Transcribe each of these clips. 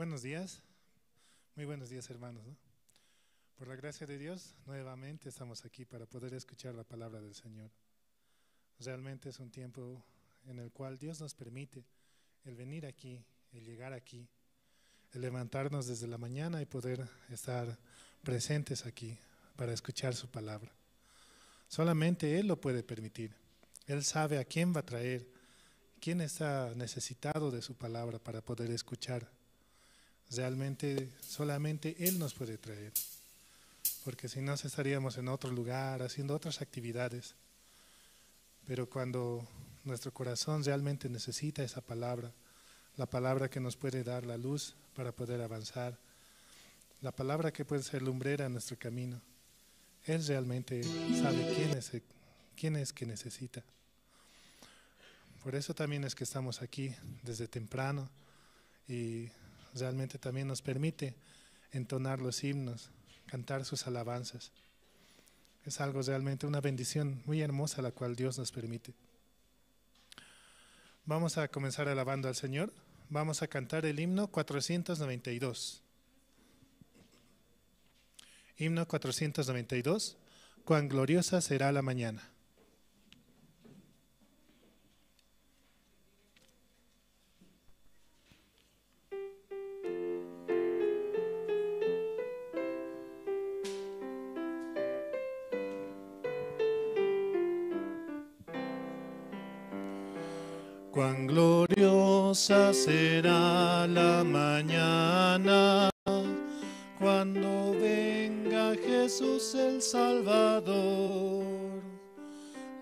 Buenos días, muy buenos días hermanos, ¿no? Por la gracia de Dios, nuevamente estamos aquí para poder escuchar la palabra del Señor. Realmente es un tiempo en el cual Dios nos permite el venir aquí, el llegar aquí, el levantarnos desde la mañana y poder estar presentes aquí para escuchar su palabra. Solamente Él lo puede permitir. Él sabe a quién va a traer, quién está necesitado de su palabra para poder escuchar. Realmente solamente Él nos puede traer, porque si no estaríamos en otro lugar haciendo otras actividades. Pero cuando nuestro corazón realmente necesita esa palabra, la palabra que nos puede dar la luz para poder avanzar, la palabra que puede ser lumbrera en nuestro camino, Él realmente sabe quién es que necesita. Por eso también es que estamos aquí desde temprano y realmente también nos permite entonar los himnos, cantar sus alabanzas. Es algo realmente una bendición muy hermosa la cual Dios nos permite. Vamos a comenzar alabando al Señor. Vamos a cantar el himno 492. Himno 492. Cuán gloriosa será la mañana. Cuán gloriosa será la mañana cuando venga Jesús el Salvador.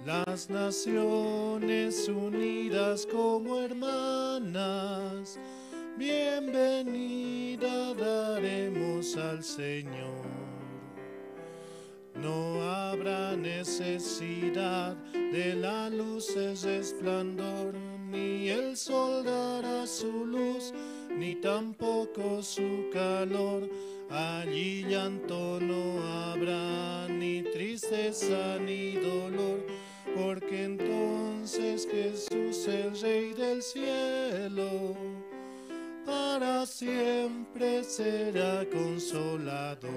Las naciones unidas como hermanas, bienvenida daremos al Señor. No habrá necesidad de la luz el resplandor, ni el sol dará su luz, ni tampoco su calor. Allí llanto no habrá, ni tristeza ni dolor, porque entonces Jesús, el Rey del cielo, para siempre será consolador.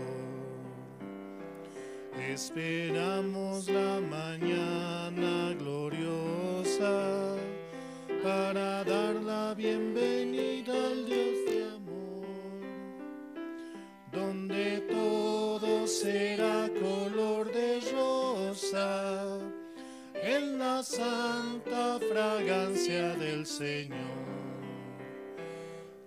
Esperamos la mañana gloriosa para dar la bienvenida al Dios de amor, donde todo será color de rosa en la santa fragancia del Señor.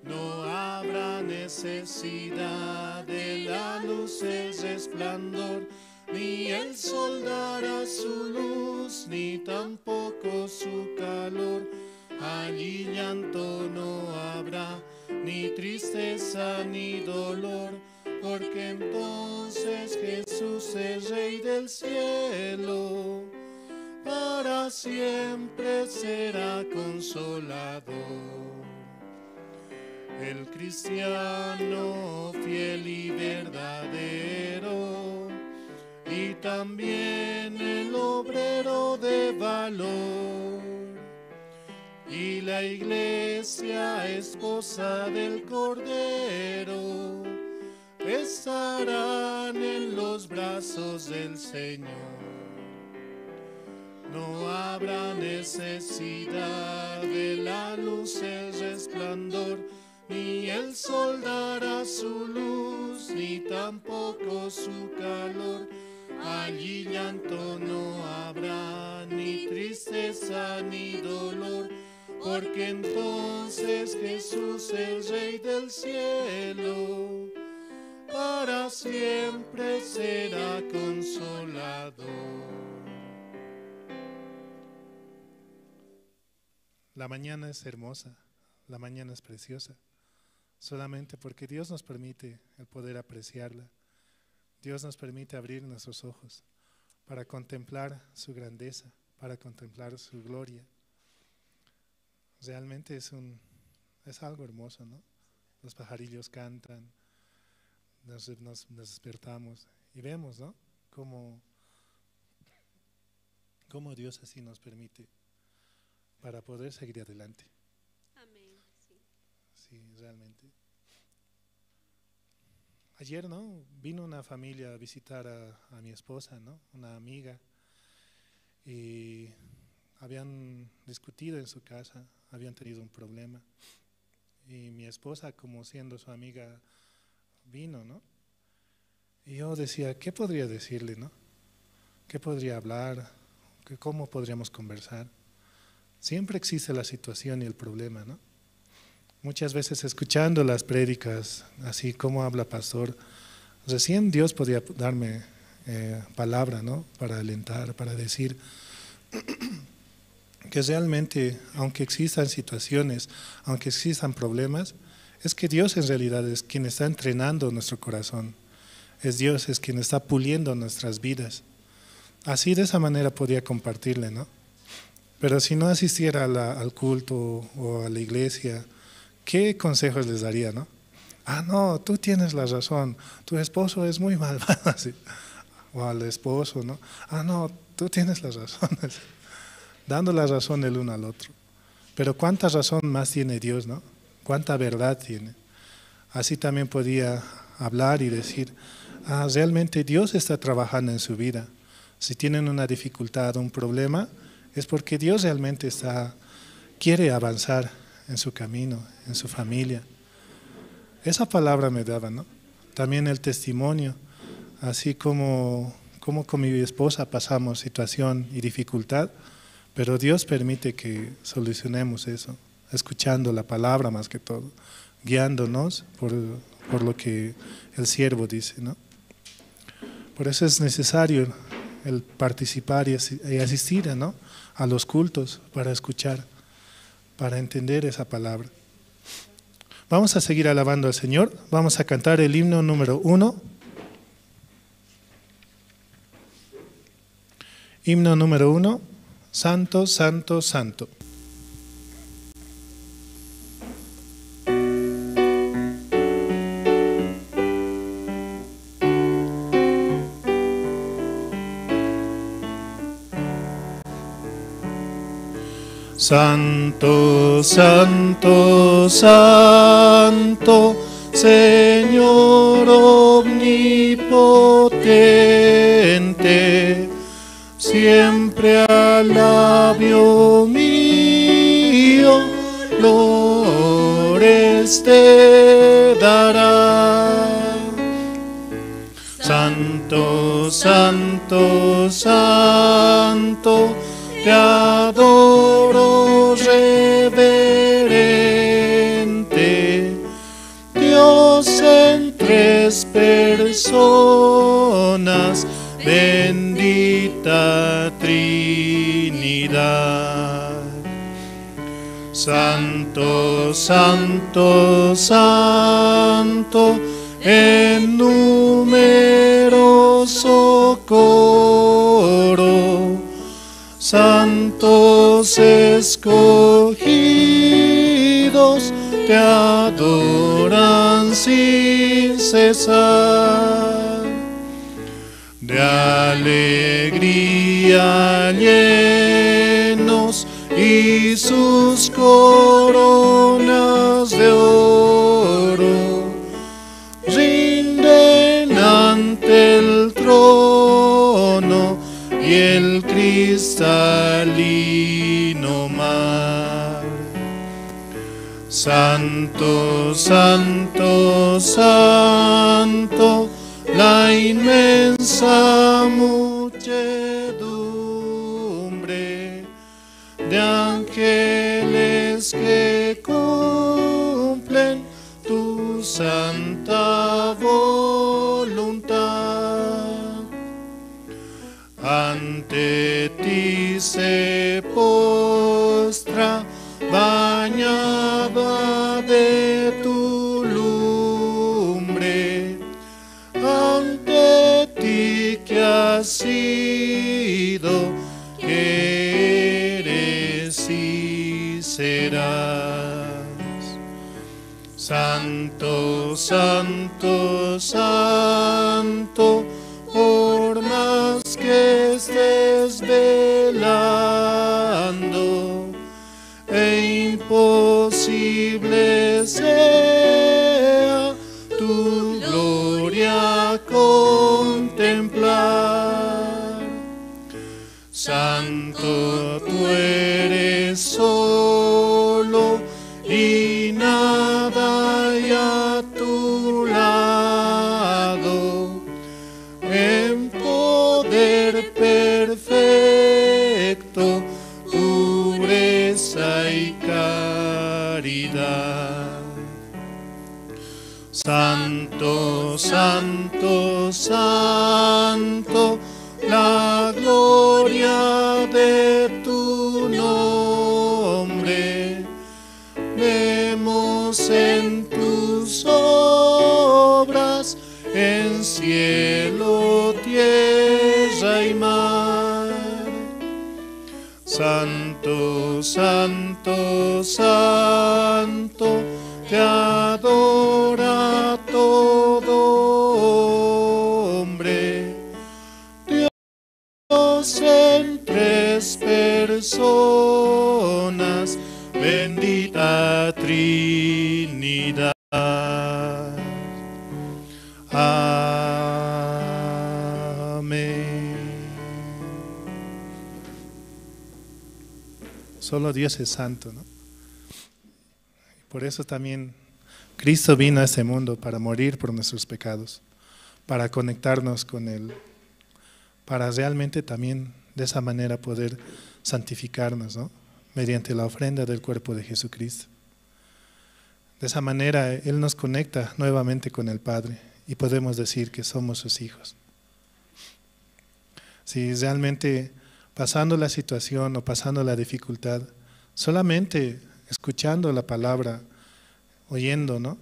No habrá necesidad de la luz el resplandor, ni el sol dará su luz, ni tampoco su calor. Allí llanto no habrá, ni tristeza ni dolor, porque entonces Jesús, el Rey del cielo, para siempre será consolador. El cristiano fiel y verdadero, y también el obrero de valor, y la iglesia esposa del Cordero, estarán en los brazos del Señor. No habrá necesidad de la luz el resplandor, ni el sol dará su luz, ni tampoco su calor. Allí llanto no habrá, ni tristeza ni dolor, porque entonces Jesús, el Rey del cielo, para siempre será consolador. La mañana es hermosa, la mañana es preciosa, solamente porque Dios nos permite el poder apreciarla. Dios nos permite abrir nuestros ojos para contemplar su grandeza, para contemplar su gloria. Realmente es algo hermoso, ¿no? Los pajarillos cantan, nos despertamos y vemos, ¿no? Cómo Dios así nos permite para poder seguir adelante. Amén. Sí. Sí, realmente. ayer, ¿no? Vino una familia a visitar a mi esposa, ¿no? Una amiga, y habían discutido en su casa, habían tenido un problema. Y mi esposa, como siendo su amiga, vino, ¿no? Y yo decía, ¿qué podría decirle, no? ¿Qué podría hablar? ¿Cómo podríamos conversar? Siempre existe la situación y el problema, ¿no? Muchas veces escuchando las prédicas, así como habla pastor, recién Dios podía darme palabra, ¿no? Para alentar, para decir que realmente, aunque existan situaciones, aunque existan problemas, es que Dios en realidad es quien está entrenando nuestro corazón. Es Dios, es quien está puliendo nuestras vidas. Así de esa manera podía compartirle, ¿no? Pero si no asistiera al culto o a la iglesia, ¿qué consejos les daría, no? Ah, no, tú tienes la razón, tu esposo es muy malvado, así. O al esposo, ¿no? Ah, no, tú tienes la razón, así. Dando la razón el uno al otro. Pero ¿cuánta razón más tiene Dios, no? ¿Cuánta verdad tiene? Así también podía hablar y decir, ah, realmente Dios está trabajando en su vida. Si tienen una dificultad, un problema, es porque Dios realmente quiere avanzar en su camino, en su familia. Esa palabra me daba, ¿no? También el testimonio, así como con mi esposa pasamos situación y dificultad, pero Dios permite que solucionemos eso, escuchando la palabra más que todo, guiándonos por lo que el siervo dice, ¿no? Por eso es necesario el participar y asistir, ¿no? A los cultos para escuchar, para entender esa palabra. Vamos a seguir alabando al Señor. Vamos a cantar el himno número 1. Himno número 1. Santo, santo, santo. Santo, santo, santo, Señor omnipotente, siempre al labio mío flores te dará. Santo, santo, santo, te adoro reverente, Dios en tres personas, bendita Trinidad. Santo, santo, santo, en numeroso coro, santos escogidos te adoran sin cesar. De alegría llenos y sus coronas de oro rinden ante el trono y el cristalino mar. Santo, santo, santo, la inmensa muchedumbre de ángeles que cumplen tu santa voluntad. Ante ti se postra, bañada de tu lumbre, ante ti que has sido, que eres y serás. Santo, santo, santo, por más que estés velando, e imposible sea tu gloria gloria contemplar. Santo tú eres solo y nada hay a tu lado, en poder perfecto, pureza y caridad. Santo, santo, santo, la gloria de tu nombre vemos en tus obras, en cielo, tierra y mar. Santo, santo, santo, te adora todo hombre. Dios en tres personas, bendita Trinidad. Amén. Solo Dios es santo, ¿no? Por eso también Cristo vino a este mundo para morir por nuestros pecados, para conectarnos con Él, para realmente también de esa manera poder santificarnos, ¿no? Mediante la ofrenda del cuerpo de Jesucristo. De esa manera Él nos conecta nuevamente con el Padre y podemos decir que somos sus hijos. Si realmente pasando la situación o pasando la dificultad, solamente escuchando la palabra, oyendo, ¿no?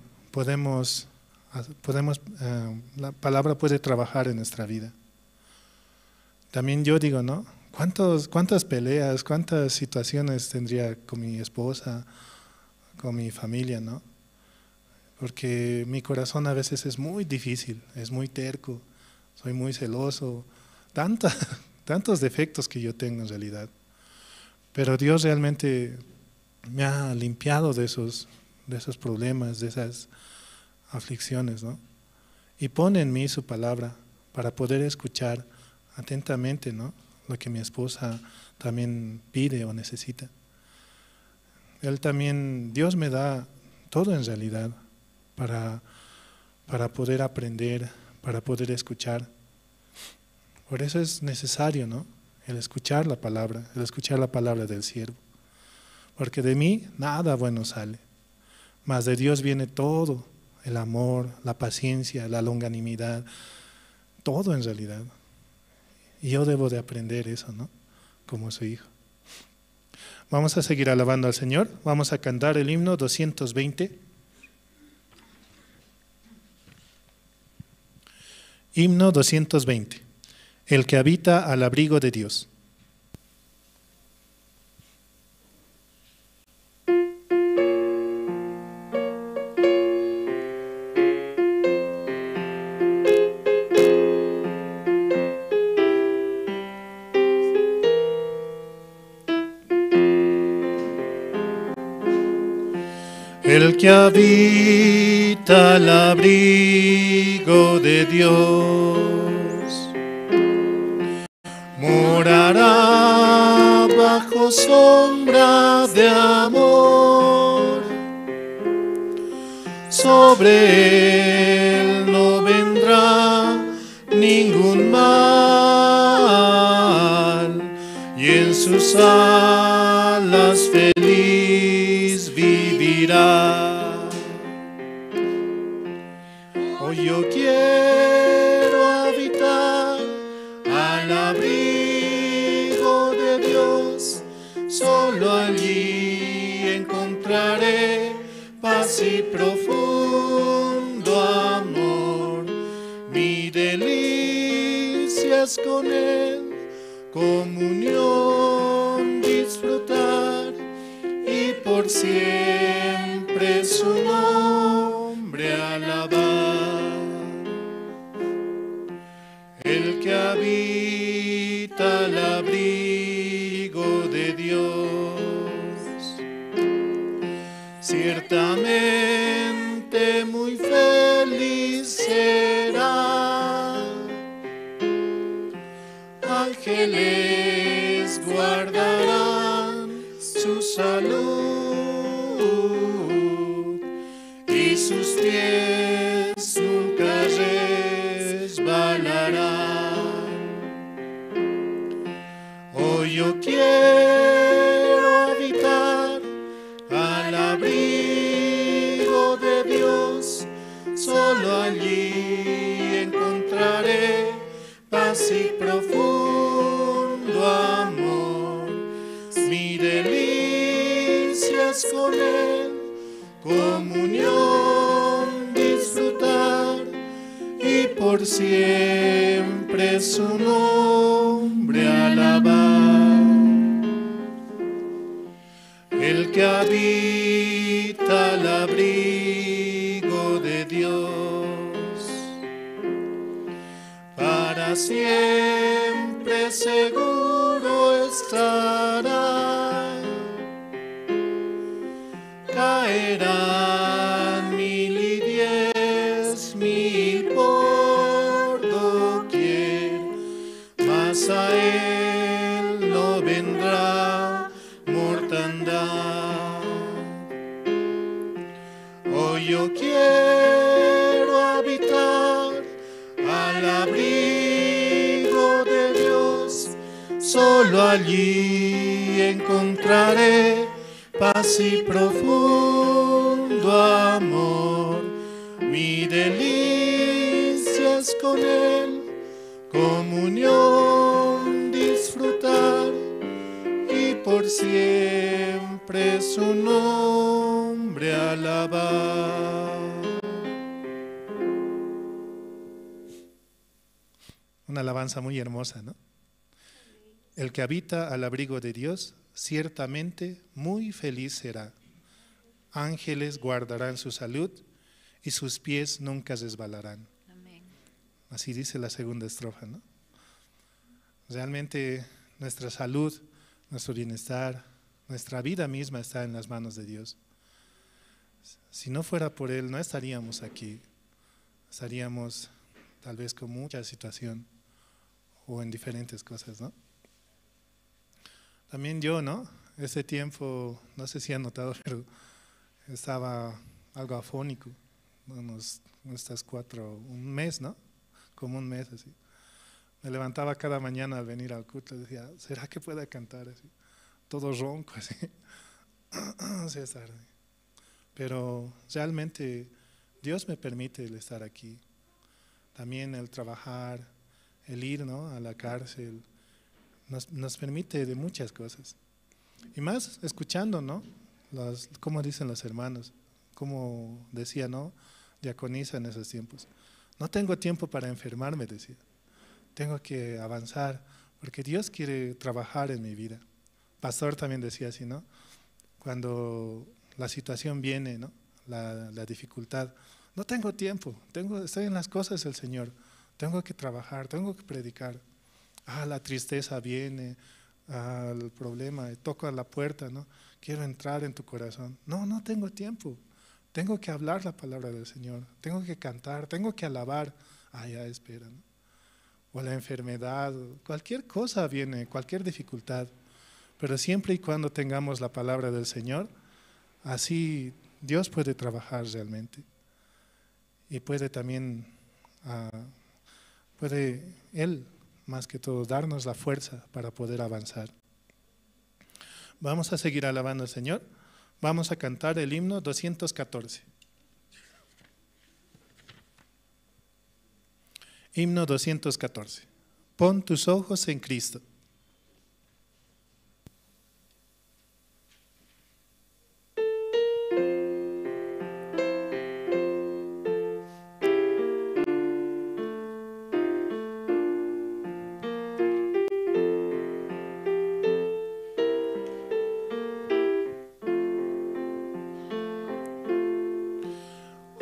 La palabra puede trabajar en nuestra vida. También yo digo, ¿no? ¿Cuántas peleas, cuántas situaciones tendría con mi esposa, con mi familia, ¿no? Porque mi corazón a veces es muy difícil, es muy terco, soy muy celoso, tantos defectos que yo tengo en realidad. Pero Dios realmente me ha limpiado de esos problemas, de esas aflicciones, ¿no? Y pone en mí su palabra para poder escuchar atentamente, ¿no? Lo que mi esposa también pide o necesita. Dios me da todo en realidad para poder aprender, para poder escuchar. Por eso es necesario, ¿no? El escuchar la palabra del siervo. Porque de mí nada bueno sale, mas de Dios viene todo, el amor, la paciencia, la longanimidad, todo en realidad. Y yo debo de aprender eso, ¿no? Como su hijo. Vamos a seguir alabando al Señor. Vamos a cantar el himno 220. Himno 220. El que habita al abrigo de Dios. El que habita al abrigo de Dios morará bajo sombra de amor. Sobre él no vendrá ningún mal y en sus alas feliz vivirá. Hoy yo quiero habitar al abrigo de Dios, solo allí encontraré paz y profundo amor. Mi delicia es con Él, comunión disfrutar y por siempre su nombre alabar. El que habita al abrigo de Dios, ciertamente muy feliz será. ángeles guardarán su salud y sus pies nunca resbalarán. Hoy yo quiero habitar al abrigo de Dios, solo allí encontraré paz y profundo amor. Mi delicia es con Él, comunión disfrutar y por siempre su nombre alabar. El que habita al abrigo de Dios, para siempre seguro estará. Caerán 1010.000 por doquier, mas a él no vendrá mortandad. Hoy yo quiero habitar al abrigo de Dios, solo allí encontraré paz y profundo amor. Mi delicia es con Él, comunión disfrutar y por siempre su nombre alabar. Una alabanza muy hermosa, ¿no? El que habita al abrigo de Dios, ciertamente muy feliz será. Ángeles guardarán su salud y sus pies nunca resbalarán. Amén. Así dice la segunda estrofa, ¿no? Realmente nuestra salud, nuestro bienestar, nuestra vida misma está en las manos de Dios. Si no fuera por Él, no estaríamos aquí. Estaríamos tal vez con mucha situación o en diferentes cosas, ¿no? También yo, ¿no? Ese tiempo, no sé si han notado, pero estaba algo afónico, un mes, ¿no? Como un mes así. Me levantaba cada mañana al venir al culto y decía, ¿será que pueda cantar así? Todo ronco así. César. Pero realmente Dios me permite el estar aquí. También el trabajar, el ir, ¿no? A la cárcel, nos permite de muchas cosas. Y más escuchando, ¿no? Como dicen los hermanos, como decía, ¿no? Diaconisa en esos tiempos. No tengo tiempo para enfermarme, decía. Tengo que avanzar, porque Dios quiere trabajar en mi vida. Pastor también decía así, ¿no? Cuando la situación viene, ¿no? La dificultad. No tengo tiempo, estoy en las cosas del Señor. Tengo que trabajar, tengo que predicar. La tristeza viene, el problema, toco a la puerta, ¿no? Quiero entrar en tu corazón. No tengo tiempo. Tengo que hablar la palabra del Señor. Tengo que cantar, tengo que alabar. Ya espera, ¿no? O la enfermedad, cualquier cosa viene, cualquier dificultad. Pero siempre y cuando tengamos la palabra del Señor, así Dios puede trabajar realmente. Y puede también, puede Él, más que todo, darnos la fuerza para poder avanzar. Vamos a seguir alabando al Señor. Vamos a cantar el himno 214. Himno 214. Pon tus ojos en Cristo.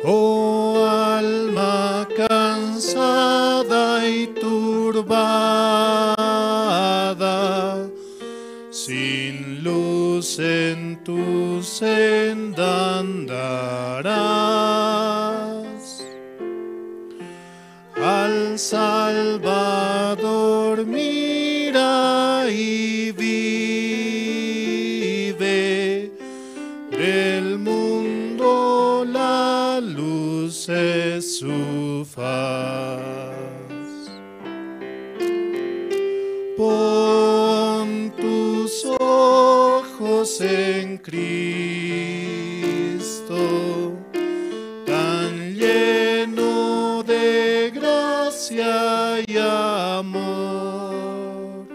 Oh alma cansada y turbada, sin luz en tu senda andarás. Al Salvador mira y vive. Del mundo la luz es su faz. Pon tus ojos en Cristo, tan lleno de gracia y amor,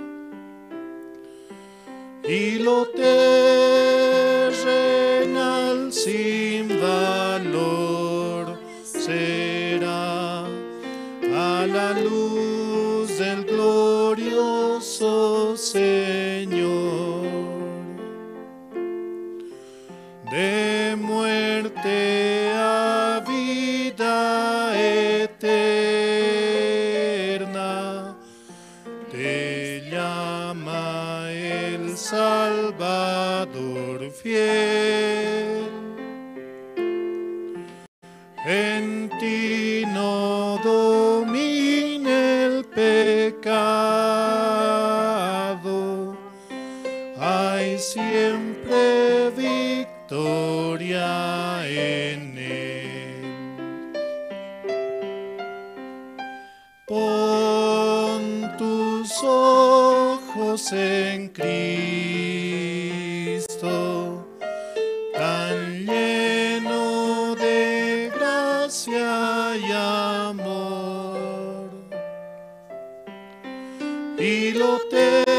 y lo terrenal sin valor será a la luz del glorioso Señor. De muerte a vida eterna te llama el Salvador fiel. En ti no domina el pecado, hay siempre victoria en él. Pon tus ojos en Cristo, tan lleno de gracia y amor, y lo terrenal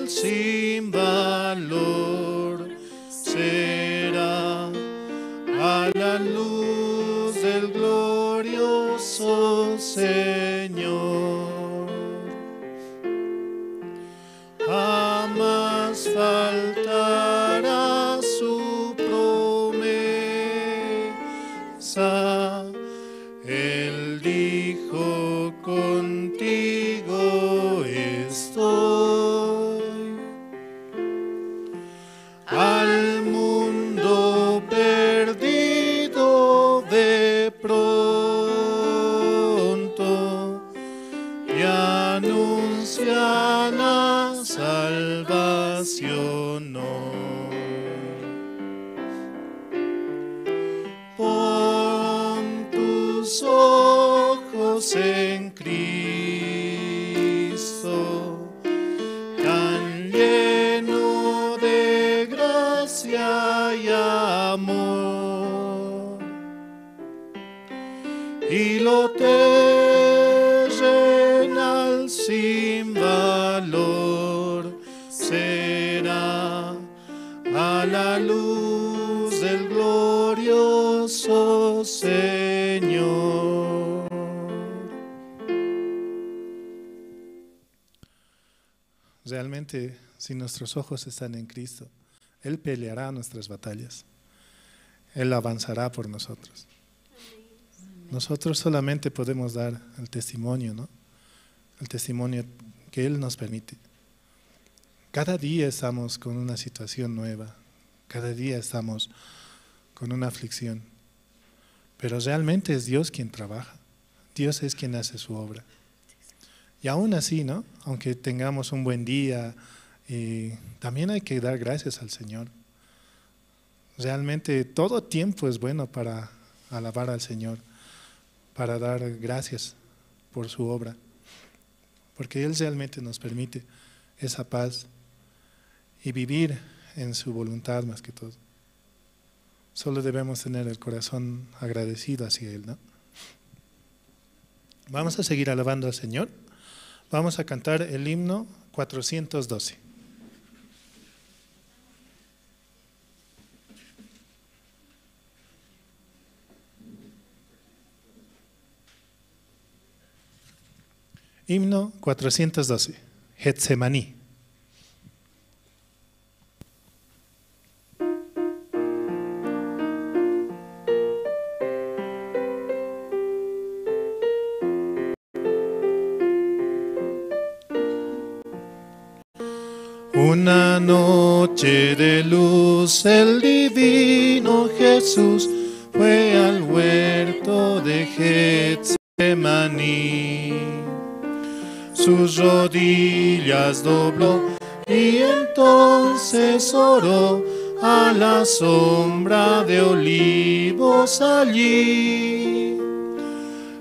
sin valor será a la luz del glorioso Señor. Jamás faltará su promesa. Él dijo: contigo estoy. Al mundo perdido ve pronto y anuncia la salvación hoy. Pon tus ojos en Cristo, tan lleno de gracia y amor, y lo terrenal sin valor será a la luz del glorioso Señor. Realmente, si nuestros ojos están en Cristo, Él peleará nuestras batallas. Él avanzará por nosotros. Nosotros solamente podemos dar el testimonio, ¿no? El testimonio que Él nos permite. Cada día estamos con una situación nueva. Cada día estamos con una aflicción. Pero realmente es Dios quien trabaja. Dios es quien hace su obra. Y aún así, ¿no? Aunque tengamos un buen día, también hay que dar gracias al Señor. Realmente todo tiempo es bueno para alabar al Señor, para dar gracias por su obra, porque Él realmente nos permite esa paz y vivir en su voluntad más que todo. Solo debemos tener el corazón agradecido hacia Él, ¿no? Vamos a seguir alabando al Señor. Vamos a cantar el himno 412. Himno 412, Getsemaní. Una noche de luz el divino Jesús fue al huerto de Getsemaní. sus rodillas dobló y entonces oró a la sombra de olivos allí.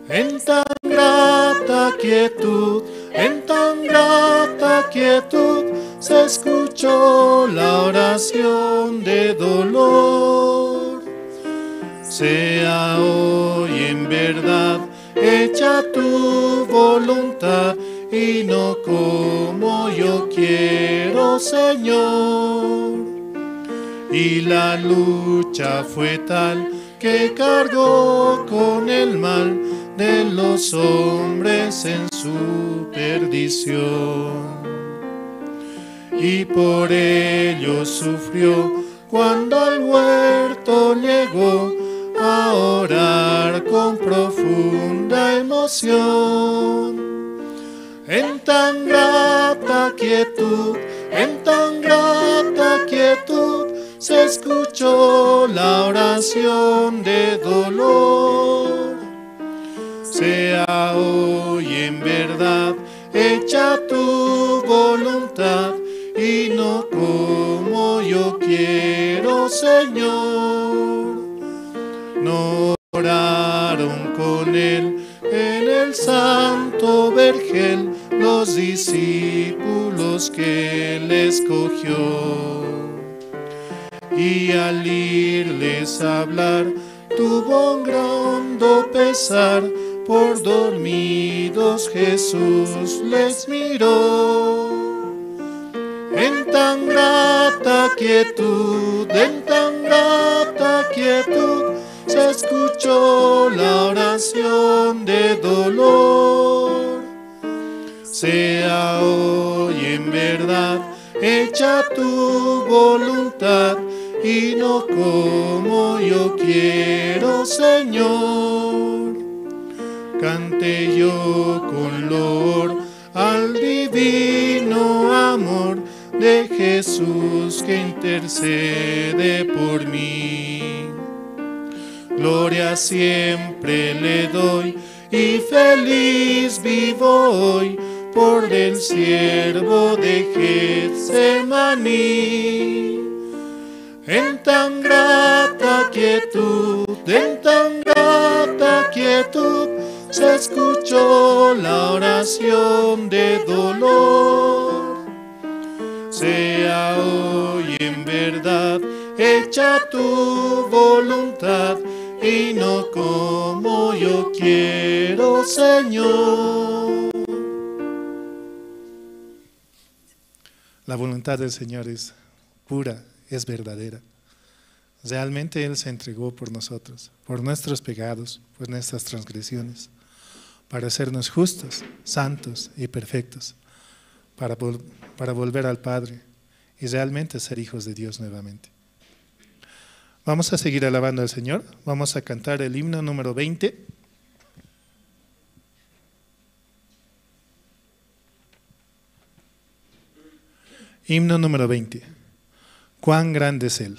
En tan grata quietud, en tan grata quietud, se escuchó la oración de dolor. Sea hoy en verdad hecha tu voluntad y no como yo quiero, Señor. Y la lucha fue tal que cargó con el mal de los hombres en su perdición. Y por ello sufrió cuando al huerto llegó a orar con profunda emoción. En tan grata quietud, en tan grata quietud, se escuchó la oración de dolor. Sea hoy en verdad hecha tu voluntad y no como yo quiero, Señor. No oraron con él en el santo vergel los discípulos que él escogió. Y al irles a hablar tuvo un hondo pesar, por dormidos Jesús les miró. En tan grata quietud, en tan grata quietud, se escuchó la oración de dolor. Sea hoy en verdad hecha tu voluntad y no como yo quiero, Señor. Cante yo con loor al divino amor de Jesús que intercede por mí. Gloria siempre le doy y feliz vivo hoy por el siervo de Getsemaní. En tan grata quietud, en tan grata quietud, se escuchó la oración de dolor. Sea hoy en verdad hecha tu voluntad y no como yo quiero, Señor. La voluntad del Señor es pura, es verdadera. Realmente Él se entregó por nosotros, por nuestros pecados, por nuestras transgresiones, para hacernos justos, santos y perfectos, para volver al Padre y realmente ser hijos de Dios nuevamente. Vamos a seguir alabando al Señor. Vamos a cantar el himno número 20. Himno número 20. Cuán grande es Él.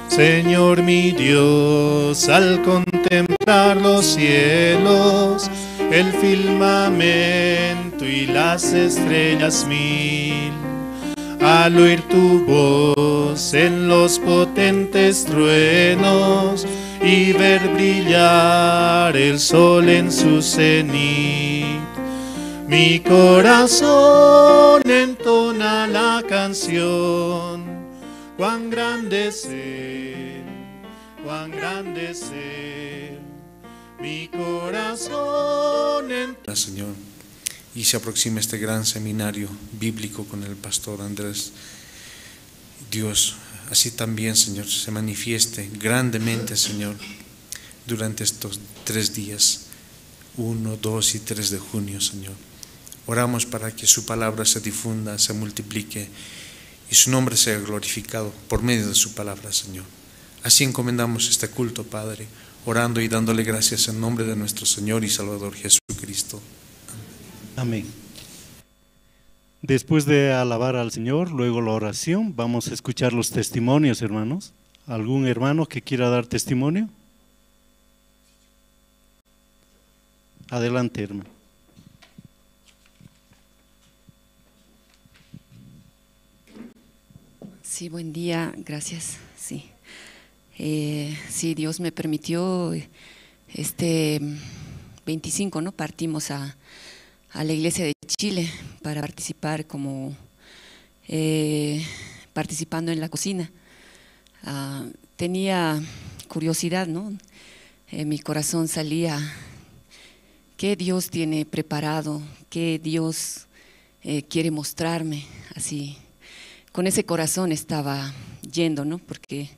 Señor mi Dios, al contemplar los cielos, el firmamento y las estrellas mil, al oír tu voz en los potentes truenos y ver brillar el sol en su cenit, mi corazón entona la canción. Cuán grande es Él, cuán grande es Él, mi corazón entona. Señor, y se aproxima este gran seminario bíblico con el pastor Andrés. Dios, así también, Señor, se manifieste grandemente, Señor, durante estos 3 días, 1, 2 y 3 de junio, Señor. Oramos para que su palabra se difunda, se multiplique y su nombre sea glorificado por medio de su palabra, Señor. Así encomendamos este culto, Padre, orando y dándole gracias en nombre de nuestro Señor y Salvador Jesucristo. Cristo. Amén. Después de alabar al Señor, luego la oración, vamos a escuchar los testimonios, hermanos. ¿Algún hermano que quiera dar testimonio? Adelante, hermano. Sí, buen día, gracias. Sí, sí, Dios me permitió, 25, ¿no? Partimos a la iglesia de Chile para participar participando en la cocina. Tenía curiosidad, ¿no? Mi corazón salía, ¿qué Dios tiene preparado? ¿Qué Dios quiere mostrarme? Así, con ese corazón estaba yendo, ¿no? Porque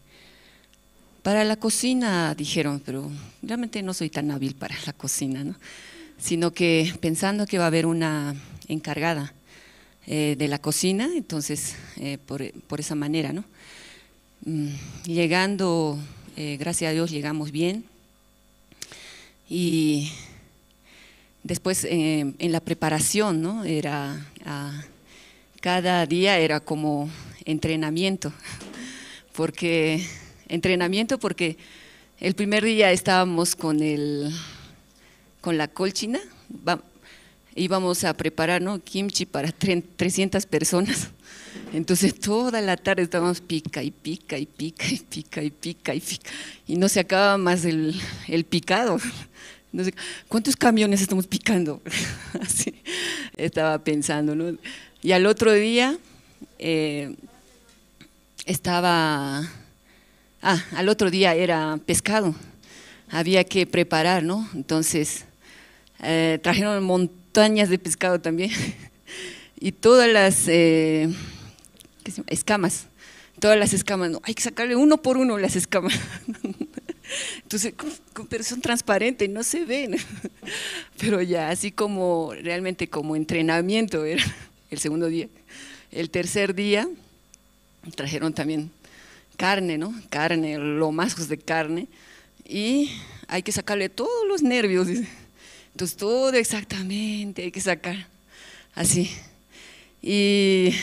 para la cocina dijeron, pero realmente no soy tan hábil para la cocina, ¿no? Sino que pensando que va a haber una encargada de la cocina, entonces por esa manera, ¿no? Llegando, gracias a Dios llegamos bien, y después en la preparación, ¿no? Cada día era como entrenamiento, porque el primer día estábamos con la colchina, íbamos a preparar, ¿no? Kimchi para 300 personas. Entonces toda la tarde estábamos pica y pica y pica y pica y pica y pica, y no se acaba más el picado. No sé, ¿cuántos camiones estamos picando? Así estaba pensando, ¿no? Y al otro día al otro día era pescado, había que preparar, ¿no? Entonces trajeron montañas de pescado también y todas las escamas, ¿no? Hay que sacarle uno por uno las escamas. Entonces, pero son transparentes, no se ven. Pero ya, así como realmente como entrenamiento era el segundo día. El tercer día trajeron también carne, ¿no? Carne, lomazos de carne, y hay que sacarle todos los nervios. Entonces, todo exactamente hay que sacar, así. Y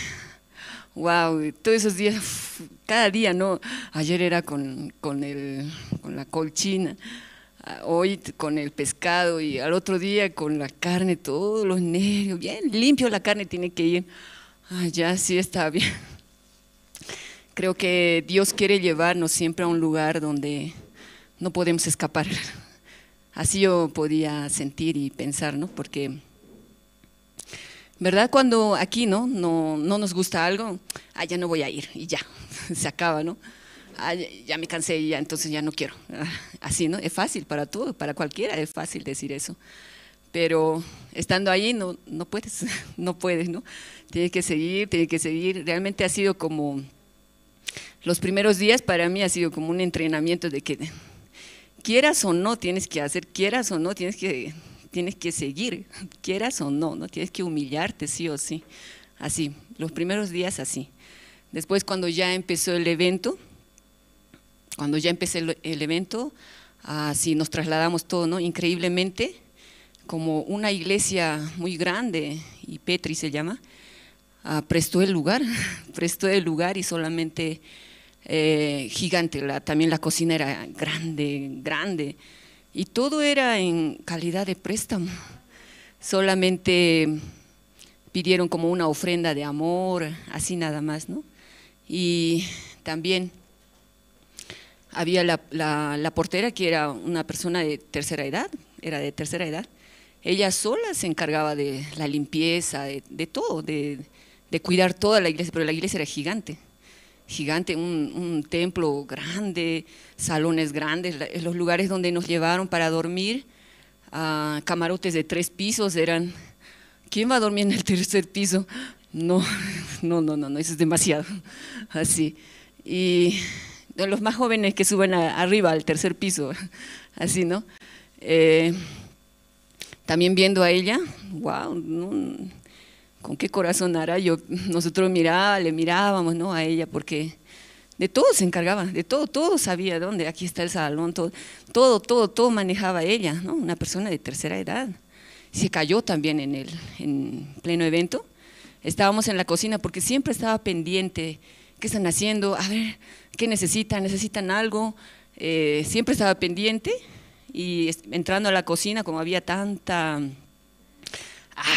wow, todos esos días, cada día, ¿no? Ayer era con la colchina, hoy con el pescado, y al otro día con la carne, todos los nervios, bien limpio la carne tiene que ir. Ya sí está bien. Creo que Dios quiere llevarnos siempre a un lugar donde no podemos escapar. Así yo podía sentir y pensar, ¿no? Porque, ¿verdad? Cuando aquí no nos gusta algo, ya no voy a ir, y ya, se acaba, ¿no? Ya me cansé y ya, entonces ya no quiero. Así, ¿no? Es fácil para todo, para cualquiera es fácil decir eso. Pero estando ahí no puedes, no puedes, ¿no? Tienes que seguir. Realmente ha sido como, los primeros días para mí ha sido como un entrenamiento de que quieras o no tienes que hacer, quieras o no tienes que seguir, quieras o no, ¿no? Tienes que humillarte sí o sí, así, los primeros días así. Después cuando ya empezó el evento, así nos trasladamos todo, ¿no? Increíblemente, como una iglesia muy grande, y Petri se llama, prestó el lugar y solamente gigante, también la cocina era grande, y todo era en calidad de préstamo. Solamente pidieron como una ofrenda de amor, así nada más, ¿no? Y también había la portera, que era una persona de tercera edad, ella sola se encargaba de la limpieza, de todo, de cuidar toda la iglesia, pero la iglesia era gigante, un templo grande, salones grandes, los lugares donde nos llevaron para dormir, camarotes de 3 pisos eran. ¿Quién va a dormir en el tercer piso? No, eso es demasiado, así. Y los más jóvenes que suben arriba al tercer piso, así, ¿no? También viendo a ella, wow, ¿no? ¿Con qué corazón hará? Nosotros le mirábamos, ¿no? A ella, porque de todo se encargaba, de todo sabía dónde, aquí está el salón, todo manejaba ella, ¿no? Una persona de tercera edad. se cayó también en pleno evento. Estábamos en la cocina porque siempre estaba pendiente, ¿qué están haciendo? A ver, ¿qué necesitan? ¿Necesitan algo? Siempre estaba pendiente, y entrando a la cocina, como había tanta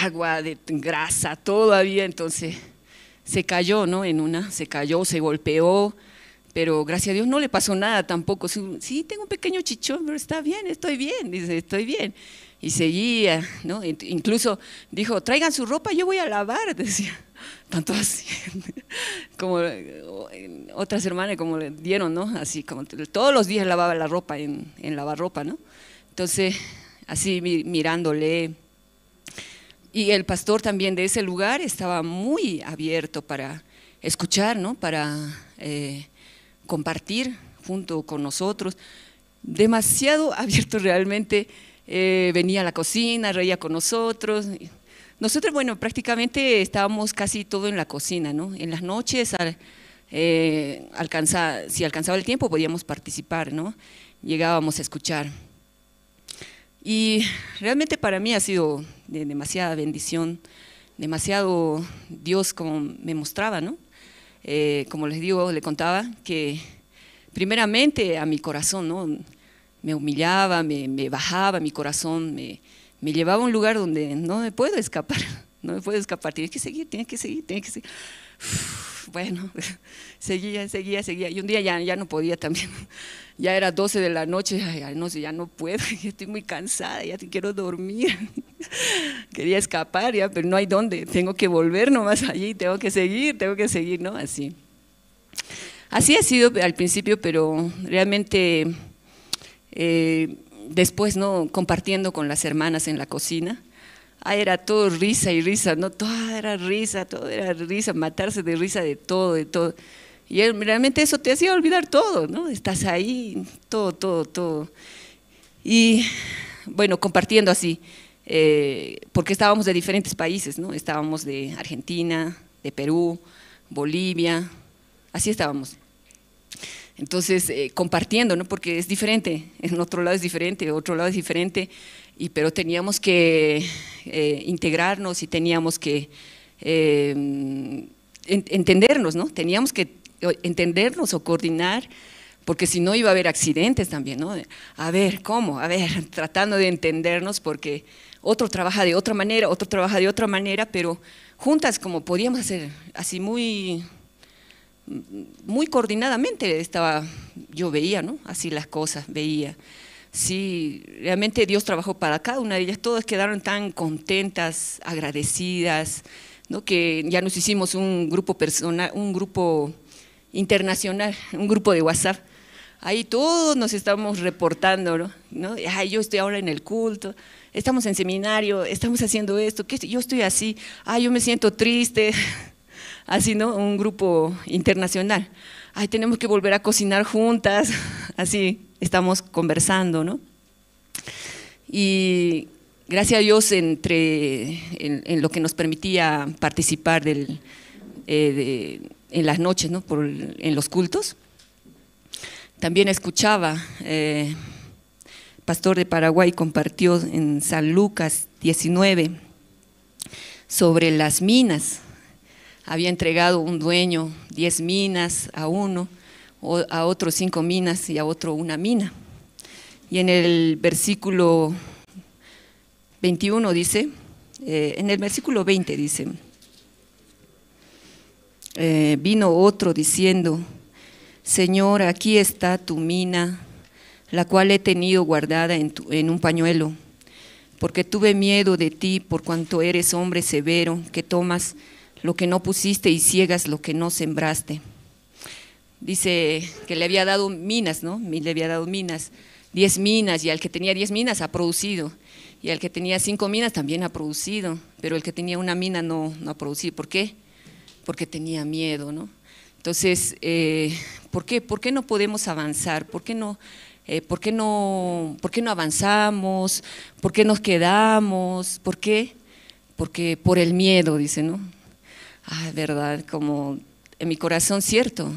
agua, de grasa, todo había, entonces se cayó, ¿no? Se cayó, se golpeó, pero gracias a Dios no le pasó nada tampoco. Sí, tengo un pequeño chichón, pero está bien, estoy bien, dice, estoy bien. Y seguía, ¿no? Incluso dijo, traigan su ropa, yo voy a lavar, decía. Tanto así, como otras hermanas como le dieron, ¿no? Así como todos los días lavaba la ropa en lavarropa, ¿no? Entonces, así mirándole. Y el pastor también de ese lugar estaba muy abierto para escuchar, ¿no? Para compartir junto con nosotros. Demasiado abierto realmente. Venía a la cocina, reía con nosotros. Nosotros, bueno, prácticamente estábamos casi todo en la cocina, ¿no? En las noches, si alcanzaba el tiempo, podíamos participar, ¿no? Llegábamos a escuchar. Y realmente para mí ha sido de demasiada bendición, demasiado Dios como me mostraba, ¿no? Como les digo, le contaba que primeramente a mi corazón, ¿no? Me humillaba, me bajaba mi corazón, me llevaba a un lugar donde no me puedo escapar, no me puedo escapar, tienes que seguir. Bueno, seguía, y un día ya no podía también, ya era 12 de la noche, no sé, ya no puedo, ya estoy muy cansada, ya quiero dormir, quería escapar ya, pero no hay dónde, tengo que volver nomás allí, tengo que seguir, ¿no? Así ha sido al principio, pero realmente después, ¿no? Compartiendo con las hermanas en la cocina, era todo risa y risa, ¿no? Todo era risa, matarse de risa de todo. Y realmente eso te hacía olvidar todo, ¿no? Estás ahí, todo. Y bueno, compartiendo así, porque estábamos de diferentes países, ¿no? Estábamos de Argentina, de Perú, Bolivia, así estábamos. Entonces, compartiendo, ¿no? Porque es diferente, en otro lado es diferente, otro lado es diferente, pero teníamos que integrarnos y teníamos que entendernos, ¿no? Teníamos que entendernos o coordinar, porque si no iba a haber accidentes también, ¿no? A ver, ¿cómo? A ver, tratando de entendernos, porque otro trabaja de otra manera, otro trabaja de otra manera, pero juntas como podíamos hacer, así muy coordinadamente yo veía, ¿no? Así las cosas, veía. Sí, realmente Dios trabajó para cada una de ellas, todas quedaron tan contentas, agradecidas, ¿no? Que ya nos hicimos un grupo personal, un grupo internacional, un grupo de WhatsApp. Ahí todos nos estamos reportando, ¿no? Ay, yo estoy ahora en el culto, estamos en seminario, estamos haciendo esto, yo estoy así, ay, yo me siento triste. Así, ¿no? Un grupo internacional. Ay, tenemos que volver a cocinar juntas, así estamos conversando, ¿no? Y gracias a Dios en lo que nos permitía participar en las noches, ¿no? En los cultos. También escuchaba, pastor de Paraguay compartió en San Lucas 19 sobre las minas. Había entregado un dueño 10 minas a uno, a otro 5 minas y a otro 1 mina. Y en el versículo 21 dice, en el versículo 20 dice, vino otro diciendo, Señor, aquí está tu mina, la cual he tenido guardada en un pañuelo, porque tuve miedo de ti por cuanto eres hombre severo, que tomas lo que no pusiste y ciegas lo que no sembraste. Dice que le había dado minas, ¿no? Le había dado minas, 10 minas, y al que tenía 10 minas ha producido, y al que tenía 5 minas también ha producido, pero el que tenía 1 mina no ha producido. ¿Por qué? Porque tenía miedo, ¿no? Entonces, ¿por qué no podemos avanzar? ¿Por qué no avanzamos? ¿Por qué nos quedamos? ¿Por qué? Porque por el miedo, dice, ¿no? Verdad, como en mi corazón, cierto.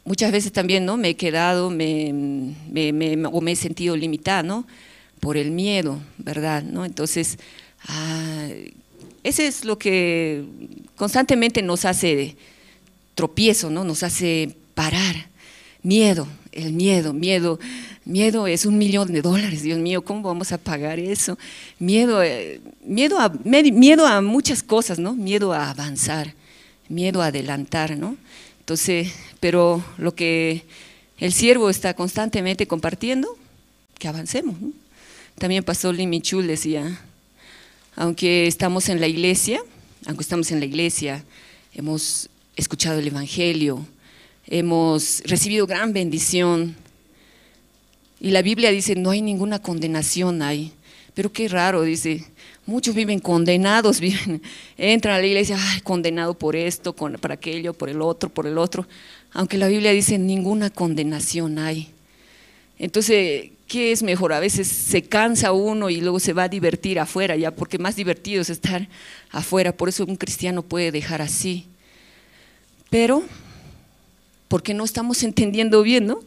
Muchas veces también, ¿no? Me he quedado, o me he sentido limitada, ¿no? por el miedo, ¿verdad? ¿No? Entonces, ese es lo que constantemente nos hace tropiezo, ¿no? Nos hace parar. Miedo, el miedo es $1.000.000, Dios mío, ¿cómo vamos a pagar eso? Miedo a muchas cosas, ¿no? Miedo a avanzar, miedo a adelantar, ¿no? Entonces, pero lo que el siervo está constantemente compartiendo, que avancemos, ¿no? También Pastor Limichul decía, aunque estamos en la iglesia, hemos escuchado el Evangelio, hemos recibido gran bendición, y la Biblia dice, no hay ninguna condenación ahí, pero qué raro, dice, muchos viven condenados, entran a la iglesia, ay, condenado por esto, por aquello, por el otro, aunque la Biblia dice, ninguna condenación hay. Entonces, ¿qué es mejor? A veces se cansa uno y luego se va a divertir afuera, ya, porque más divertido es estar afuera, por eso un cristiano puede dejar así, pero porque no estamos entendiendo bien, ¿no?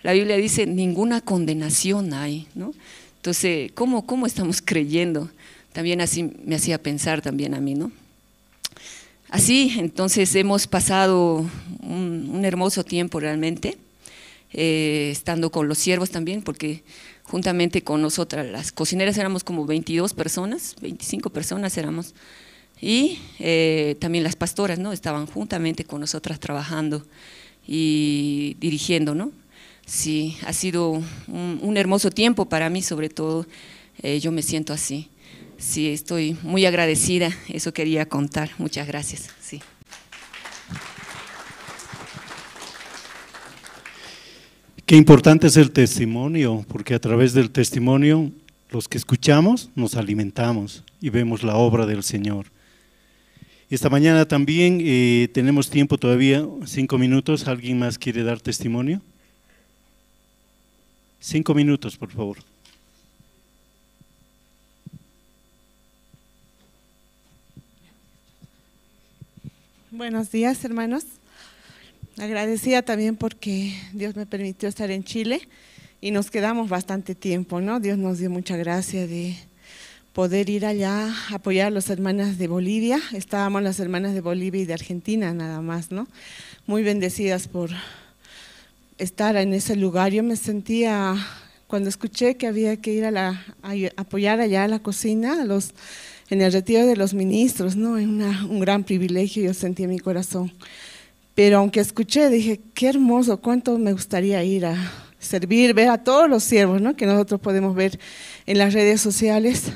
La Biblia dice, ninguna condenación hay, ¿no? Entonces, ¿cómo estamos creyendo? También así me hacía pensar también a mí, ¿no? Así, entonces hemos pasado un hermoso tiempo realmente, estando con los siervos también, porque juntamente con nosotras, las cocineras éramos como 22 personas, 25 personas éramos, y también las pastoras, ¿no? Estaban juntamente con nosotras trabajando y dirigiendo, ¿no? Sí, ha sido un hermoso tiempo para mí, sobre todo, yo me siento así. Sí, estoy muy agradecida, eso quería contar, muchas gracias. Sí. Qué importante es el testimonio, porque a través del testimonio, los que escuchamos, nos alimentamos y vemos la obra del Señor. Esta mañana también tenemos tiempo todavía, 5 minutos. ¿Alguien más quiere dar testimonio? 5 minutos, por favor. Buenos días, hermanos. Agradecida también porque Dios me permitió estar en Chile y nos quedamos bastante tiempo, ¿no? Dios nos dio mucha gracia de poder ir allá a apoyar a las hermanas de Bolivia. Estábamos las hermanas de Bolivia y de Argentina nada más, ¿no? Muy bendecidas por estar en ese lugar. Yo me sentía, cuando escuché que había que ir a apoyar allá a la cocina, en el retiro de los ministros, ¿no? Un gran privilegio yo sentí en mi corazón. Pero aunque escuché, dije, qué hermoso, cuánto me gustaría ir a servir, ver a todos los siervos, ¿no? Que nosotros podemos ver en las redes sociales,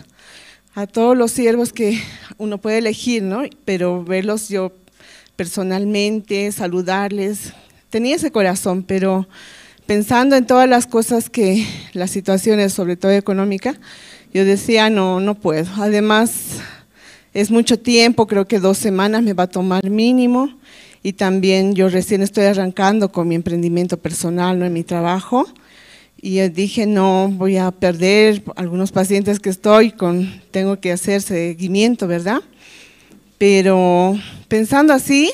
a todos los siervos que uno puede elegir, ¿no? Pero verlos yo personalmente, saludarles, tenía ese corazón, pero pensando en todas las cosas que, las situaciones, sobre todo económica, yo decía, no puedo. Además, es mucho tiempo, creo que 2 semanas me va a tomar mínimo, y también yo recién estoy arrancando con mi emprendimiento personal, ¿no? En mi trabajo, y dije, no, voy a perder algunos pacientes que tengo que hacer seguimiento, ¿verdad? Pero pensando así,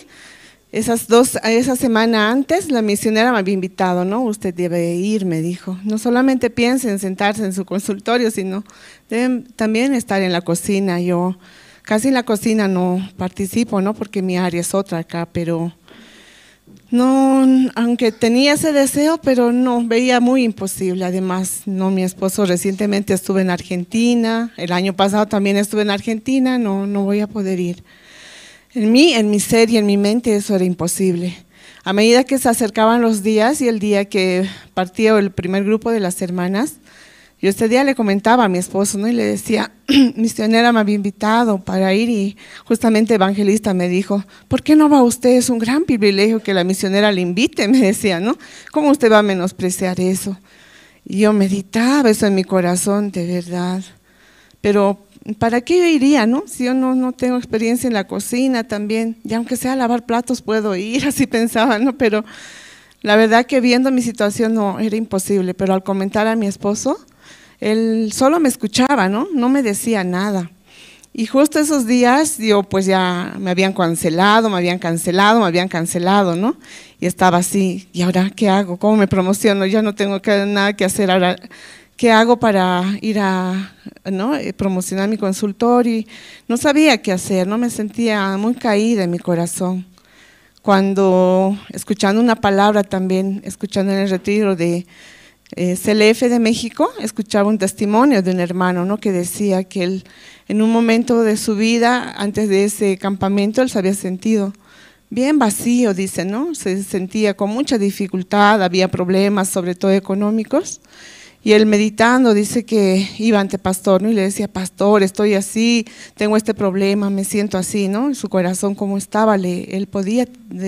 esa semana antes, la misionera me había invitado, ¿no? Usted debe ir, me dijo. No solamente piense en sentarse en su consultorio, sino deben también estar en la cocina. Yo casi en la cocina no participo, ¿no? Porque mi área es otra acá, pero no, aunque tenía ese deseo, pero no, veía muy imposible. Además, no, mi esposo recientemente estuve en Argentina, el año pasado también estuve en Argentina, no voy a poder ir. En mi ser y en mi mente eso era imposible. A medida que se acercaban los días y el día que partía el primer grupo de las hermanas, yo este día le comentaba a mi esposo, ¿no? Y le decía, misionera me había invitado para ir y justamente evangelista me dijo, ¿por qué no va usted? Es un gran privilegio que la misionera le invite, me decía, ¿no? ¿Cómo usted va a menospreciar eso? Y yo meditaba eso en mi corazón, de verdad, pero ¿para qué yo iría, no? Si yo no tengo experiencia en la cocina también, y aunque sea lavar platos puedo ir, así pensaba, ¿no? Pero la verdad que viendo mi situación no, era imposible, pero al comentar a mi esposo, él solo me escuchaba, ¿no? No me decía nada. Y justo esos días, yo pues ya me habían cancelado, ¿no? Y estaba así, ¿y ahora qué hago? ¿Cómo me promociono? Ya no tengo nada que hacer ahora. ¿qué hago para ir a promocionar mi consultorio? Y no sabía qué hacer, ¿no? Me sentía muy caída en mi corazón. Cuando, escuchando una palabra también, escuchando en el retiro de CLF de México, escuchaba un testimonio de un hermano, ¿no? Que decía que él, en un momento de su vida, antes de ese campamento, él se había sentido bien vacío, dice, ¿no? Se sentía con mucha dificultad, había problemas, sobre todo económicos, y él meditando dice que iba ante pastor, ¿no? Y le decía, pastor, estoy así, tengo este problema, me siento así, ¿no? En su corazón cómo estaba, él podía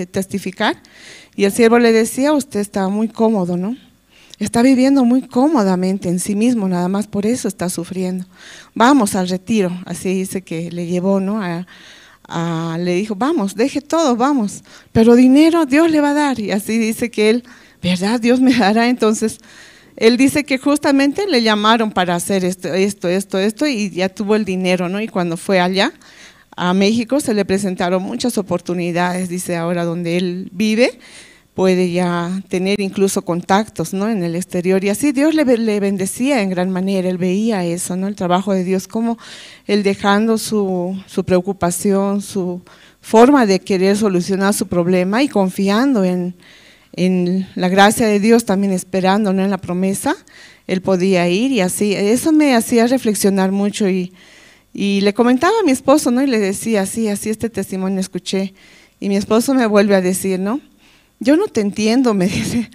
testificar, y el siervo le decía, usted está muy cómodo, ¿no? Está viviendo muy cómodamente en sí mismo, nada más por eso está sufriendo. Vamos al retiro, así dice que le llevó, ¿no? Le dijo, vamos, deje todo, vamos, pero dinero Dios le va a dar, y así dice que él, ¿verdad? Dios me dará. Entonces, él dice que justamente le llamaron para hacer esto, y ya tuvo el dinero, ¿no? Y cuando fue allá, a México, se le presentaron muchas oportunidades, dice ahora donde él vive, puede ya tener incluso contactos, ¿no? En el exterior, y así Dios le bendecía en gran manera. Él veía eso, ¿no? El trabajo de Dios, como él dejando su preocupación, su forma de querer solucionar su problema y confiando en la gracia de Dios, también esperando, ¿no? En la promesa, él podía ir, y así, eso me hacía reflexionar mucho, y le comentaba a mi esposo, ¿no? Y le decía, así este testimonio escuché, y mi esposo me vuelve a decir, ¿no? Yo no te entiendo, me dice,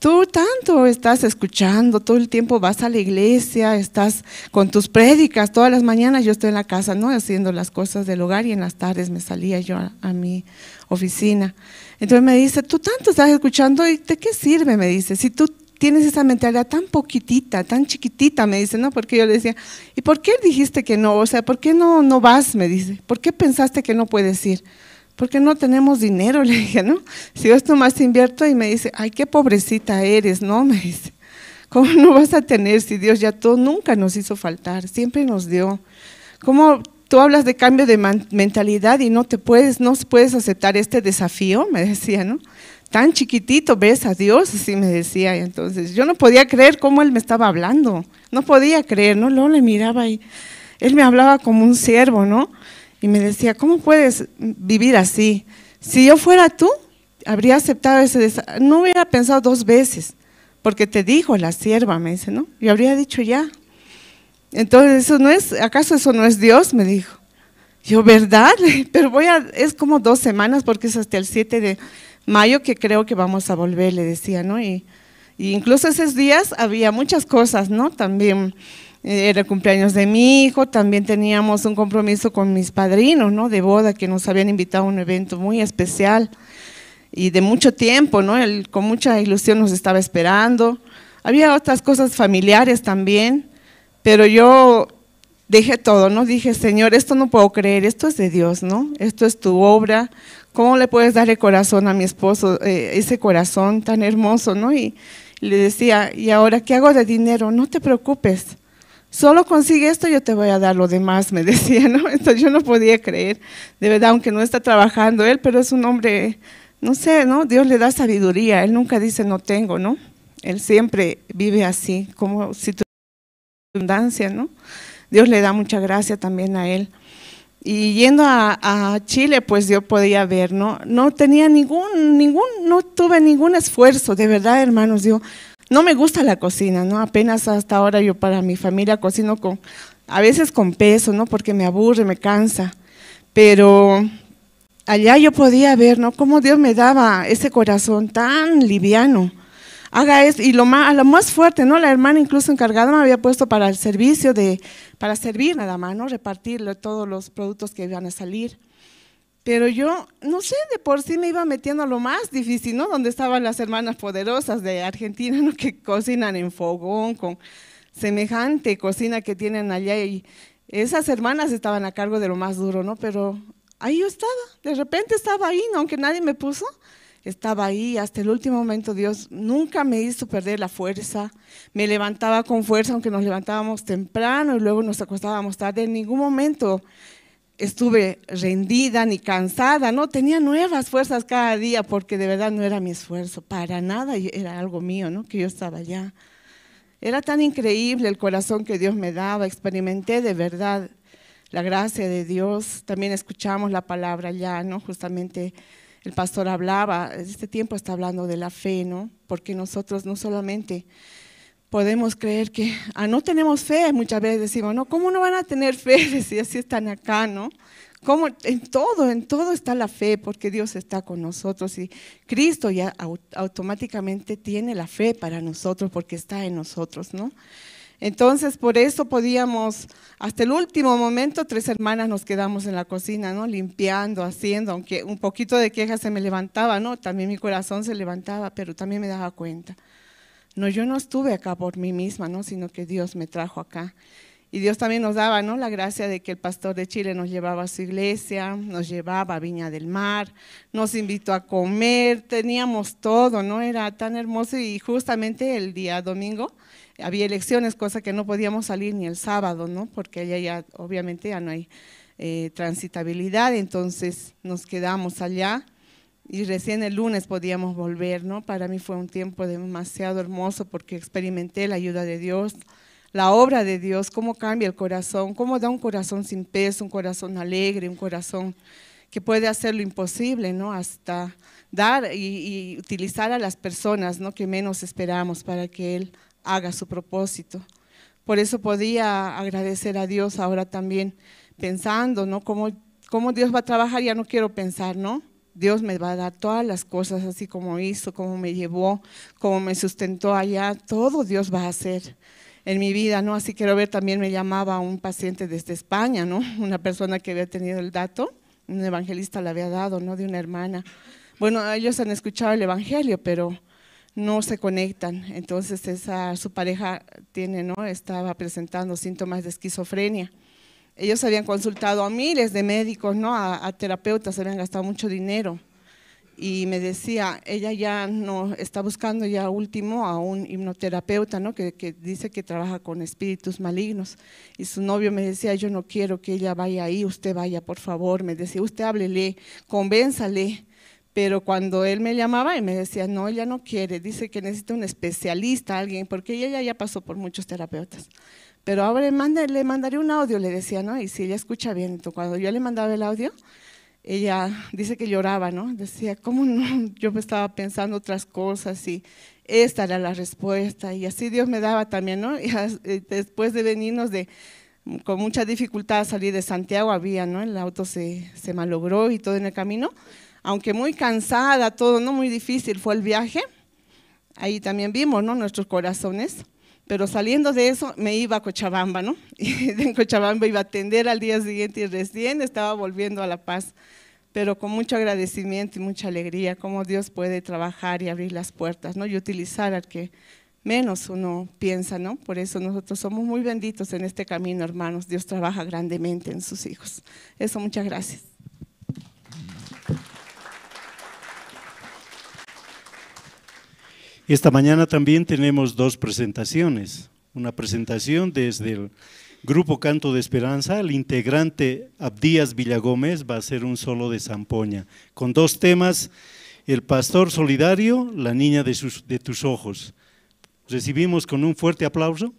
tú tanto estás escuchando, todo el tiempo vas a la iglesia, estás con tus prédicas, todas las mañanas yo estoy en la casa, ¿no? Haciendo las cosas del hogar, y en las tardes me salía yo a mi oficina. Entonces me dice, tú tanto estás escuchando, ¿y de qué sirve? Me dice, si tú tienes esa mentalidad tan poquitita, tan chiquitita, me dice, ¿no? Porque yo le decía, ¿y por qué dijiste que no? O sea, ¿por qué no vas? Me dice, ¿por qué pensaste que no puedes ir? Porque no tenemos dinero, le dije, ¿no? Si yo esto más invierto, y me dice, ay, qué pobrecita eres, ¿no? Me dice, ¿cómo no vas a tener si Dios ya todo nunca nos hizo faltar, siempre nos dio? ¿Cómo tú hablas de cambio de mentalidad y no puedes aceptar este desafío? Me decía, ¿no? Tan chiquitito ves a Dios, así me decía. Y entonces yo no podía creer cómo él me estaba hablando, no podía creer, ¿no? Luego le miraba y él me hablaba como un siervo, ¿no? Y me decía, ¿cómo puedes vivir así? Si yo fuera tú, habría aceptado ese desafío, no hubiera pensado dos veces, porque te dijo la sierva, me dice, ¿no? Y habría dicho ya. Entonces, ¿acaso eso no es Dios? Me dijo. Yo, ¿verdad? Pero es como 2 semanas, porque es hasta el 7 de mayo que creo que vamos a volver, le decía, ¿no? Y incluso esos días había muchas cosas, ¿no? También era el cumpleaños de mi hijo, también teníamos un compromiso con mis padrinos, ¿no? De boda, que nos habían invitado a un evento muy especial y de mucho tiempo, ¿no? Él con mucha ilusión nos estaba esperando. Había otras cosas familiares también, pero yo dejé todo, ¿no? Dije, Señor, esto no puedo creer, esto es de Dios, ¿no? Esto es tu obra. ¿Cómo le puedes dar el corazón a mi esposo, ese corazón tan hermoso, ¿no? Y le decía, ¿y ahora qué hago de dinero? No te preocupes. Solo consigue esto, yo te voy a dar lo demás, me decía, ¿no? Entonces yo no podía creer, de verdad, aunque no está trabajando él, pero es un hombre, no sé, ¿no? Dios le da sabiduría, él nunca dice no tengo, ¿no? Él siempre vive así, como si tuviera abundancia, ¿no? Dios le da mucha gracia también a él. Y yendo a Chile, pues yo podía ver, ¿no? No tenía no tuve ningún esfuerzo, de verdad, hermanos, no me gusta la cocina, ¿no? Apenas hasta ahora yo para mi familia cocino a veces con peso, ¿no? Porque me aburre, me cansa. Pero allá yo podía ver, ¿no? Cómo Dios me daba ese corazón tan liviano. Haga eso. Y lo más fuerte, ¿no? La hermana incluso encargada me había puesto para el servicio, para servir nada más, ¿no? Repartirle todos los productos que iban a salir. Pero yo, no sé, de por sí me iba metiendo a lo más difícil, ¿no? Donde estaban las hermanas poderosas de Argentina, ¿no? Que cocinan en fogón, con semejante cocina que tienen allá. Y esas hermanas estaban a cargo de lo más duro, ¿no? Pero ahí yo estaba, de repente estaba ahí, ¿no? Aunque nadie me puso, estaba ahí hasta el último momento. Dios nunca me hizo perder la fuerza, me levantaba con fuerza, aunque nos levantábamos temprano y luego nos acostábamos tarde. En ningún momento estuve rendida ni cansada, no, tenía nuevas fuerzas cada día, porque de verdad no era mi esfuerzo, para nada, era algo mío, ¿no? Que yo estaba allá. Era tan increíble el corazón que Dios me daba, experimenté de verdad la gracia de Dios. También escuchamos la palabra ya, ¿no? Justamente el pastor hablaba, este tiempo está hablando de la fe, ¿no? Porque nosotros no solamente podemos creer que no tenemos fe, muchas veces decimos, no, ¿cómo no van a tener fe si así están acá, no? ¿Cómo? En todo está la fe, porque Dios está con nosotros y Cristo ya automáticamente tiene la fe para nosotros porque está en nosotros, ¿no? Entonces, por eso podíamos, hasta el último momento, 3 hermanas nos quedamos en la cocina, ¿no? Limpiando, haciendo, aunque un poquito de queja se me levantaba, ¿no? También mi corazón se levantaba, pero también me daba cuenta. No, yo no estuve acá por mí misma, ¿no? Sino que Dios me trajo acá. Y Dios también nos daba, ¿no?, la gracia de que el pastor de Chile nos llevaba a su iglesia, nos llevaba a Viña del Mar, nos invitó a comer, teníamos todo, ¿no? Era tan hermoso y justamente el día domingo había elecciones, cosa que no podíamos salir ni el sábado, ¿no? Porque allá ya obviamente ya no hay transitabilidad, entonces nos quedamos allá y recién el lunes podíamos volver, ¿no? Para mí fue un tiempo demasiado hermoso porque experimenté la ayuda de Dios, la obra de Dios, cómo cambia el corazón, cómo da un corazón sin peso, un corazón alegre, un corazón que puede hacer lo imposible, ¿no? Hasta dar y utilizar a las personas, ¿no?, que menos esperamos para que Él haga su propósito. Por eso podía agradecer a Dios ahora también pensando, ¿no?, cómo Dios va a trabajar, ya no quiero pensar, ¿no? Dios me va a dar todas las cosas así como hizo, como me llevó, como me sustentó allá, todo Dios va a hacer en mi vida, ¿no? Así quiero ver, también me llamaba un paciente desde España, ¿no? Una persona que había tenido el dato, un evangelista le había dado, ¿no?, de una hermana. Bueno, ellos han escuchado el evangelio, pero no se conectan. Entonces su pareja tiene, ¿no?, estaba presentando síntomas de esquizofrenia. Ellos habían consultado a miles de médicos, ¿no?, a terapeutas, habían gastado mucho dinero. Y me decía, ella ya no está buscando ya último a un hipnoterapeuta, ¿no?, que dice que trabaja con espíritus malignos. Y su novio me decía, yo no quiero que ella vaya ahí, usted vaya por favor. Me decía, usted háblele, convénzale. Pero cuando él me llamaba y me decía, no, ella no quiere, dice que necesita un especialista, alguien, porque ella ya pasó por muchos terapeutas. Pero ahora le mandaré un audio, le decía, ¿no? Y si ella escucha bien, entonces cuando yo le mandaba el audio, ella dice que lloraba, ¿no? Decía, ¿cómo no? Yo me estaba pensando otras cosas y esta era la respuesta. Y así Dios me daba también, ¿no? Y después de venirnos con mucha dificultad a salir de Santiago, había, ¿no?, el auto se malogró y todo en el camino. Aunque muy cansada, todo, ¿no?, muy difícil fue el viaje. Ahí también vimos, ¿no?, nuestros corazones. Pero saliendo de eso me iba a Cochabamba, ¿no? Y en Cochabamba iba a atender al día siguiente y recién estaba volviendo a La Paz. Pero con mucho agradecimiento y mucha alegría, cómo Dios puede trabajar y abrir las puertas, ¿no?, y utilizar al que menos uno piensa, ¿no? Por eso nosotros somos muy benditos en este camino, hermanos. Dios trabaja grandemente en sus hijos. Eso, muchas gracias. Esta mañana también tenemos 2 presentaciones. Una presentación desde el Grupo Canto de Esperanza. El integrante Abdías Villagómez va a hacer un solo de zampoña, con 2 temas: el pastor solidario, la niña de tus ojos. Recibimos con un fuerte aplauso.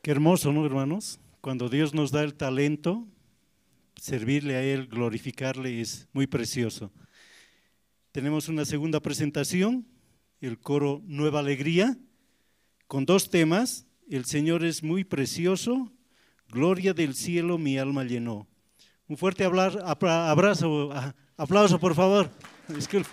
Qué hermoso, ¿no, hermanos? Cuando Dios nos da el talento, servirle a Él, glorificarle, es muy precioso. Tenemos una segunda presentación, el coro Nueva Alegría, con 2 temas. El Señor es muy precioso, gloria del cielo mi alma llenó. Un fuerte abrazo, aplauso por favor. Disculpe.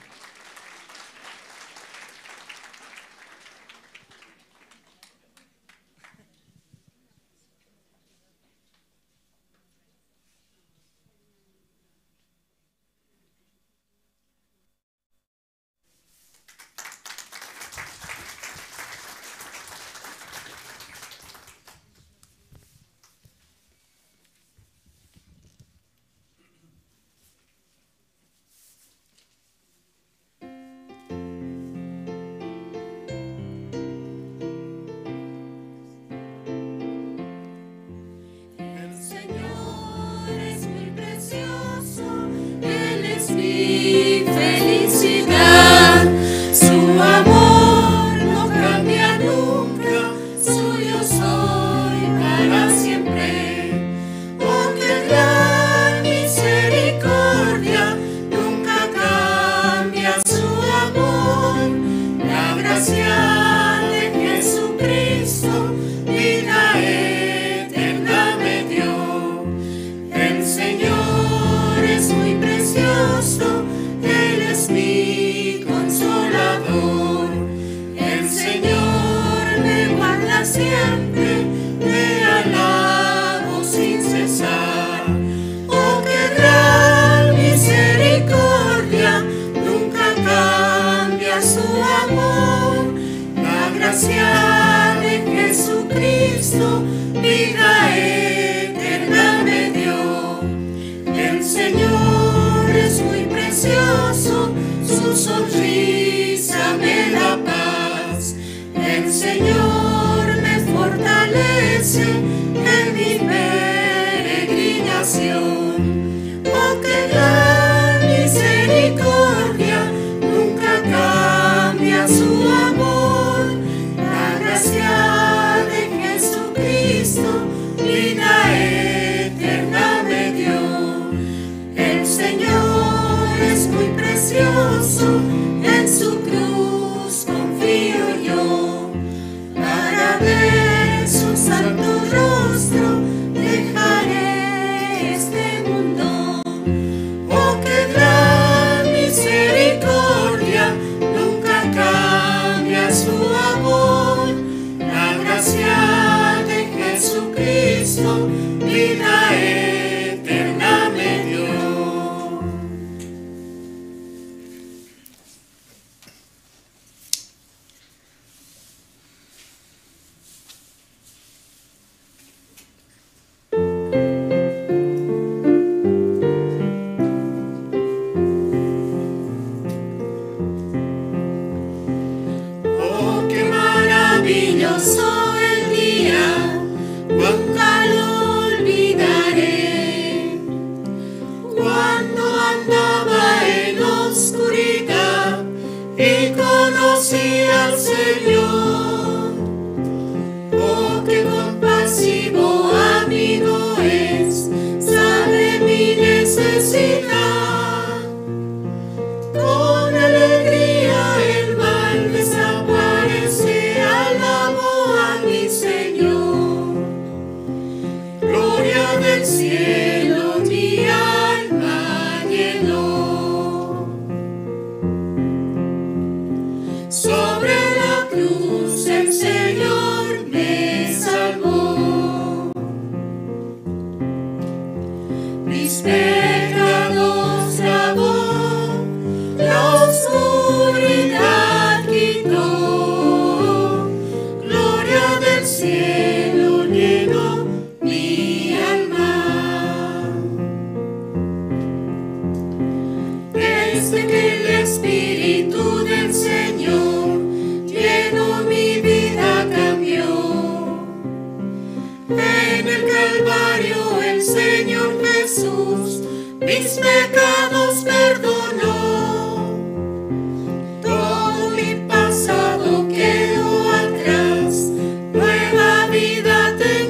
Todo mi pasado quedó atrás, nueva vida tengo.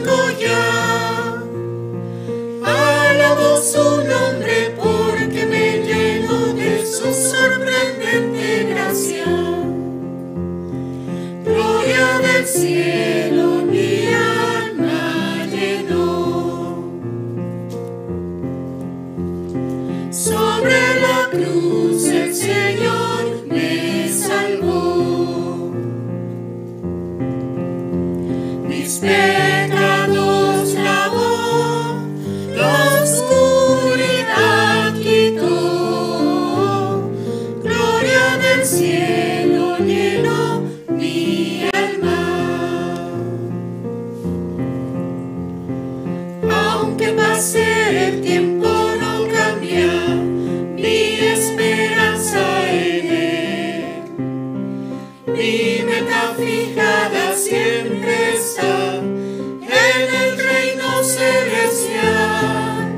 está en el reino celestial.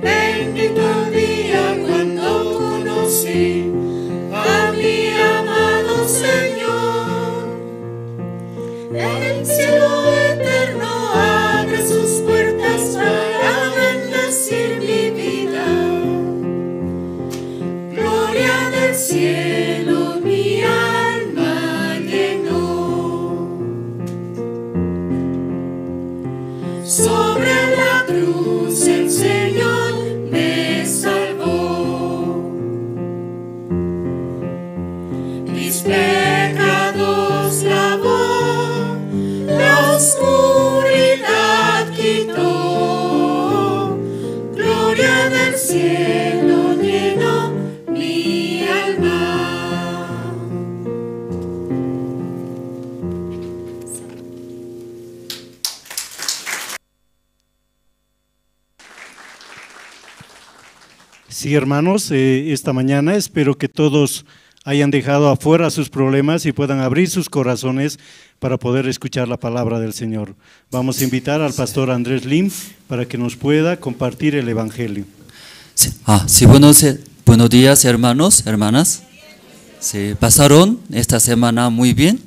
Bendito el día cuando conocí a mi amado Señor. El cielo eterno abre sus puertas para bendecir mi vida. Gloria del cielo mi alma llenó. Sobre la cruz el Señor me salvó. Mis pecados lavó, la oscuridad quitó. Gloria del cielo llenó mi alma. Sí, hermanos, esta mañana espero que todos hayan dejado afuera sus problemas y puedan abrir sus corazones para poder escuchar la palabra del Señor. Vamos a invitar al pastor Andrés Lim para que nos pueda compartir el Evangelio. Sí, buenos días, hermanos, hermanas. Sí, ¿pasaron esta semana muy bien?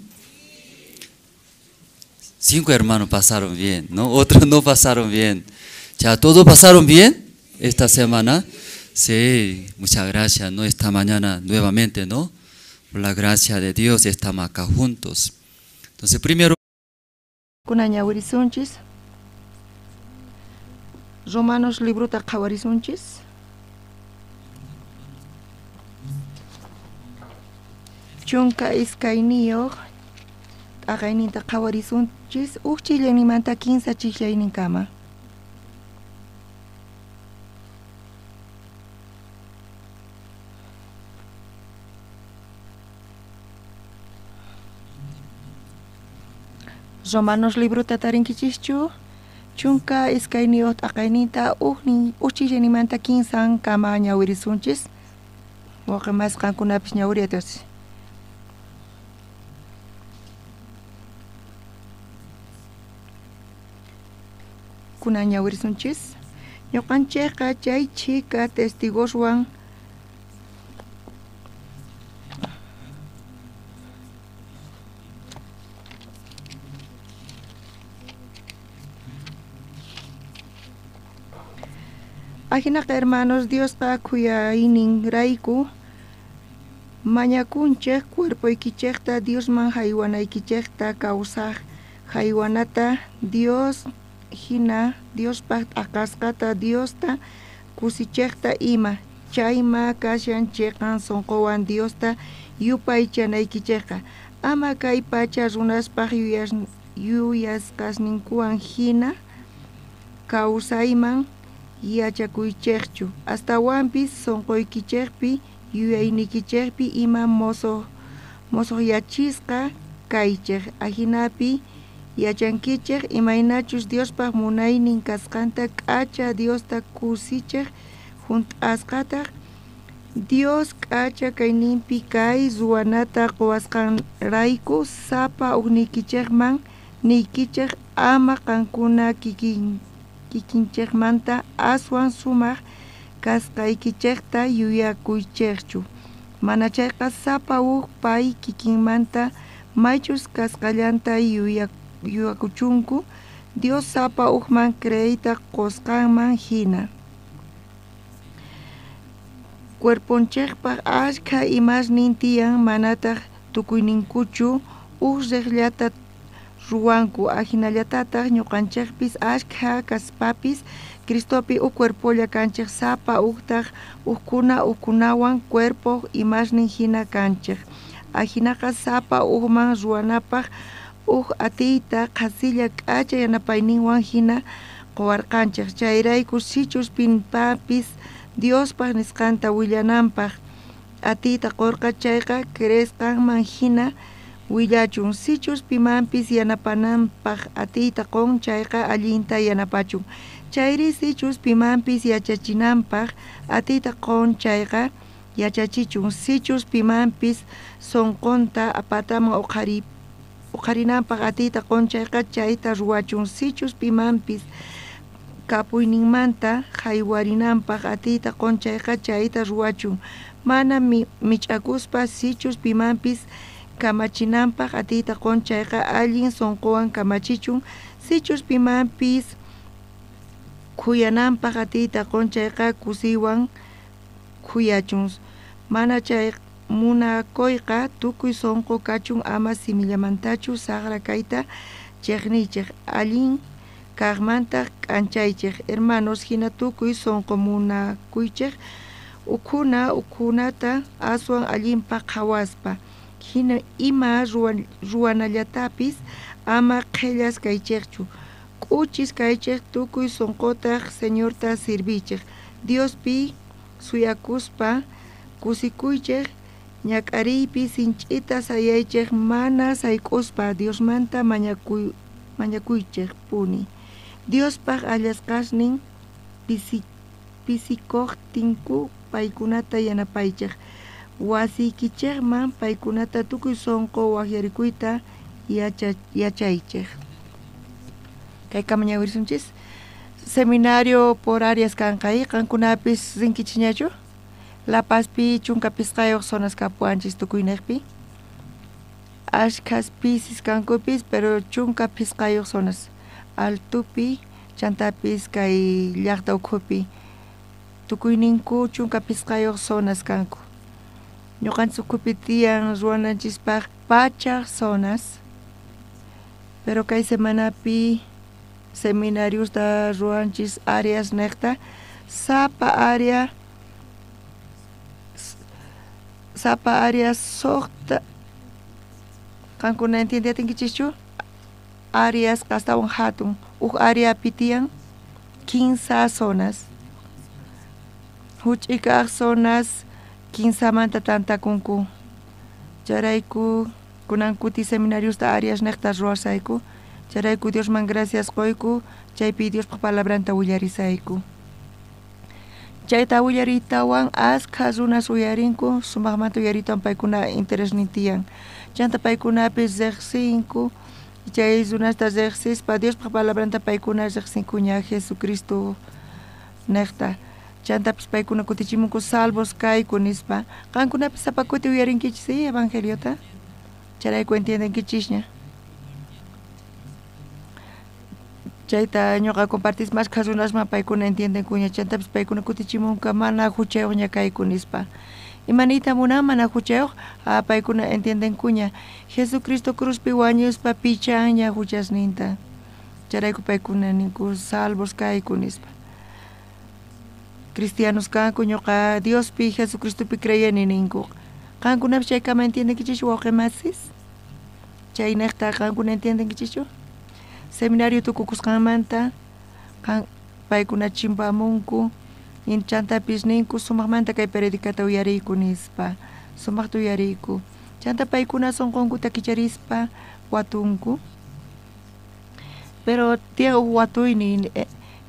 5 hermanos pasaron bien, ¿no? Otros no pasaron bien. ¿Ya todos pasaron bien esta semana? Sí, muchas gracias, ¿no? Esta mañana nuevamente, ¿no? Por la gracia de Dios estamos acá juntos. Entonces, primero, Kunañawirisunchis, Romanos libro taqawarisunchis. Chunka iskayniyuq taqayninta qawarisunchis, chillanimanta 15 chillayninkama. Romanos libro tatarinkichichu, chunka iskayniyuq taqayninta chillanimanta 15 kama ñawirisunchis. Waqa masqankunapis ñawiriatos. Kuna ñawirisunchis. Ñuqanchikqa chay chika testigoswan Ajinaqa hermanos, Diosqa kuyaynin rayku mañakunchik cuerpoykichikta Diosman haywanaykichikta kawsaq haywanata Dios hina Diospaq aqasqata Diosta kusichikta ima chayma kashanchiqan sunquwan Diosta yupaychanaykichikqa ama kay pacha runaspaq yuyasqasninkuwan hina kawsayman yachakuychikchu astawanpis sunquykichikpi yuyaynikichikpi ima mosoqyachisqa kaychik ajinapi yachankichik imaynachus Diospaq munaynin kasqanta k'acha Diosta kusichik hunt'asqataq Dios k'acha kayninpi kay ruwanata quwasqanrayku sapa huknikichikman niykichik ama qankuna kikinchikmanta aswan sumaq kasqaykichikta yuyakuychikchu mana chayqa sapa huk pay kikinmanta maychus kasqallanta yuyakuchunku Dios sapa hukman creita qusqanman hina cuerponchikpaq ashka imasnin tiyan manataq tukuyninkuchu huk riqllata ruwanku ajinallatataq ñuqanchikpis ashka kaspapis Cristopi huk cuerpolla kanchik sapa huktaq hukkunawan cuerpo imasnin hina kanchik ajinaqa sapa hukman ruwanapaq huk atiyta qasilla k'acha yanapayninwan hina quwarqanchik chayrayku sichus pinpapis Diospaq nisqanta willananpaq atiyta qurqa chayqa cresqanman hina willachun sichus pimanpis yanapananpaq atiyta qun chayqa allinta yanapachun chayri sichus pimanpis yachachinanpaq atiyta qun chayqa yachachichun sichus pimanpis sunqunta apataman uqarinanpaq atiyta qunchayqa chayta ruwachun sichus pimanpis kapuyninmanta haywarinanpaq atiyta qunchayqa chayta ruwachun mana mich'akuspa sichus pimanpis kamachinanpaq atiyta qunchayqa allin sunquwan kamachichun sichus pimanpis kuyananpaq atiyta qunchayqa kusiwan kuyachun mana chay munakuyqa tukuy sunqu kachun ama simillamantachu saqra kayta chiqnichiq allin kaqmanta k'anchaychiq hermanos hina tukuy sunqu munakuychiq ukunata aswan allinpa qhawaspa hina ima ruwanallatapis ama qhillas kaychiqchu k'uchis kaychiq tukuy sunqutaq señorta sirbichiq Diospi suyakuspa kusikuychiq ñak'ariypi sinch'ita sayaychiq mana sayk'uspa Diosmanta mañakuychiq puni Diospaq allasqasnin pisikuqtinku paykunata yanapaychiq wasiykichiqman paykunata tukuy sunqu waqyarikuyta yachaychiq kaykaman ñawirsunchis seminario por áreas kanqay qankunapis rinkichisñachu La Pazpi chunka pisqayuq zonas kapuanchis tukuynaypi ashkas pisis kankupis pero chunka pisqayuq zonas altupi chantapis kay llaqta ukhupi tukuyninku chunka pisqayuq zonas kanku ñuqanchis ukhupi tiyan ruwananchispaq pachaq zonas pero kay semanapi seminariusta ruwanchis áreas neqta sapa área soqta qankuna entiendiatinkichikchu áreas qastawan hatun área pitian 15 zonas huch'ikaq zonas 15 manta tantakunku charayku kunan kuti seminariusta áreas neqta ruwasayku charayku Diosman gracias qoyku chaypi Diospaq palabranta willarisayku chayta willaritawan asqa runas uyarinku sumaqmanta uyaritawan paykuna interés nintiyan chanta paykunapis riqsinku chay runasta riqsispa Diospaq palabranta paykuna riqsinkuña Jesucristo neqta chantapis paykuna kutichimunku salvos kayku nispa qankunapis sapakuti uyarinkichis evangeliota charayku entiendenkichisña chayta ñuqa compartis más runasman paykuna entiendenkuña chantapis paykuna kutichimunka mana huchayuq ñakayku nispa imanita munan mana huchayuq paykuna entiendenkuña Jesucristo cruzpi wañuspa pichan ña huchasninta charayku paykuna ninku salvos kayku nispa cristianos kanku ñuqa Diospi Jesucristopi creyeni ninku qankunapish chaykama entiendenkichischu wawqimasis chay neqta qankuna entiendenkichischu seminario tukukusqanmanta paykuna chimpamunku chantapis ninku sumaqmanta kay periodicata uyariyku nispa sumaqta uyariyku chanta paykuna sunqunkuta kicharispa watunku pero tiyan watuyni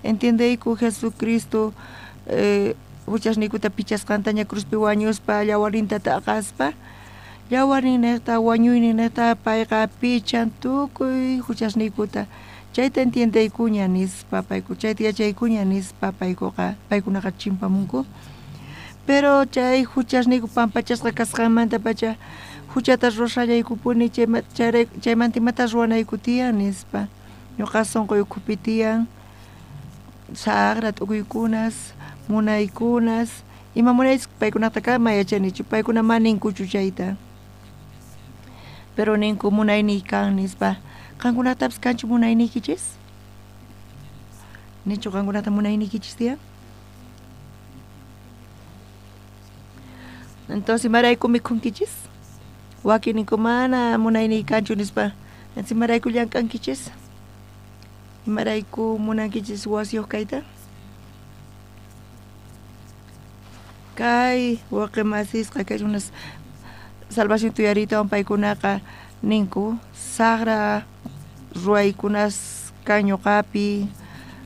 entiendeyku Jesucristo huchasnikuta pichasqanta ña cruzpi wañuspa llawarinta taqaspa llawarin neqta wañuynin neqta payqa pichan tukuy huchasnikuta chayta entiendeykuña nispa payku chayta yachaykuña nispa paykuqa paykunaqa chimpamunku pero chay huchasniku pampachasqa kasqanmanta pacha huchata rurashallaykupuni chaymanta imata ruwanayku tiyan nispa ñuqa sunquy ukhupi tiyan saqra t'ukuykunas munaykunas ima munaychik paykunataqa mayachanichu paykuna maninkuchu chayta pero ninku munayniy kan nispa qankunatapas kanchu munayniykichis nichu qankunata munayniykichis tiyan entonces marayku mikhunkichis wakin ninku mana munayniy kanchu nispa entonces marayku llamk'ankichis imarayku munankichis wasiyuq kayta kay waqemasisqa kay unas salvación tuyaritawan paykunaqa ninku saqra ruwaykunas kan ñuqapi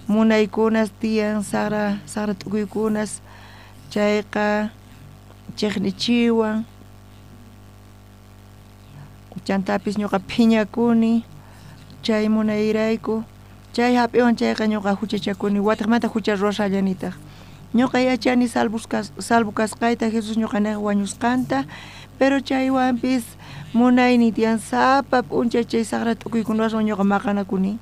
munaykunas tiyan saqra t'ukuykunas chayqa chiqnichiwan chantapis ñuqa phiñakuni chay munayrayku chay hap'iwan chayqa ñuqa huchachakuni wataqmanta hucha rurashallanitaq ñuqa yachani salvo kasqayta Jesús ñuqanayqa wañusqanta pero chaywanpis munayni tiyan sapa p'unchay chay saqra t'ukuykunawan ñuqa maqanakuni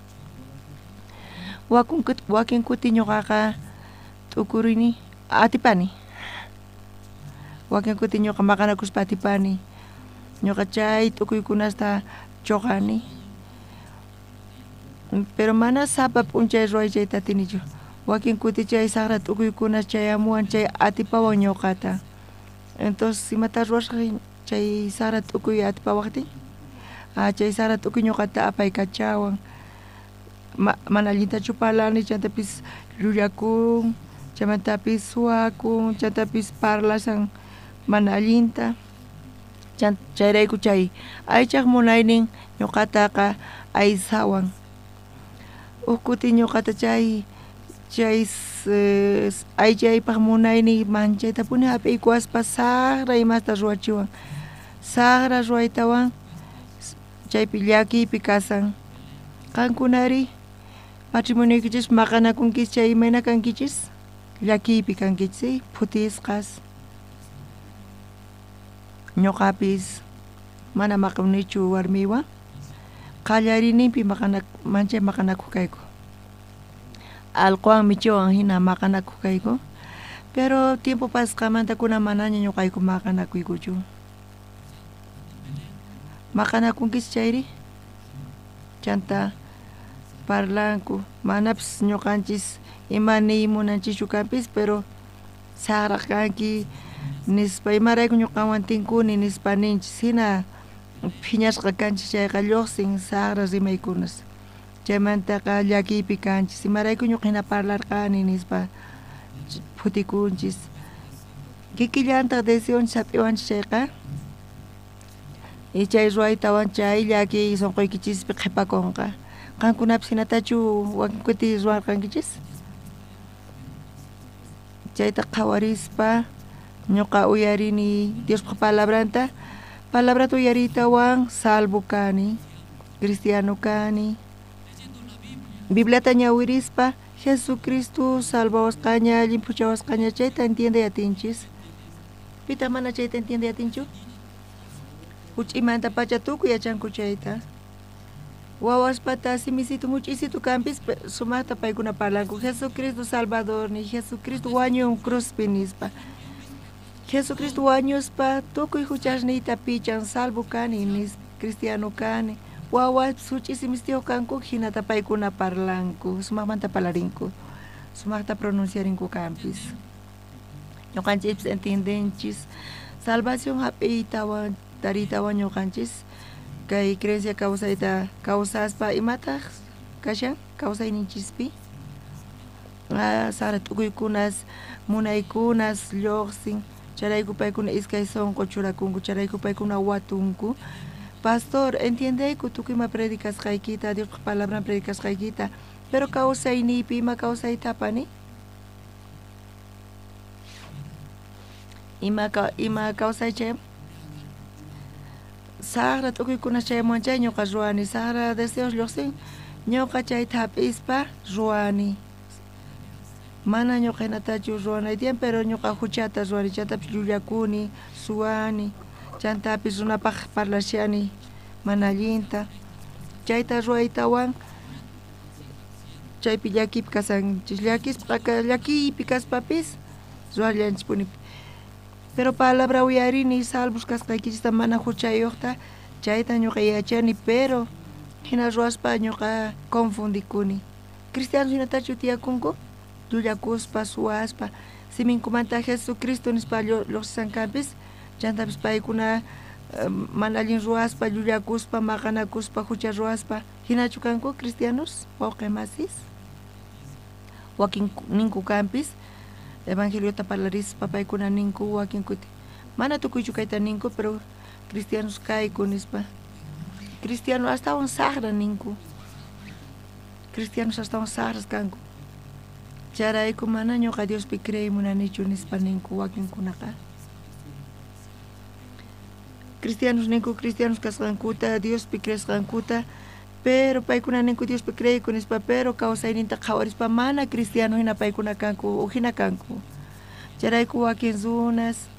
wakin kuti ñuqaqa t'ukurini atipani wakin kuti ñuqa maqanakuspa atipani ñuqa chay t'ukuykunasta choqani pero mana sapa p'unchay ruay chayta atinichu wakin kuti chay saqra t'ukuykuna chayamuwan chay atipawan ñuqata entonces imata ruwasqa chay saqra t'ukuy atipawaqtin chay saqra t'ukuy ñuqata apaykachawan mana allintachu parlani chantapis llulakun chaymantapis suwakun chantapis parlasan mana allinta chayrayku chay aychaq munaynin ñuqataqa aysawan ukuti ñuqata chay aychaypaq munayni manchayta puni hap'iykuaspa saqra imasta ruwachiwan saqra ruwaytawan chaypi llakiypi kasan qankunari matrimonioykichis maqanakunkis chay imayna kankichis llakiypi kankichis phutisqas ñuqapis mana maqanichu warmiwan qallariyninpi manchay maqanakuq kayku allquwan michiwan hina maqanakuq kayku pero tiempo pasqamanta kuna manaña ñuqayku maqanakuykuchu maqanakunkis chayri chanta parlanku manapis ñuqanchis imani munanchichu kanpis pero saqra kanki nispa imarayku ñuqawan tinkuni nispa ninchis hina phiñasqa kanchis chayqa lluqsin saqra rimaykunas chaymantaqa llakiypi kanchis imarayku ñuqa hina parlarqani nispa phutikunchis kikillantaq decisionchis hap'iwanchis chayqa y chay ruwaytawan chay llaki sunquykichis qhipakunqa qankunapis hinatachu wakin kuti ruwarqankichis chayta qhawarispa ñuqa uyarini Diospa palabrata uyariytawan salvo kani cristiano kani Bibliata ñawirispa Jesucristo salvawasqaña llimpuchawasqaña chayta entiende atinchis pita mana chayta entiende atinchu huch'imanta pacha tukuy yachanku chayta wawaspata simisitu much'isitu kanpis sumaqta paykuna parlanku Jesucristo Salvador ni Jesucristo wañun cruzpi nispa Jesucristo wañuspa tukuy huchasniyta pichan salvo kani nis cristiano kani wawaspis huch'isimistiu kanku hinata paykuna parlanku sumaqmanta parlarinku sumaqta pronunciarinku kanpis ñuqanchis entiendenchis salvación hap'iytawan tariytawan ñuqanchis kay creencia kawsayta kawsaspa imataq kashan kawsayninchispi saqra t'ukuykunas munaykunas lluqsin charayku paykuna iskay sonqo churakunku charayku paykuna watunku pastor entiendeyku tukuyma predicasqaykita Diospa palabran predicasqaykita pero kawsayniypi ima kawsaytapani ima kawsaychay saqra t'ukuykuna chayman chay ñuqa ruwani saqra deseos lluqsin ñuqa chayta hap'ispa ruwani mana ñuqa hinatachu ruwanaytiyan pero ñuqa huchata ruwani chaytapis llullakuni suwani chantapis runapaq parlashani mana allinta chayta ruwaytawan chaypi llakiypi kasanchis llakiypi kaspapis ruwallanchispuni pero palabra uyarini salvos kasqaykichista mana huchayuqta chayta ñuqa yachani pero hina ruwaspa ñuqa confundikuni cristianos hinatachu tiyakunku llullakuspa suwaspa siminkumanta Jesucristo nispa lluqsisankanpis chantapis paykuna mana allin ruwaspa llullakuspa maqanakuspa hucha ruwaspa hinachu kanku cristianos wawqi masis wakin ninku kanpis evangeliota parlarispa paykuna ninku wakin kuti mana tukuychu kayta ninku pero cristianos kayku nispa cristiano astawan saqra ninku cristianos astawan saqras kanku charayku mana ñuqa Diospi creymunanichu nispa ninku wakinkunaqa cristianos ninku cristianos kasqankuta Diospi creesqankuta pero paykuna ninku Diospi creykunispa pero kawsayninta qhawarispa mana cristiano hina paykuna kanku o hina kanku charayku wakin runas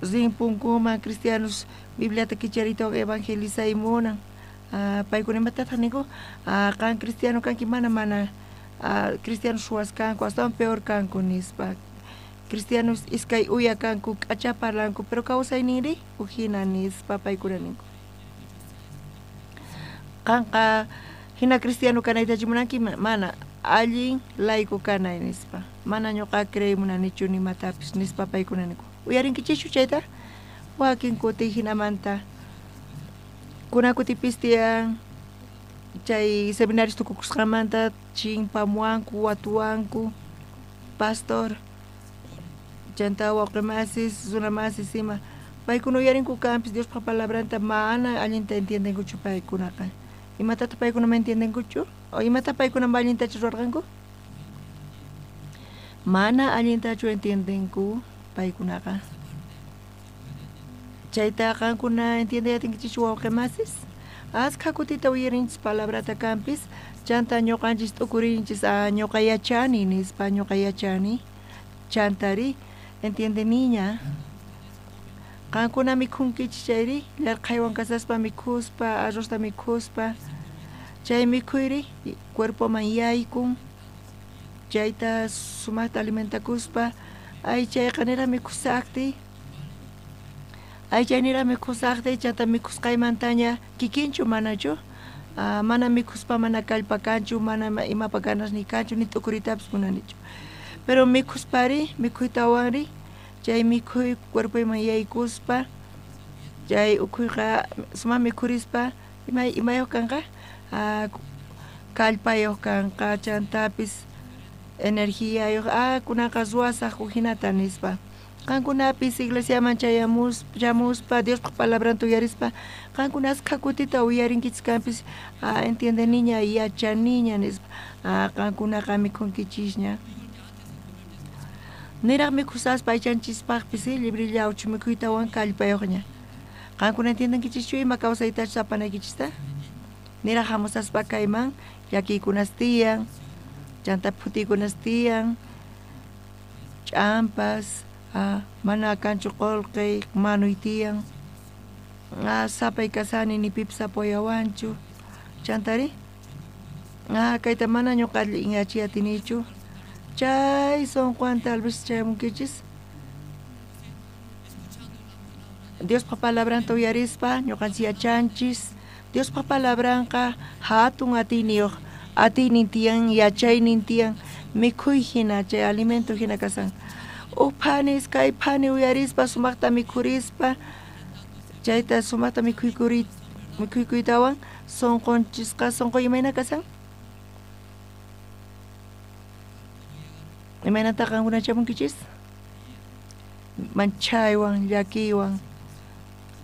rinpunkuman cristianos Bibliata kicharito evangelizaymunan paykuna imatataq ninku kan cristiano kanki mana cristianos suas kanku hasta peor kanku nispa cristianos iskay uya kanku k'acha parlanku pero kawsayniri uhina nispa paykuna ninku kanqa hina cristiano kanaytachu munanki mana allin laico kanay nispa mana ñuqa creymunanichu nimatapis nispa paykuna ninku uyarinkichishchu chayta wakin kuti hinamanta kunakutipis tiyan chay seminarios tukukusqamanta chimpamuanku watuanku pastor chanta waqremasis runamasis ima paykuna uyarinku kanpis Diospa palabranta mana allinta entiendenkuchu paykunaqa imatata paykuna ma entiendenkuchu o imata paykuna ma allintachu rurarqanku mana allintachu entiendenku paykunaqa chayta qankuna entiendeyatinkichu waqremasis asqa kutita uyarinchis palabrata kanpis chanta ñuqanchis t'ukurinchis ñuqa yachani nispa ñuqa yachani chantari entiende niña qankuna mikhunkichis chayri llarqaywan kasaspa mikhuspa arrosta mikhuspa chay mikhuyri cuerpoman yaykun chayta sumaqta alimentakuspa ay chayqa nira mikhusaqti ay chaynira mikhusaqti chanta mikhusqaymantaña kikinchu manachu mana mikhuspa mana kallpakanchu mana imapa ganas ni kanchu ni t'ukuritapis munanichu pero mikhuspari mikhuytawanri chay mikhuy cuerpoyman yaykuspa chay ukhuyqa sumaq mikhurispa imayuq kanqa kallpayuq kanqa chantapis energiayuq kunaqa ruwasaq uhinata nispa qankunapis iglesiaman chayamuspa Diospa palabranta uyarispa qankuna asqa kutita uyarinkichis kanpis entiende niña yachaniña nispa qankunaqa mikhunkichishña niraq mikhusaspa aychanchispaqqpis librillawchu mikhuytawan kallpayuqña qankuna entiendenkichischu ima kawsaytachu sapanaykichista niraq hamusaspa kayman llakiykunas tiyan chanta phutiykunas tiyan ch'ampas mana kanchu qolqey manuy tiyan sapay kasani ni pipis apoyawanchu chantari kayta mana ñuqa inachiyatinichu chay son Juan tal vez chayamunkichis Diospa palabranta uyarispa ñuqanchis yachanchis Diospa palabranqa hatun atiniyuq atinin tiyan yachaynin tiyan mikhuy hina chay alimento hina kasan upanis kay pani uyarispa sumaqta mikhurispa chayta sumaqta mikhuykuytawan sonqonchisqa sonqoy imayna kasan imaynata qankuna chamunkichis manchaywan llakiywan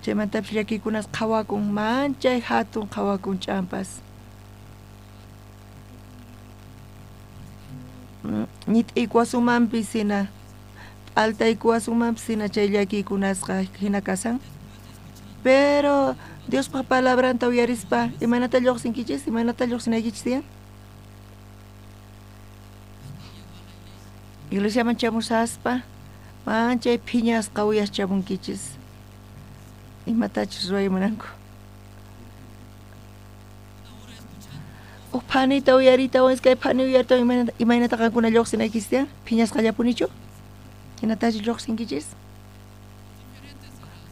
chaymantapis llakiykunas qhawakun manchay hatun qhawakun ch'ampas nit'ikuwasumanpis sina altaykuwasumanpis sina chay llakiykunasqa hina kasan pero Diospa palabranta uyarispa imaynata lluqsinkichis imaynata lluqsinaykichis tiyan iglesiaman chamusaspa manchay phiñasqa uyaschamunkichis imatachus ruwaymunanku phanita uyaritawan iskay phani uyaritawan imaynata qankuna lluqsinaykichis tiyan phiñasqallapunichu hinatachu lluqsinkichis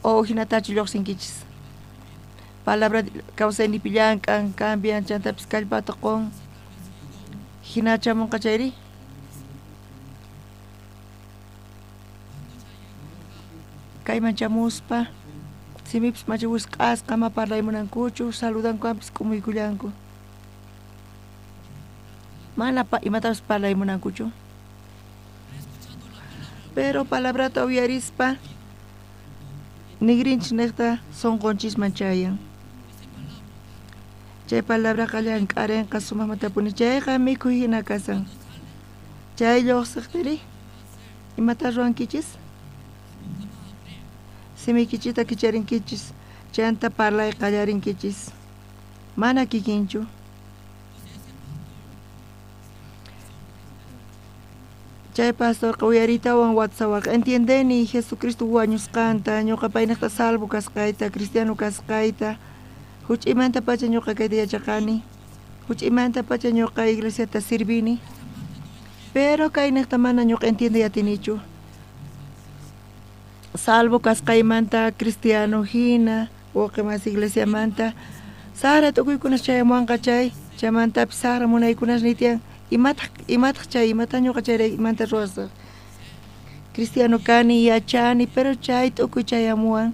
o hinatachu lluqsinkichis palabra kawsaynipi llamk'an cambian chantapis kallpata qun hinachamunqa chayri kayman chamuspa simipis machiwisq'asqa ama parlaymunankuchu saludankuwanpis k'umuykullanku mana imatapis parlaymunankuchu pero palabrata uyarispa nigrinchis niqta sonqonchisman chayan chay palabraqa llank'arinqa sumaqmatapuni chayqa mikhuy hina kasan chay lluqsiqtiri imata ruwankichis simikichita kicharinkichis chanta parlay qallarinkichis mana kikinchu chay pastor uyaritawan WhatsApp entiendeni Jesucristo wañusqanta ñuqa paynaqta salvo kasqayta cristiano kasqayta huch'imanta pacha ñuqa kayta yachaqani huch'imanta pacha ñuqa iglesiata sirvini pero kaynaqta mana ñuqa entiende yatinichu salvo kasqaymanta cristiano hina uqi mas iglesia manta sara tukuykunas chaymuwanqa chay chaymantapis sara munaykunas nitian imataq chay imata ñuqa chayraykumanta ruwasaq cristiano kani yachani pero chay tukuy chayamuwan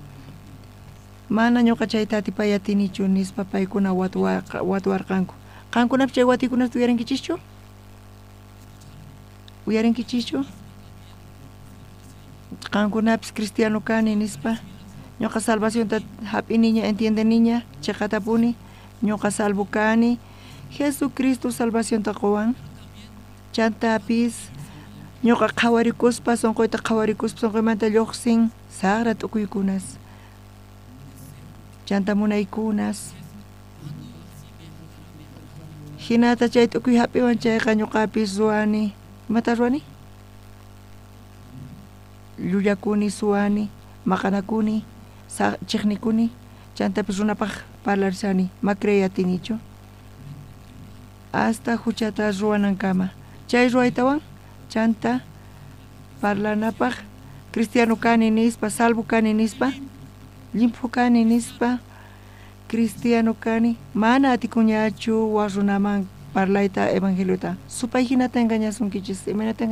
mana ñuqa chayta atipayatinichu nispa paykuna watuwarqanku qankunapi chay watikunas uyarinkichishchu uyarinkichishchu qankunapis cristiano kani nispa ñuqa salvacionta hap'iniña entiendeniña chaqatapuni ñuqa salvo kani Jesucristo salvacionta qowan chantapis ñuqa qhawarikuspa sonqoyta qhawarikuspa sonqoymanta lluqsin sagra t'ukuykunas chanta munaykunas hinata chay t'ukuy hap'iwan chayqa ñuqapis ruwani imata ruwani llullakuni suwani maqanakuni chiqnikuni chantapis runapaq parlarsani ma creyatinichu hasta huchata ruwanankama chay ruwaytawan chanta parlanapaq cristiano kani nispa salvo kani nispa limpu kani nispa cristiano kani mana atikuñachu waq runaman parlayta evangeliota supay hinata engañasunkichis imaynata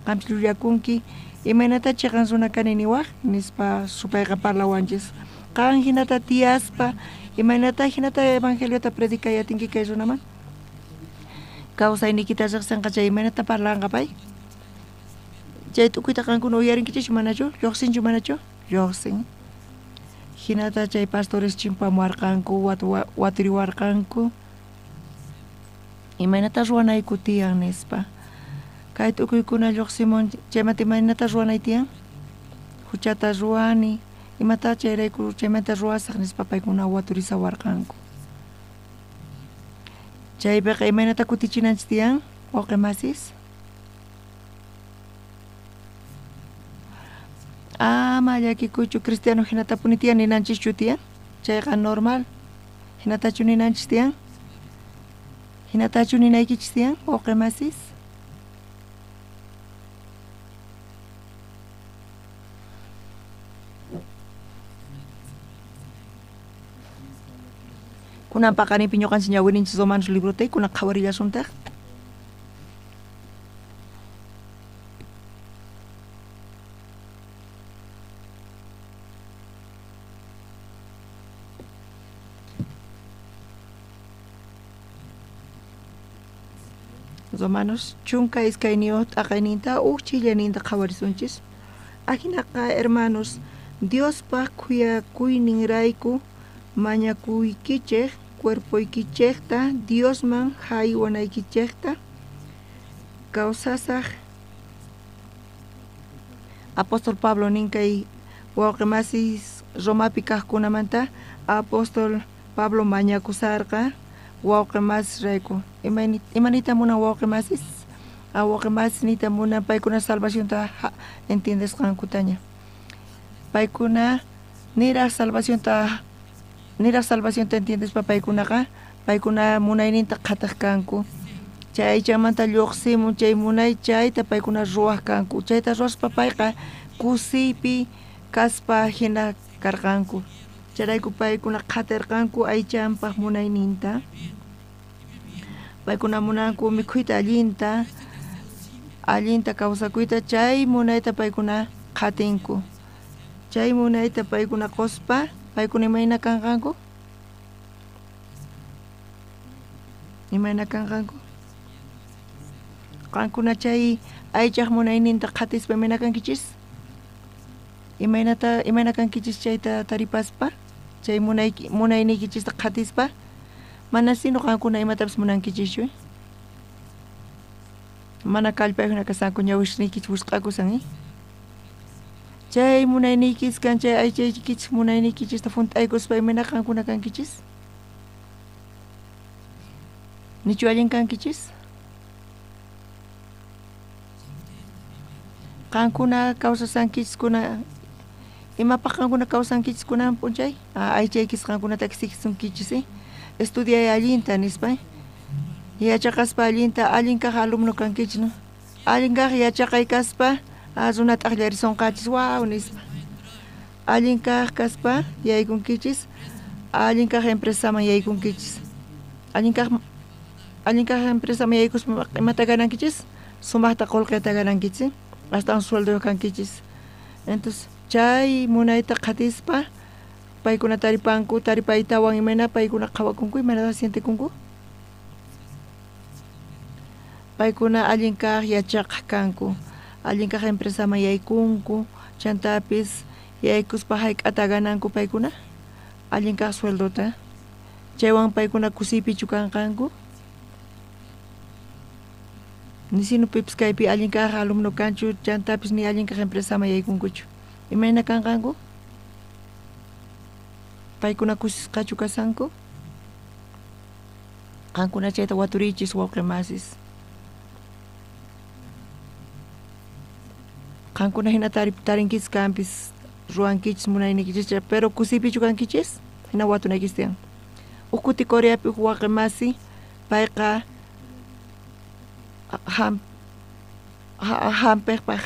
qampis llullakunki imaynata chiqan runa kani niwaq nispa supayqa parlawanchis qan hinata tiyaspa imaynata hinata evangeliota predikayatinki kay runaman kawsaynikita riqsinqa chay imaynata parlanqapay chay t'ukuyta qankuna uyarinkichis manachu lluqsinchu manachu lluqsin hinata chay pastores chimpamuwarqanku waturiwarqanku imaynata ruwanayku tiyan nispa kay t'ukuykuna lluqsimun chaymanta imaynata ruwanay tiyan huchata ruwani imata chayrayku chaymanta ruwasaq nispa paykuna waturisawarqanku chaypiqa imaynata kutichinanchis tiyan wawqi masis ama llakikuchu cristiano hinatapuni tiyan ninanchischu tiyan chayqa normal hinatachu ninanchis tiyan hinatachu ninaykichis tiyan wawqi masis kunan paqanipi ñuqanchis ñawirinchis romanos librotay kunan qhawarillasuntaq romanos chunka iskayniyo t'aqayninta ch'illaninta qhawarisunchis ahinaqa hermanos Diospa kuyakuyninrayku mañakuykichej cuerpoykichejta Diosman haywanaykichetta kawsasaq apóstol Pablo ninkay wawqi masis Romapi kaqkunamanta apóstol Pablo mañakusarqa wawqi mas rayku imanita munan wawqi masis wawqi masis nita munan paykuna salvacionta entiendesqankutaña paykuna niraq salvacionta entiendes papaykunaqa paykuna munayninta qhataq kanku chay chaymanta lluqsimun chay munay chayta paykuna ruwaq kanku chayta ruwaspa payqa kusiypi kaspa hina karqanku charayku paykuna qhatirqanku aychanpaq munayninta paykuna munanku mikhuyta allinta kawsakuyta chay munayta paykuna qhatinku chay munayta paykuna quspa paykuna imayna kanqanku qankuna chay aychaq munayninta qhatispa imayna kankichis imayna kankichis chayta taripaspa chay munaynikichista qhatispa mana sino qankuna imatapis munankichischu mana kallpaykunaka sanku ñawishnikichis wusq'akusan Chay munaynikis kan chay aychaykichis munaynikichis ta funt'aykuspa imana qankuna kankichis? Nichu allin kankichis? Qankuna kawsasankichis kuna imapaq qankuna kawsankichis kunan p'unchay? Aychaykis qankunata exigisunkichis estudiay allinta nispa yachaqaspa allinta allin kaq alumno kankichis no? Allin kaq yachaqay kaspa runata aqllarisonqachis wow nispa allin kaq kaspa yaykunkichis allin kaq empresaman yaykunkichis allin kaq empresaman yaykuspa imata ganankichis sumaqta qullqita ganankichis hasta un sueldo kankichis entonces chay munayta qatispa paykuna taripanku taripaytawan imana paykuna qhawakunku imanata sientikunku paykuna allin kaq yachaqaq kanku allin kaq empresaman yaykunku chantapis yaykuspa hayk'ata gananku paykuna allin kaq sueldota chaywan paykuna kusipichu kanqanku ni sinupipis kaypi allin kaq alumno kanchu chantapis ni allin kaq empresaman yaykunkuchu imayna kanqanku paykuna kusisqachu kasanku qankuna chayta waturichis wawqimasis qankuna hina tarinkis kanpis ruwankichis munaynikichis pero kusipichu kankichis hina watunaykis tiyan ukuti Coreapi wawqimasi payqa hampiqpaq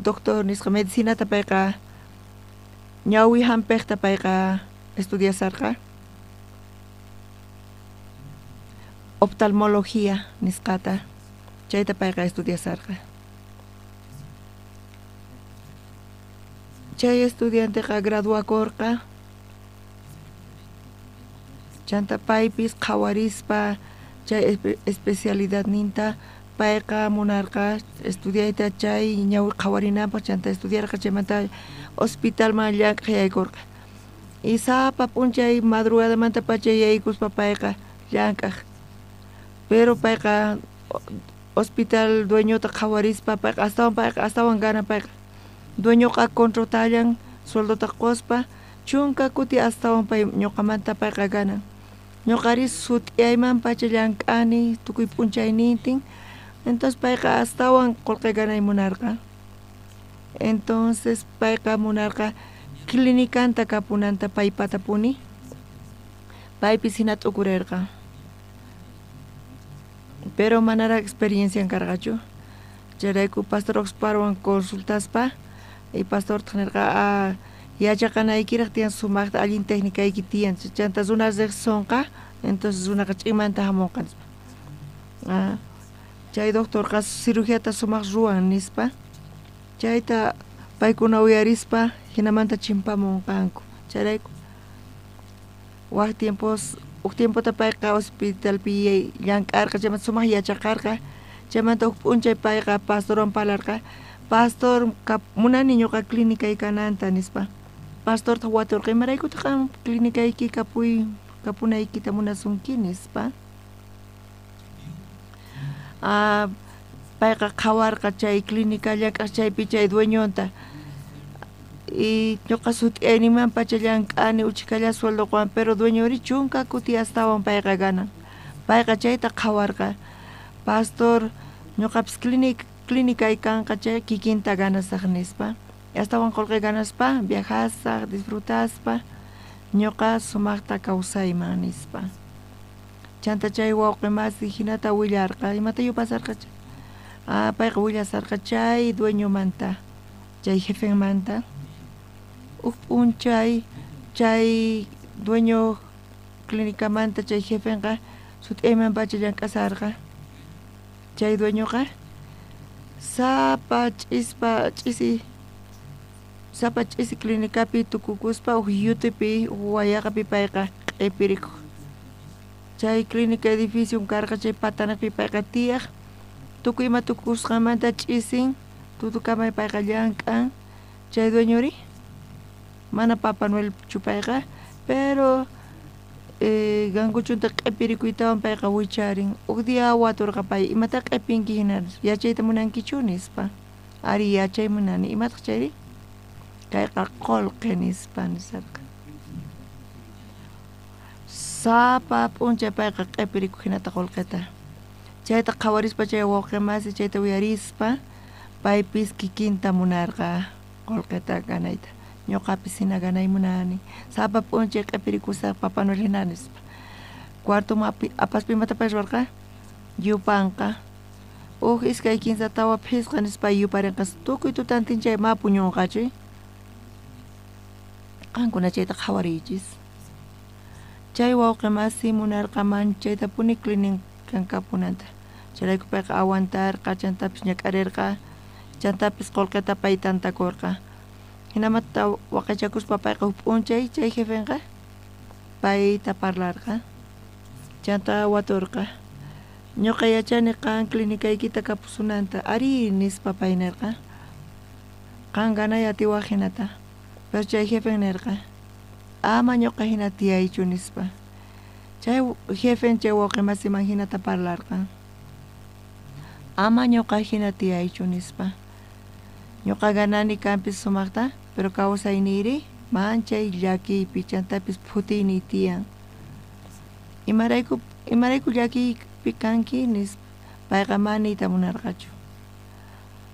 doctor nisqa medicinata payqa ñawi hampiqta payqa estudiasarqa oftalmología nisqata chayta payqa estudiasarqa chay estudianteqa graduakorqa chanta paypis qhawarispa chay especialidad ninta payqa munarqa estudiayta chay ñawi qhawarinanpaq chanta estudiarqa chaymanta hospitalman llank'aq yaykurqa y sapa p'unchay madrugadamanta pachay yaykuspa payqa llank'aq pero payqa hospital dueñota qhawarispa payqa astawan gana payqa dueñoqa contratallan sueldota quspa chunka kuti astawan pay ñuqamanta payqa ganan ñuqaris sut'iyayman pacha llank'ani tukuy p'unchaynintin entonces payqa astawan qullqi ganay munarqa entonces payqa munarqa clinicanta kapunanta paypata puni paypis hina t'ukurirqa pero manara experiencia karqachu chayrayku pastor Oxparwan consultaspa y pastor taqnirqa yachaqanaykiraq tiyan sumaqta allin técnicayki tiyan chanta runas riqsisonqa entonces runaqa ch'imanta hamunqanispa chay doctorqa cirugíata sumaq ruwan nispa chayta paykuna uyarispa hinamanta chimpamunqanku chayrayku waq tiempota payqa hospitalpi llank'arqa chaymanta sumaq yachaqarqa chaymanta huk p'unchay payqa pastorwan parlarqa pastor munani ñuqa clínicay kananta nispa pastorta waturqa imaraykutaq clínicayki kapunaykita munasunki nispa payqa qhawarqa chay clínica llank'aq chaypi chay dueñonta y ñuqa sut'iyayniman pacha llank'ani uchikalla sueldowan pero dueñori chunka kuti astawan payqa ganan payqa chayta qhawarqa pastor ñuqapis clínica kanqa chay kikinta ganasaq nispa astawan qullqi ganaspa viajasaq disfrutaspa ñuqa sumaqta kawsayman nispa chanta chay wawqimasi hinata willarqa imata yupasarqa payqa willasarqa chay dueñomanta chay jefemanta huk p'unchay chay dueño clínicamanta chay jefenqa sut'iyman pacha llank'asarqa chay dueñoqa sapa ch'isi clínicapi tukukuspa huk yutupi wayaqapi payqa q'ipirikuq chay clínica edificio karqa chay patanapi payqa tiyaq tukuyma tukusqamanta ch'isin tutukamay payqa llank'an chay dueñori mana Papa Noel chupayqa pero gankuchunta q'ipirikuytawan payqa wicharin uk dia waturqa pay imata q'ipinki hina yachayta munankichu nispa ari yachay munani imataq chayri kayqa qolqinispa nisarqa sapa p'unchay payqa q'ipiriku hinata qolqita chayta qhawarispa chay wawqimasi chayta uyarispa paypis kikinta munarqa qolqita ganayta ñuqapis hina ganay munani sapa p'unchay q'ipirikusaq Papá Noel hinanispa cuartoman apaspi imatapis ruwarqa yupanqa iskay kinsa tawa phisqa nispa yuparinqas tukuy tutantin chay mapu ñuqachuy qankuna chayta qhawariychis chay wawqimasi munarqaman chayta puniclinin kankapunanta chayrayku payqa aguantarqa chantapis ñak'arirqa chantapis qolqita pay tantakurqa hinamanta waqachakuspa payqa huk p'unchay chay jefenqa payta parlarqa chanta waturqa ñuqa yachani qan clínicaykita kapusunanta ari nispa pay nirqa qan ganay atiwaq hinata pero chay jefen nirqa ama ñuqa hina tiyaychu nispa chay jefen chay wawqimasiman hinata parlarqa ama ñuqa hina tiyaychu nispa ñuqa ganani kanpis sumaqta pero kawsayniri manchay llakiypi chantapis phutiyni tiyan imarayku llakiypi kanki nispa payqa maniyta munarqachu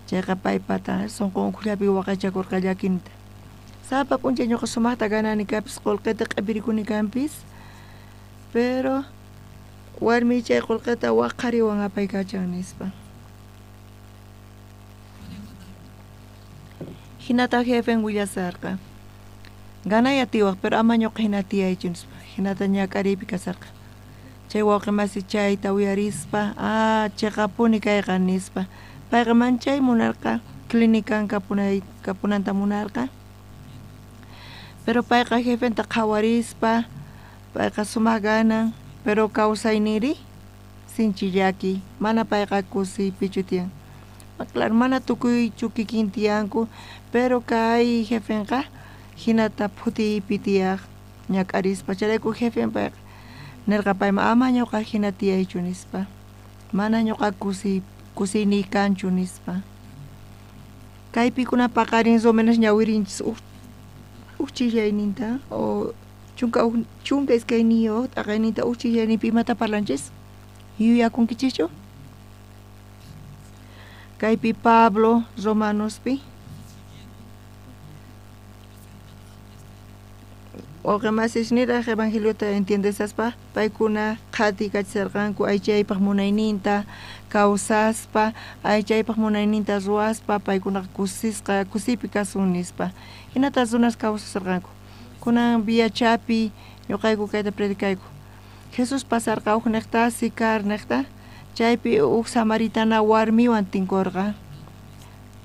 chayqa paypata sunqu unqullapi waqachakurqa llakinta sapa p'unchay ñuqa sumaqta ganani kapis qolqita q'ipirikuni kanpis pero warmi chay qolqita waqariwan apaykachan nispa hinata jefen willasarqa ganay atiwaq pero ama ñuqa hina tiyaychu nispa hinata ñak'ariypi kasarqa chay wawqimasi chayta uyarispa chayqa puni kayqa nispa payqa manchay munarqa clínican kapunanta munarqa pero payqa jefenta qhawarispa payqa sumaq ganan pero kawsayniri sinchi llaki mana payqa kusiypichu tiyan claro mana tukuychu kikin tiyanku pero kay jefenqa hinata phutiypi tiyaq ñak'arispa chayrayku jefen payqa nirqa payman ama ñuqa hina tiyaychu nispa mana ñuqa kusiyni kanchu nispa kaypi kuna paqarin somenos ñawirinchis uchillayninta o chunka iskayniyo t'aqayninta uchillayninpi imata parlanchis yuyakunkichischu kaypi Pablo Romanospi wawqimasis niraq evangeliota entiendesaspa paykuna qhati kachisarqanku aychaypaq munayninta kawsaspa aychaypaq munayninta ruwaspa paykunaqa kusiypi kasun nispa hinatas runas kawsasarqanku kunan viachapi ñuqayku kayta predikayku Jesús pasarqa huk niqta Sicar niqta chaypi huk samaritana warmiwan tinkurqa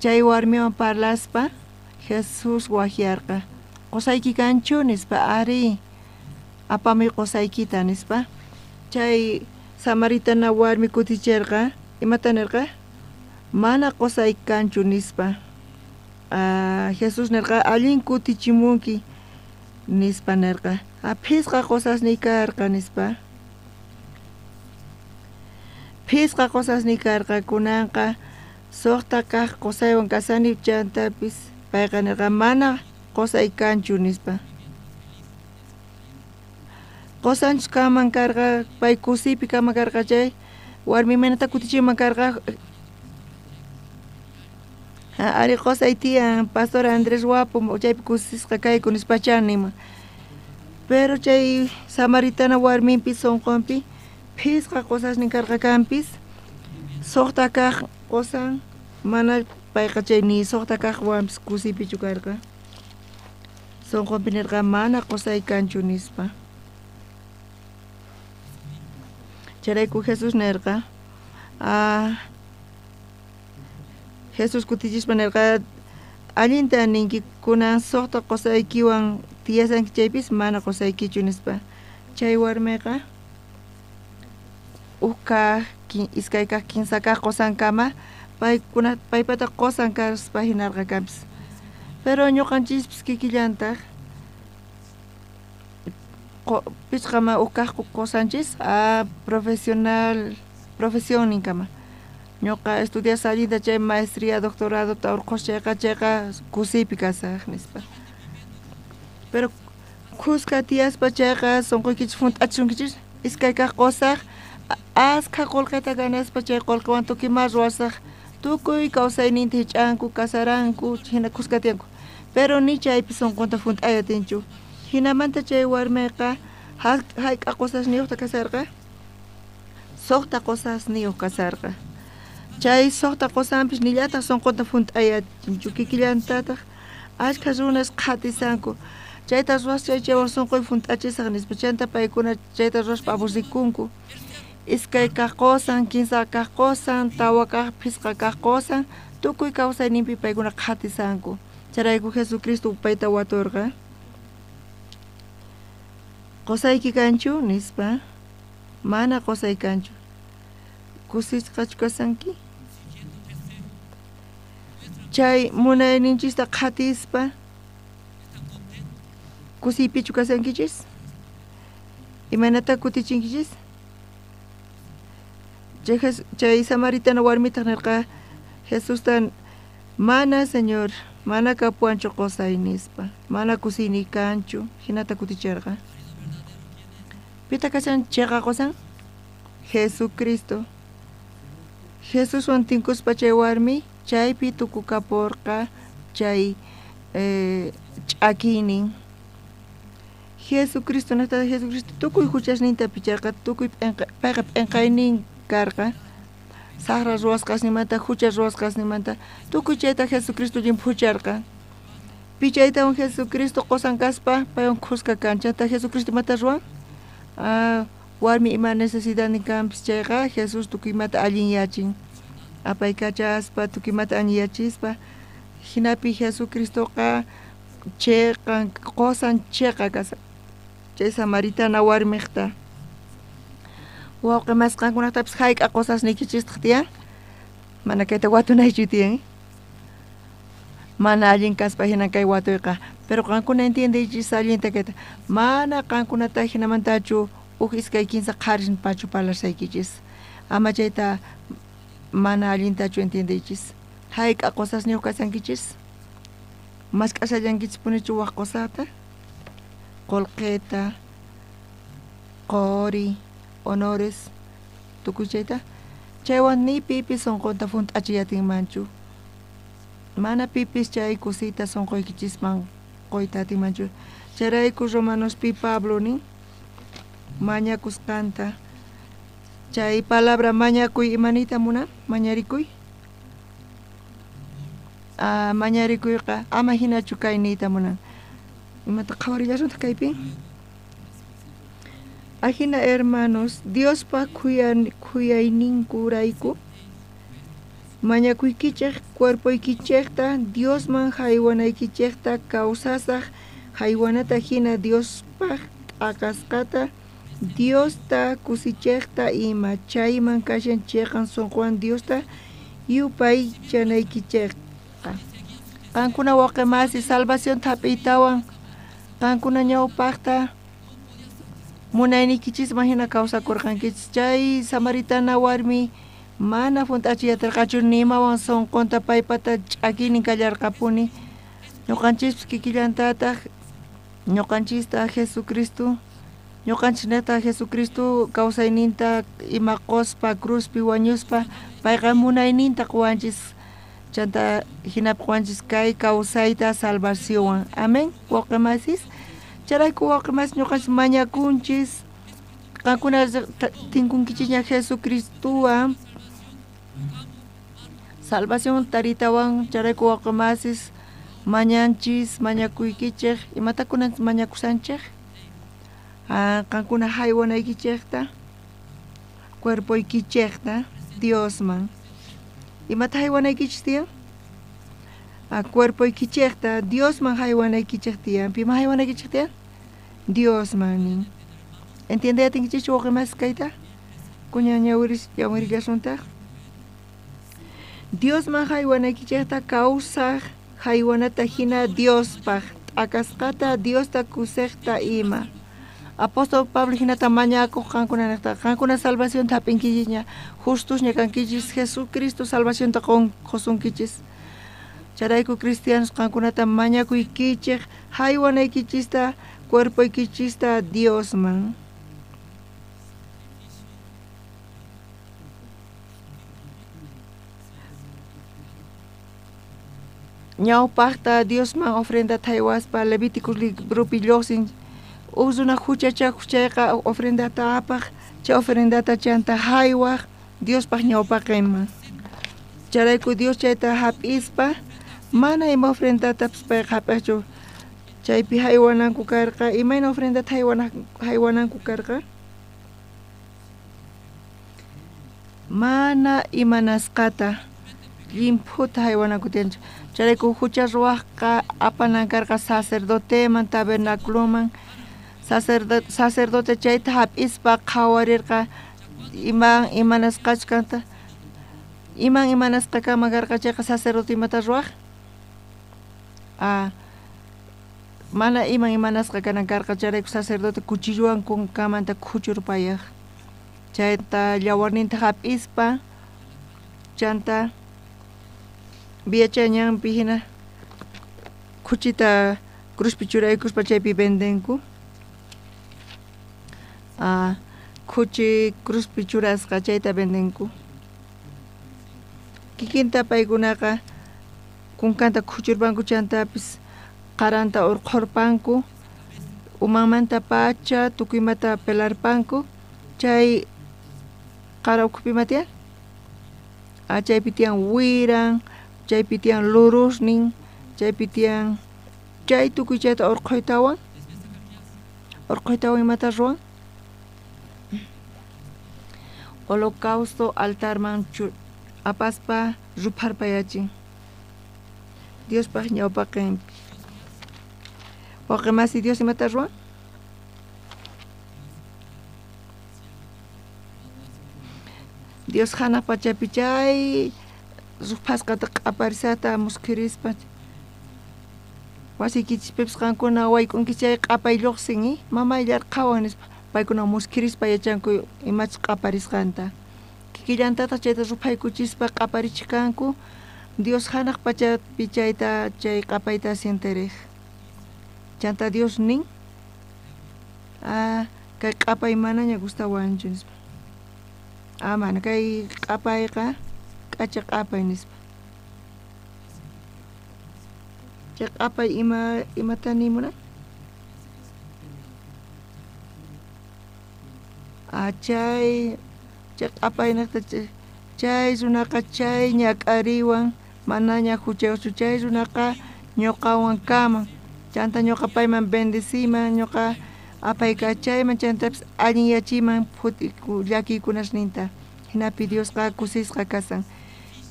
chay warmiwan parlaspa Jesús wajiarqa qusayki kanchu nispa ari apami qusaykita nispa chay samaritana warmi kutichirqa imata nirqa mana qusay kanchu nispa Jesús nirqa allin kutichimunki nispa nirqa phisqa qusasni karqa nispa phisqa qusasni karqa kunanqa suqta kaq qusaywan kasani chantapis payqa nirqa mana qusay kanchu nispa qusanchis kaman karqa pay kusiypi kaman karqa chay warmi manata kutichiman karqa ari qusay tiyan Pastor Andrés Wapo chaypi kusisqa kayku nispachan nima pero chay samaritana warminpi sunqunpi phisqa qusasnin karqa kanpis suqta kaq qusan mana payqa chay ni suqta kaq wanpis kusiypichu karqa sunqunpi nirqa mana qusay kanchu nispa chayrayku Jesús nirqa Jesús kutichispa nirqa allinta ninki kunan suqta qusaykiwan tiyasanki chaypis mana qusaykichu nispa chay warmiqa uka iskay kaq kinsa kaq qusankama paypata qusan kaspa hinarqa kanpis pero ñuqanchispis kikillantaq pichqama ukaq qusanchis profesión ninkama ñoqa estudia salida chay maestría doctorado taurqos chayqa kusipi kasaq nispa pero kuska tiaspa chayqa sunquykichis hunt'achishunkichis iskay kaq qosaq asqa qullqita ganaspa chay qullqiwan tukiman ruwasaq tukuy kawsayninta hich'anku kasaranku hina kuska tiyanku pero ni chaypi sunqunta hunt'ayatinchu hinamanta chay warmiqa hayk'a qusasniyuqta kasarqa suqta qusasniyuq kasarqa chay suqta qusanpish nillataq sunqunta hunt'ayatinchu kikillantataq ashkha runas qhatisanku chayta ruwas chaywan sunquy hunt'achisaq nispa chayta paykuna chayta ruwaspa aburrikunku iskay kaq qusan kinsa kaq qusan tawa kaq phisqa kaq qusan tukuy kawsayninpi paykuna qhatisanku charayku Jesucristo payta waturqa qusayki kanchu nispa mana qusay kanchu kusisqachu kasanki chay munayninchista qhatispa kusiypichu kasankichis imanata kutichinkichis chay samaritana warmitaq nirqa Jesustan mana Señor mana kapuanchu qusay nispa mana kusini kanchu hinata kuticharqa pita kasan chayqa qusan Jesucristo Jesuswan tinkuspa chay warmi chaypi tukukapurqa chay ch'akinin Jesucristo nata Jesucristo tukuy huchasninta picharqa tukuy payqa p'inqaynin karqa saqra ruwasqasnimanta hucha ruwasqasnimanta tukuy chayta Jesucristo llimpucharqa pichaytawan Jesucristo qusan kaspa paywan kuska kanchata Jesucristo mata ruwan warmi ima necesidadnin kanpis chayqa Jesus tukuymata allinyachin apay kachaspa tukuymata allinyachispa hinapi Jesucristoqa chayqa qusan chayqa kasa chay samaritana warmiqta wawqi masqankunatapis hayk'a qusasnikichistaq tiyan mana kayta watunaychu tiyan mana allin kaspa hina kay watuyqa pero qankuna entiendichis allinta kayta mana qankunata hinamantachu iskay kinsa qharispachu parlasaykichis ama chayta mana allintachu entiendichis hayk'a qusasniyuq kasankichis mas k'asallankichis punichu waq qusata qullqita qori honores tukuy chayta chaywan ni pipis sunqunta hunt'achiyatinmanchu mana pipis chay kusita sunquykichisman qoyta atinmanchu chayrayku Romanospi Pablo nin mañakusqanta chay palabra mañakuy imanita munan mañarikuy mañarikuyqa ama hinachu kay niyta munan imata qhawarillashuta kaypi ajina hermanos Diospa kuyayninkurayku mañakuykichik cuerpoykichikta Diosman haywanaykichikta kawsasaq haywanata hina Diospaq akasqata Diosta kusichikta ima chayman kashan chayqan sunquwan Diosta yupay chanaykichikqa qankuna waqimasi salvación thap'iytawan qankuna ñawpaqta munaynikichisman hina kawsakurqankichis chay samaritana warmi mana hunt'achiyatirqachu nimawan sunqunta paypata ch'akinin kallarqapuni ñuqanchis kikillantataq ñuqanchista Jesucristo ñuqanchisnata Jesucristo kawsayninta ima quspa cruzpi wañuspa payqa munayninta quwanchis chanta hinapi quwanchis kay kawsayta salvaciónwan amén waqmasis charayku waqmas ñuqanchis mañakunchis qankuna tinkunkichis Jesucristuwan salvación taritawan charayku waqmasis mañanchis mañakuykichik imatakunanchis mañakusanchik qankuna haywanaykichikta cuerpoykichikta Diosman imata haywanaykichis tiyan cuerpoykichikta Diosman haywanaykichik tiyan pima haywanaykichik tiyan Diosman nin entiendeyatinkichis waqmas kayta kuña ñawirillashuntaq Diosman haywanaykichikta kawsaq haywanata hina Diospaq t'akasqata Diosta kusiqta ima Apóstol Pablo hinata mañaco kankuna salvación tapinkiña justus ña kankichis Jesucristo salvación ta con josunkichis. Charayku cristianos kankunata mañakuykichik haywanaykichista cuerpoykichista Diosman. Ñawpaqta Diosman ofrenda taywaspa Levíticos librupi lluqsin usuna huchachayqa ofrendata apaq chay ofrendata chanta haywaq Diospaq ñawpaqinman. Charayku Dios chayta hap'ispa mana ima ofrendatapas payqa hap'aqchu chaypi haywananku karqa imayna ofrendata haywananku karqa mana imanasqata limputa haywananku tiyanchu. Charayku hucha ruwaqqa apanan karqa sacerdoteman tabernáculoman sacerdote chayta hap'ispa qhawarirqa imanasqachkanta imanasqakama karqa chayqa sacerdote imata ruwaq mana imanasqa kanan karqa charayku sacerdote kuchilluwan kunkamanta kuchurpayaq chayta yawarninta hap'ispa chanta viachañanpi hina kuchita cruzpi churaykuspa chaypi vendenku kuchi cruzpi churasqa chayta vendenku kikinta paykunaqa kunkanta kuchurpanku chantapis qaranta urqurpanku umanmanta pacha tukuymata pelarpanku chay qara ukhupi tiyan chaypi tiyan wiran chaypi tiyan lurusnin chaypi tiyan chay tukuy chayta urquytawan imata ruwan holocausto altarman apaspa rupharpayachin Diospaq ñawpaqinpi waqimasi Dios imata ruwan Dios hanaq pachapi chay ruphasqata q'aparisata muskirispa wasiykichispipas qankuna wayk'unki chay q'apay lluqsin mamaylla qhawan nispa paykuna muskirispa yachanku imachus q'aparisqanta kikillantataq chayta ruphaykuchispa q'aparichikanku Dios hanaq pachapi chayta chay q'apayta sintiriq chanta Dios nin kay q'apay manaña gustawanchu nispa mana kay q'apayqa k'acha q'apay nispa chay q'apay imatani munan chay q'apaynaqta chay runaqa chay ñak'ariwan manaña huchayuchu chay runaqa ñuqawan kaman chanta ñuqa payman bendeciman ñuqa apayqa chayman chantapis allin yachiman llakiykunashninta hinapi Diosqa kusisqa kasan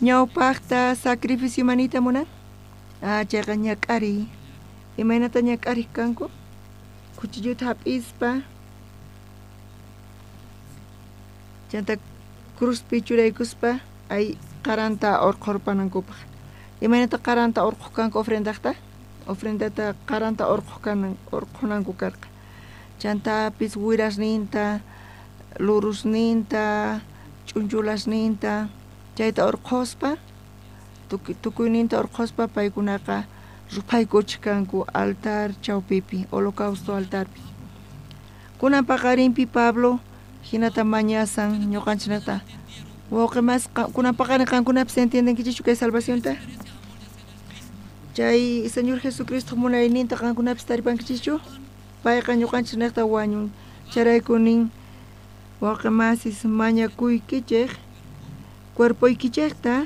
ñawpaqta sacrificio manita munan chayqa ñak'ari imaynata ñak'ariq kanku kuchilluta hap'ispa chanta cruzpi churaykuspa qaranta urqurpanankupaq imaynata qaranta urquq kanku ofrendata qaranta urqunanku karqa chantapis wirasninta lurusninta ch'unchulashninta chayta urquspa tukuyninta urquspa paykunaqa ruphaykuchkanku altar chawpipi holocausto altarpi kunan paqarinpi Pablo hinata mañasan ñuqanchikta wawqimas kunan paqarin qankunapis entiendenkichu kay salvacionta chay Señor Jesucristo munayninta qankunapis taripankichu payqa ñuqanchikta wañun charaykunin wawqimasis mañakuykichik cuerpoykichikta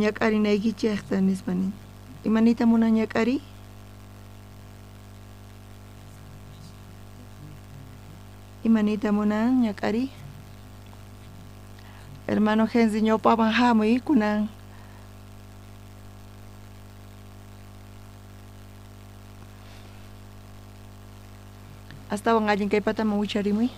ñak'arinaykichikta nispanin imanita munan ñak'ari imanita munan ñak'ari hermano Henry ñawpaman hamuy kunan astawan allin kay pataman wicharimuy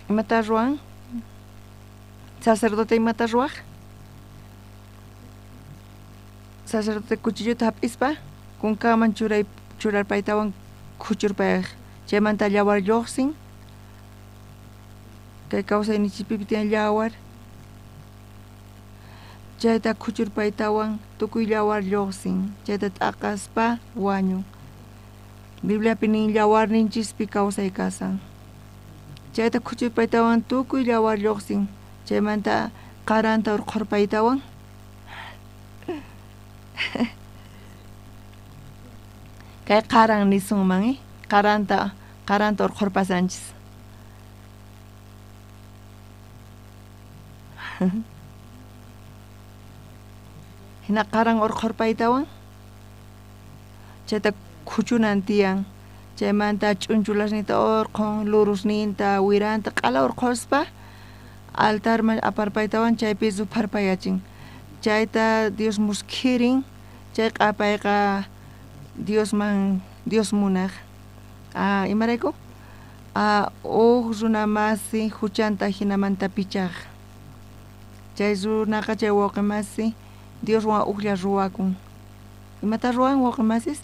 Imata ruan, sacerdote imata ruaj, sacerdote cuchillo tapispa, con kaman churar paitawan kuchurpaj, chemanta llawar yoxin, que causa inichipipitian llawar, chayta kuchur paitawan tukuy llawar yoxin, chayta takaspa wañu. Biblia pinin llawar ninchispi causa ikasan. Chayta kuchur paitawan tukuy llawar yoxin, chaymanta qaranta urqur paitawan. Kay qarang nisunman qaranta urqur pasanchis. Hina qarang urqur paitawan. Chayta kuchunan tiyan. Chaymanta ch'unchulasnita urqun, lurusninta, wiranta q'ala urquspa altarman aparpaytawan chaypi suparpayachin. Chayta Dios muskirin, chay q'apayqa Dios munaq. Imarayku? Runa masi huchanta hinamanta pichaq. Chay runaqa chay wawqi masi Dios wan uqlla ruwakun. Imata ruwan wawqi masis?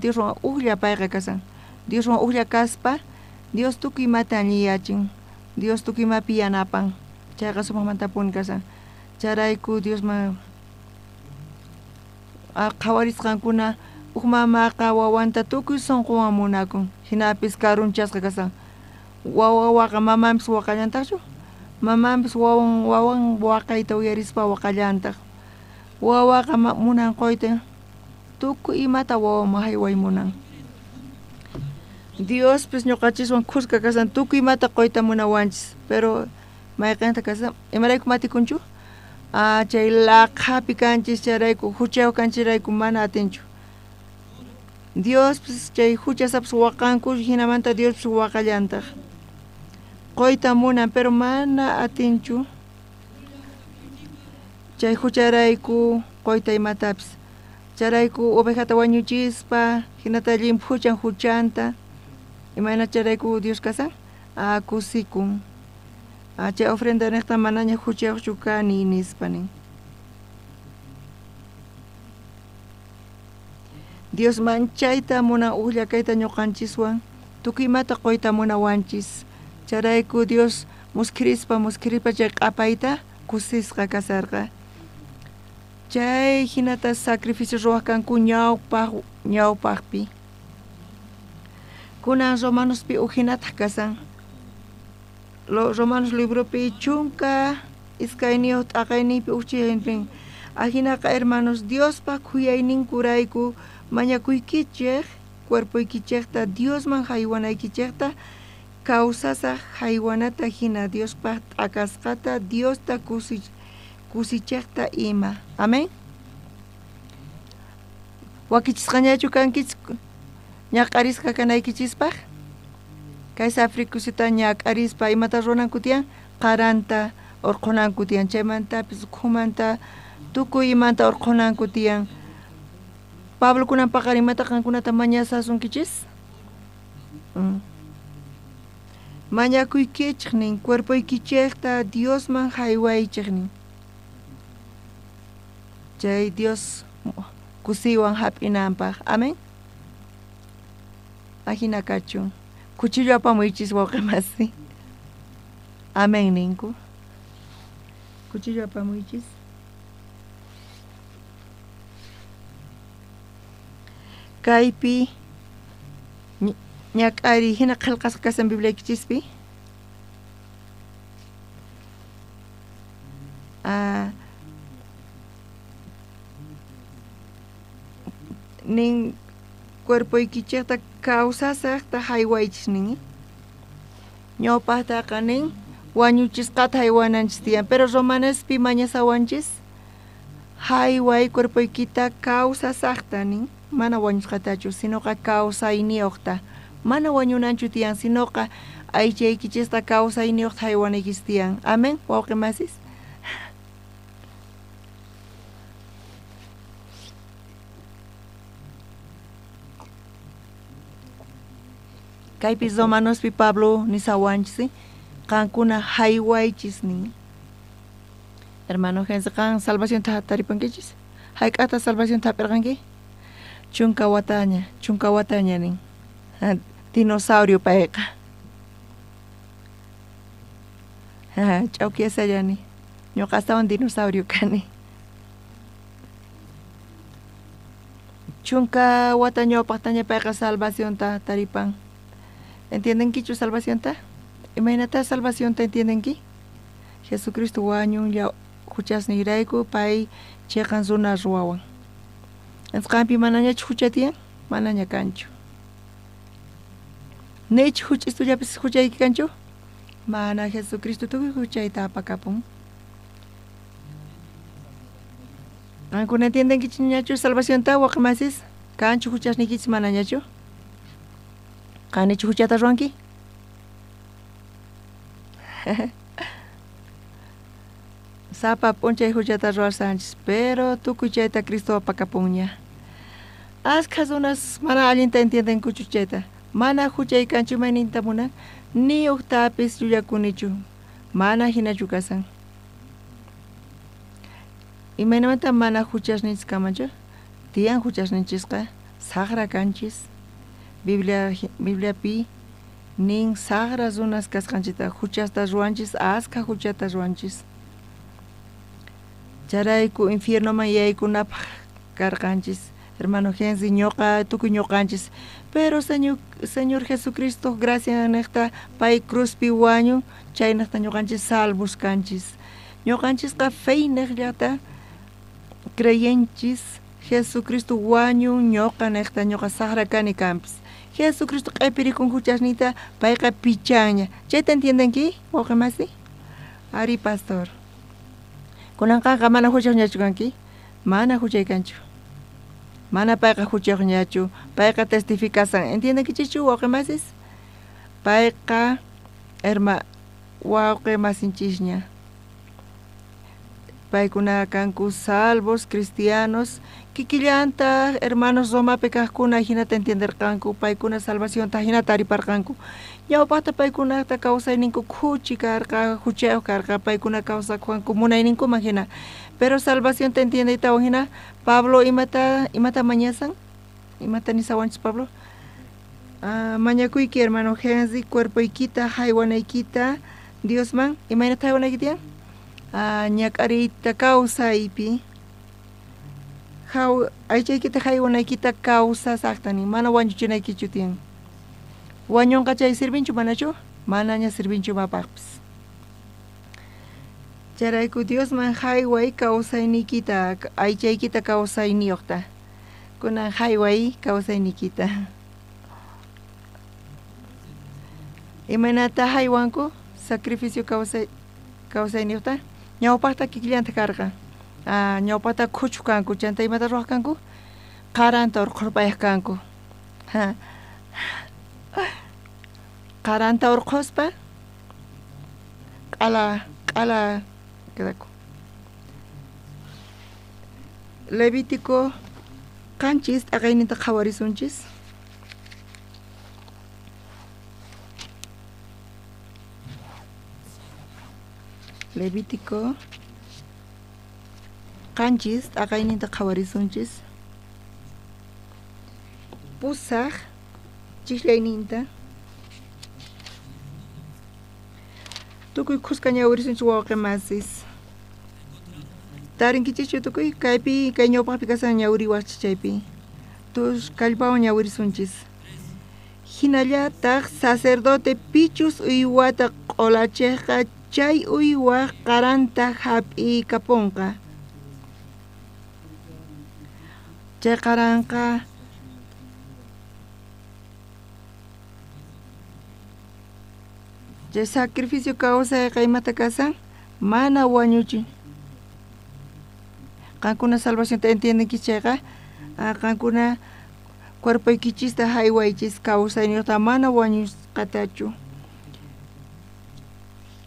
Dios wan uqlla payqa kasan. Dios wan uqlla kaspa, Dios tukuy imata alliyachin. Dios tukuy imapi yanapan. Chayqa sumaqmanta puni kasan. Charayku Dios qhawarisqankuna uq mamaqa wawanta tukuy sunquwan munakun. Hinapis karunchasqa kasan. Wawaqa mamanpis waqallantaqchu. Mamanpis wawan waqayta uyarispa waqallantaq. Wawaqa munan qoyta tukuy imata wawaman hayway munan. Dios pues ñuqachiswan khusqa kasan tukuy imata qoyta munawanchis, pero mayqinta kasan imarayku matikunchu? Chay laqhapi kanchis charayku huchaw kanchirayku mana atinchu. Dios pues chay huchasapas waqanku hinamanta Dios pues waqallantaq. Qoyta munan pero mana atinchu. Chay hucharayku qoyta imatapis. Charayku ovejata wañuchispa, hinata llimphuchan huchanta. Imana charayku Dios kasan? Kusikun. Chay ofrenda niqta manaña huchayuqchu kani nispanin. Dios manchayta munan uqlla kayta ñuqanchiswan, tukuy imata qoyta munawanchis. Charayku Dios muskirispa chay q'apayta kusisqa kasarqa. Chay hinata sacrificio ruwaqkanku ñawpaqpi. Kunan Romanospi uhinata kasan. Romanos libropi chunka iskayniyuq t'aqayniypi uchiyinpin. Ahinaqa hermanos Diospa kuyayninkurayku mañakuykichik cuerpuykichikta Diosman haywanaykichikta kawsasaq haywanata hina Diospa t'aqasqata Diosta kusichikta ima. Amén. Wakichisqañachu kankich ñaqarisqa kanaykichispaq? Kay safrikusita ñaqarispa imata runanku tiyan? Qaranta urqunanku tiyan. Chaymantapis uqhumanta tukuy imanta urqunanku tiyan. Pablo kunan paqar imata qankunata mañasasunkichis? Mañakuykichik nin cuerpuykichikta Diosman haywaychik. Chay Dios kusiwan hap'inanpaq. Amén. Ahina kachun. Cuchillo apamuychis wawqi masi. Amén ninku. Cuchillo apamuychis. Kaypi ñak'ari hina qillqasqa kasan Bibliakichispi. Nin cuerpuykichikta kawsasaqta haywaychis nin. Ñawpaqtaqa nin wañuchisqata haywananchis tiyan, pero Romanespi mañasawanchis hayway cuerpuykita kawsasaqta nin. Mana wañusqatachu, sinoqa kawsayniyuqta. Mana wañunanchu tiyan, sinoqa aychaykichista kawsayniyuqta haywanaykis tiyan. Amén, wawqi masis. Kaypi Romanospi Pablo nisawanchis, Kankuna haywaychis nin. Hermano Gense kan salvación ta taripankichis. Haykata salvación ta perganki. Chunka wataña nin. Dinosaurio paeka. Chauki esa yani. Ñoqa hasta un dinosaurio kani. Chunka wataño paqtaña paeka salvación ta taripan. ¿Entienden kichu salvación ta? Imagínate salvación ta entienden ki? Jesucristo wañun ya huchas niraiku pai chekan zuna ruawan. Entzkampi manaña chuchatian, manaña kanchu. Nech huchis tu yapis huchay kanchu? Mana Jesucristo tu huchay ta apakapun. ¿Ancuna entienden que chiñachu salvación ta wakamasis? Kanchu huchas nikits manañachu? Kanichu huchata ruanki? Sapa poncha huchata ruar Sánchez, pero tu cucheta Cristo apakapuña. Askas unas mana alinta entienden cuchucheta. Mana huchay kanchu maininta muna, ni uhtapis yuyakunichu. Mana hinachukasan. Y menamata mana huchas nits kamancho. Tian huchas nichiska, sagra kanchis. Biblia pi. Nin sagra unas kaskanchita, huchasta ruanchis, aska huchata ruanchis. Charaiku infierno mayaiku nap carganchis. Hermano Gensi, ñoqa, tuku ñoqanchis. Pero Señor Jesucristo, gracias a nesta pai cruz piwaño, chay nesta ñoqanchis salvos canchis. Ñoqanchis ka fey neglata, creyenchis, Jesucristo waño, ñoqa nesta ñoqa sahra cani campis. Jesucristo qepiri con huchasnita, pai ka pichaña. ¿Chay te entienden ki? ¿Oje más sí? Ari pastor. Kunanqa mana huchasñachu kanki? Mana huchay kanchu. Mana payqa huchaqñachu, payqa testificasan. ¿Entienden que chichu waqemasis? Payqa waqemasinchishña. Paykuna kanku salvos, cristianos, kikillanta, hermanos Romape kajkuna hinata entender kanku, paykuna salvación ta hinata ariparkanku. Ñawpaqta paykunata kawsayninku khuchi karqa, huchayuq karqa, paykuna kawsakuanku munayninku hina. Pero salvación te entiende y hina. Pablo imata mañasan, imata ni sawanchis Pablo. Mañakuyki hermano Gensi, cuerpo ikita, haywanayquita, Dios man, imagínate haywanayquita. Ñakarita causa ipi. Aychaykita haywanayquita causa saktani, mana wañuchinaykichu tiyan. Wañonqa chay sirvinchu manachu? Manaña sirvinchu mapaqpis. Charayku Dios man hayway kawsaynikita, aychaykita kawsayniyuqta. Kunan hayway kawsaynikita. Imanata haywanku sacrificio kawsayniyuqta. Ñawpaqta kikillanta karqa. Ñawpaqta khuchu kanku, chanta imata ruwaq kanku? Qaranta urqurpayaq kanku. Qaranta urquspa q'ala quedaco. Levítico kanchis aqaynita qhawarisunchis. Levítico kanchis aqaynita qhawarisunchis. Pusaq chishlayninta. Tukuy khusqa ñawirisunchis wawqimasis. Tarinkichichu tukuy kaypi kay ñawpaqpi kasan ñawiriwaqchis chaypi. Tush kallpawan ñawirisunchis. Hinallataq sacerdote pichus uywata q'olachiqqa chay uywaq qaranta hap'i kapunqa. Chay qaranqa chay sacrificio kawsayqa imata kasan? Mana wañuchin. Qankuna salvación te entienden kichayqa? Qankuna cuerpoykichista haywaychis kawsayniyuqta mana wañusqatachu.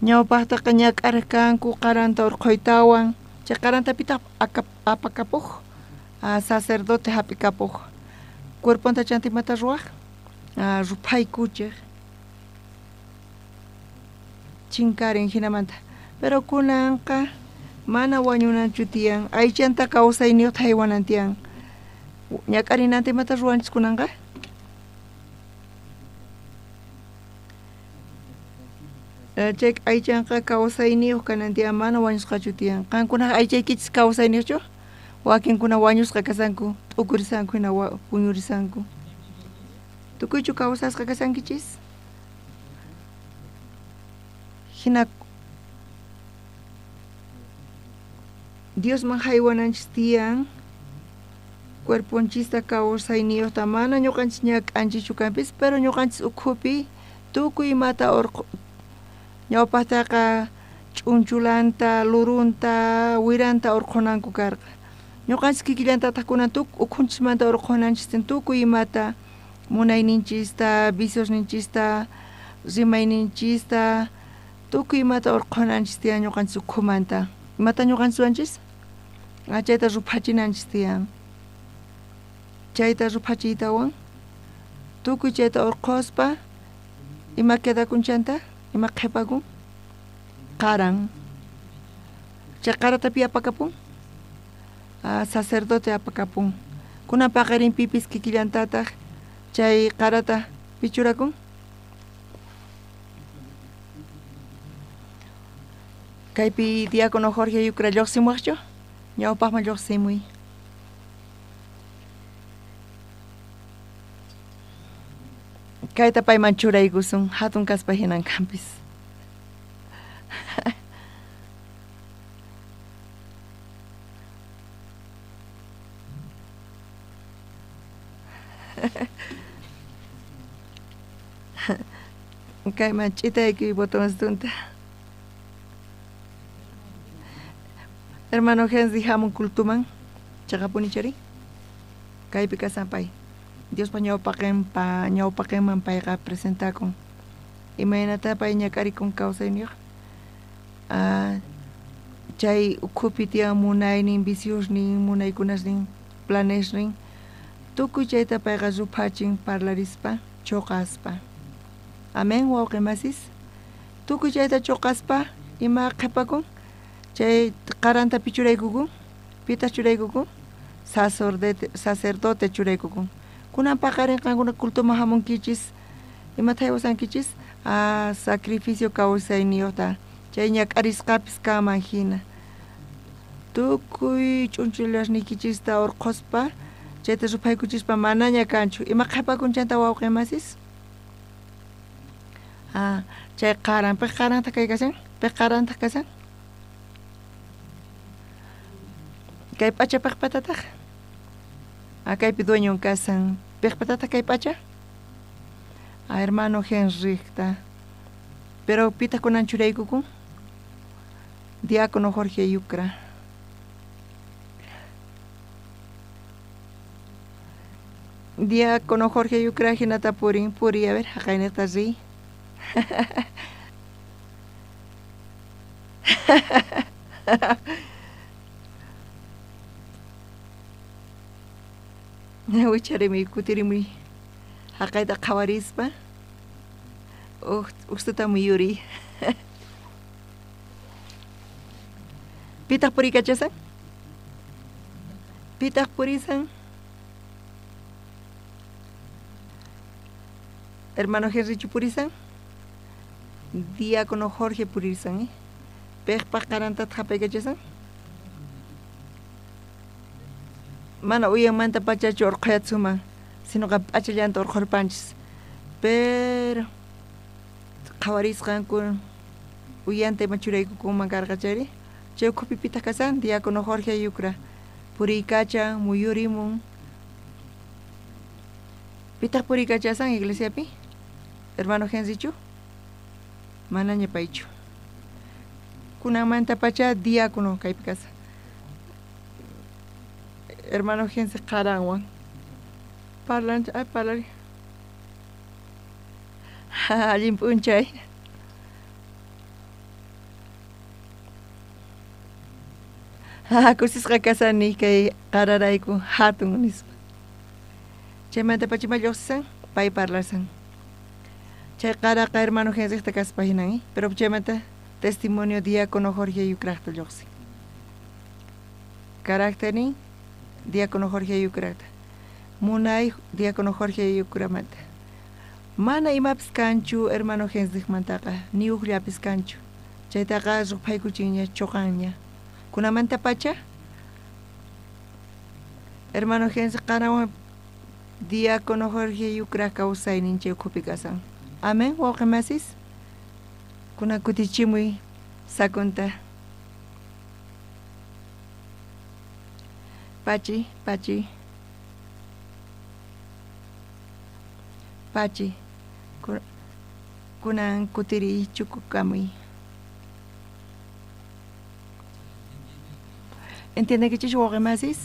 Ñawpaqtaqa ñak'arqanku qaranta urquytawan. Chay qarantapitaq apakapuq. Sacerdote hap'ikapuq. Cuerponta chanta imata ruwaq? Rupaykuchiq. chinkaren hinamanta. Pero kunanqa mana wañunanchu tiyan, aychanta kawsayniyuq haywanantiyan. Ñakarinanti mata ruwanchis kunanqa? Chay aychanqa kawsayniyuq kanantiyan mana wañusqachu tiyan. Qankuna aychaykichis kawsayniyuqchu? Wakinkuna wañusqa kasanku, t'ukurisanku hina puñurisanku. Tukuychu kawsasqa kasankichis? Hina Dios man haywananchis tiyan, cuerponchista kawsayniyuqta mana ñuqanchis ñak'anchichu kanpis, pero ñuqanchis ukhupi tukuy mata ñawpaqtaqa ch'unchulanta, lurunta, wiranta urqunanku karqa. Ñuqanchis kikillantataq kunan ukhunchishmanta urqunanchis tukuy imata munayninchista, viciosninchista, rimayninchista, tukuy imata urqunanchis tiyan ñuqanchis ukhumanta. Imata ñuqanchis ruwanchis? Chayta rupachinanchis tiyan. Chayta rupachiytawan tukuy chayta urquspa ima quedakunchanta, ima qhipakun? Qaran. Chay qaratapi apakapun? Sacerdote apakapun. Kunan paqarinpipis kikillantataq chay qarata pichurakun? Kaypi diácono Jorge Yucra lluqsimuqchu? Ñawpaqman lluqsimuy. Kayta payman churaykusun, hatun kaspa hinan kanpis. Kayman ch'itayki botones. Hermano Henry hamun kultuman, chaqapunichari. Kaypi kasanpay. Dios pa ñawpaqenman payqa presentakun. Imaynata pay ñakarikun kawsayniyuq. Chay ukhupi tiyan munaynin, viciosnin, munaykunasnin, planesnin. Tukuy chayta payqa rupachin parlarispa, choqaspa. Amén, wawqimasis. Tukuy chayta choqaspa, ima qhipakun. Chay qaranta pichuraykukun, pita churaykukun, sacerdote churaykukun. Kunan paqarinqankuna kultuma hamunkichis, imata haywasankichis, sacrificio kawsayniyuqta, chay ñak'arisqapis kaman hina. Tukuy ch'unchullasnikichista urquspa, chayta rupaykuchispa manaña kanchu. Ima qhipakunchanta wawqimasis? Chay qaran, pik qaranta kaykasan? Pik qaranta kasan? Kay pacha paqpatataq? Kaypi dueñon kasan. Paqpatataq kay pacha? Hermano Henrikta. Pero pita kunan churaykukun? Diácono Jorge Yucra. Diácono Jorge Yucra hinata puri, a ver, haqaynata ri. Wicharimi kutirimi haqayta qawarispa ustuta muyuri. Pitaq purikachasan? Pitaq purisan? Hermano Henry purisan? Diácono Jorge purisan, Pejpaq qarantata hapaykachasan? Mana uyanmanta pachachu urqayatsuman, sinoqa p'achallanta urqurpanchis. Pero qawarisqanku uyanta ima churaykukunman karqachari, chay ukhupi pitaq kasan, Diácono Jorge Yucra, puriykachan, muyurimun. Pitaq puriykachasan iglesiapi? Hermano Henrychu? Manaña paychu. Kunanmanta pacha diácono kaypi kasan. Hermano Henry qaranwan. Parlari. Allin p'unchay. Kusisqa kasani kay qararayku hatun nispa. Chaymanta pachima lluqsisan, pay parlarsan. Chay qaraqa hermano Henrique kaspahinan, pero chemata testimonio diácono Jorge Yucrata yoxi. Caracterin diácono Jorge Yucrata. Munay diácono Jorge Yucramata. Mana imapis kanchu hermano Henrique mantaqa, ni uqllapis kanchu. Chaytaqa rupaykuchiña choqanña. Kunamanta pacha. Hermano Henrique qanawan diácono Jorge Yucra kawsaynin chay ukhupi kasan. Amén, wawqimasis. Kuna kutichimuy sakunta. Pachi. Kunan kutiri chukukamuy. ¿Entiende que chichu wawqimasis?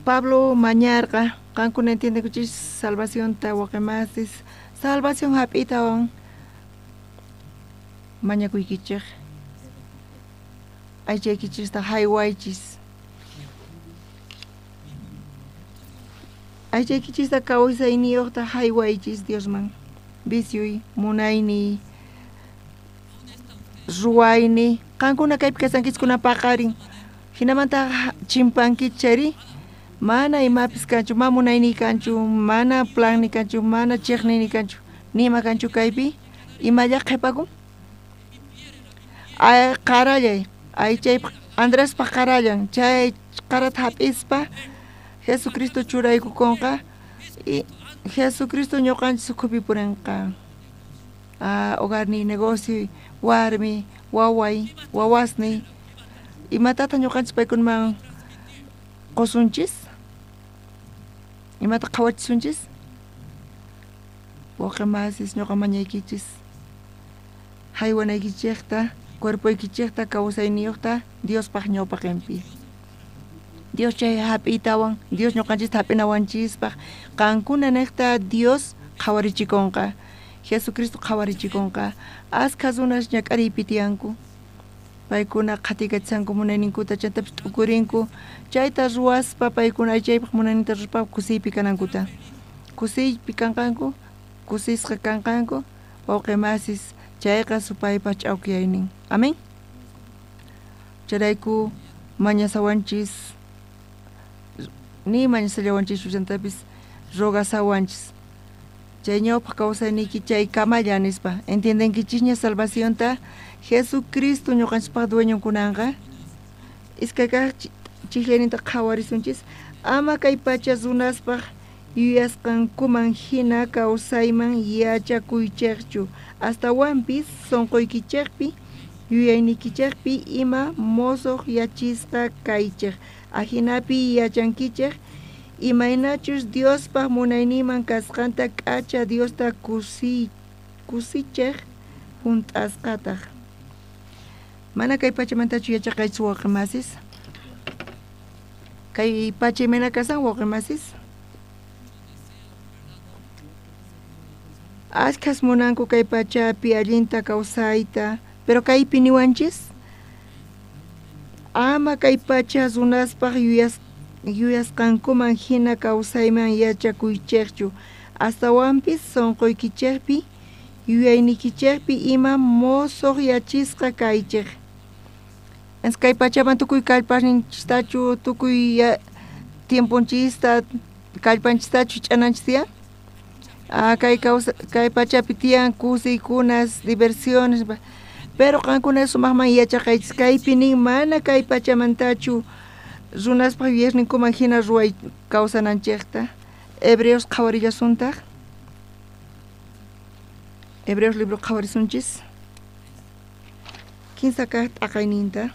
Pablo mañarqa, kankuna entiende que chichu salvación ta wawqimasis. Salvación hap'itawan mañakuykichik aychaykichista haywaychis aychaykichista kawsayniyuqta haywaychis Diosman visiuy munayni ruwayni qankuna kaypi kasankisukuna paqarin hinamanta chimpankichari mana imapis kanchu, mana munayni kanchu, mana planni kanchu, mana chiqnini kanchu, nima kanchu kaypi, imalla qhipakun? Ay qarallay, ay chay Andrés pa qarallan, chay qarata hap'ispa Jesucristo churaykukunqa y Jesucristo ñuqanchis ukhupi purinqa. Hogarni, negocio, warmi, waway, wawasni, imatata ñuqanchis paykunman qosunchis? Imata qhawachissunchis? Wawqimasis ñuqa mañaykichis haywanaykichikta, cuerpoykichikta, kawsayniyuqta Diospaq ñawpaqinpi. Dios chay hap'itawan, Dios ñuqanchista hap'inawanchispaq qankuna niqta Dios qhawarichikunqa, Jesucristo qhawarichikunqa, asqa runas ñak'ariypi tiyanku. Paykuna qhatikachanku munayninkuta chaytapish t'ukurinku, chayta ruwaspa paykuna aychaypaq munayninta ruwaspa kusiypi kanankuta. Kusiypi kanqanku, kusisqa kanqanku, wawqimasis chayqa supaypa ch'awkiyaynin. Amén. Charayku mañasawanchis, ni mañasallawanchis shullantapis rogasawanchis. Chay ñawpaq kawsayninki chay kamalla nispa, entiendenkichisña salvacionta Jesucristo ñuqanchispaq dueñunkunanqa iskayqa chiqllayninta qhawarisunchis ama kay pacha runaspaq yuyasqankuman hina kawsayman yachakuychiqchu astawanpis sonquykichikpi yuyaynikichikpi ima mosuq yachisqa kaychiq ahinapi yachankichik imaynachus Diospaq munayniman kasqanta k'acha Diosta kusichiq hunt'asqataq. Mana kay pachamantachu yachaqaychis wawqimasis? Kay pachaymana kasan wawqimasis? Askhas munanku kay pachapi allinta kawsayta, pero kaypi niwanchis? Ama kay pacha runaspaq yuyasqankuman hina kawsayman yachakuychiqchu, astawanpis sonquykichikpi yuyaynikichikpi ima mosuq yachisqa kaychiq. Kay pachaman tukuy kallpasninchistachu, tukuy tiempunchista kallpanchistachu ch'ananchis tiyan? Kay pachapi tiyan kusiykunas, diversiones, pero qankuna sumaqman yachaqaychis kaypi nin mana kay pachamantachu runaspaq yuyasninkuman hina ruway kawsananchiqta. Hebreos qhawarillasuntaq. Hebreos libro qhawarisunchis. 15 kaq t'aqayninta.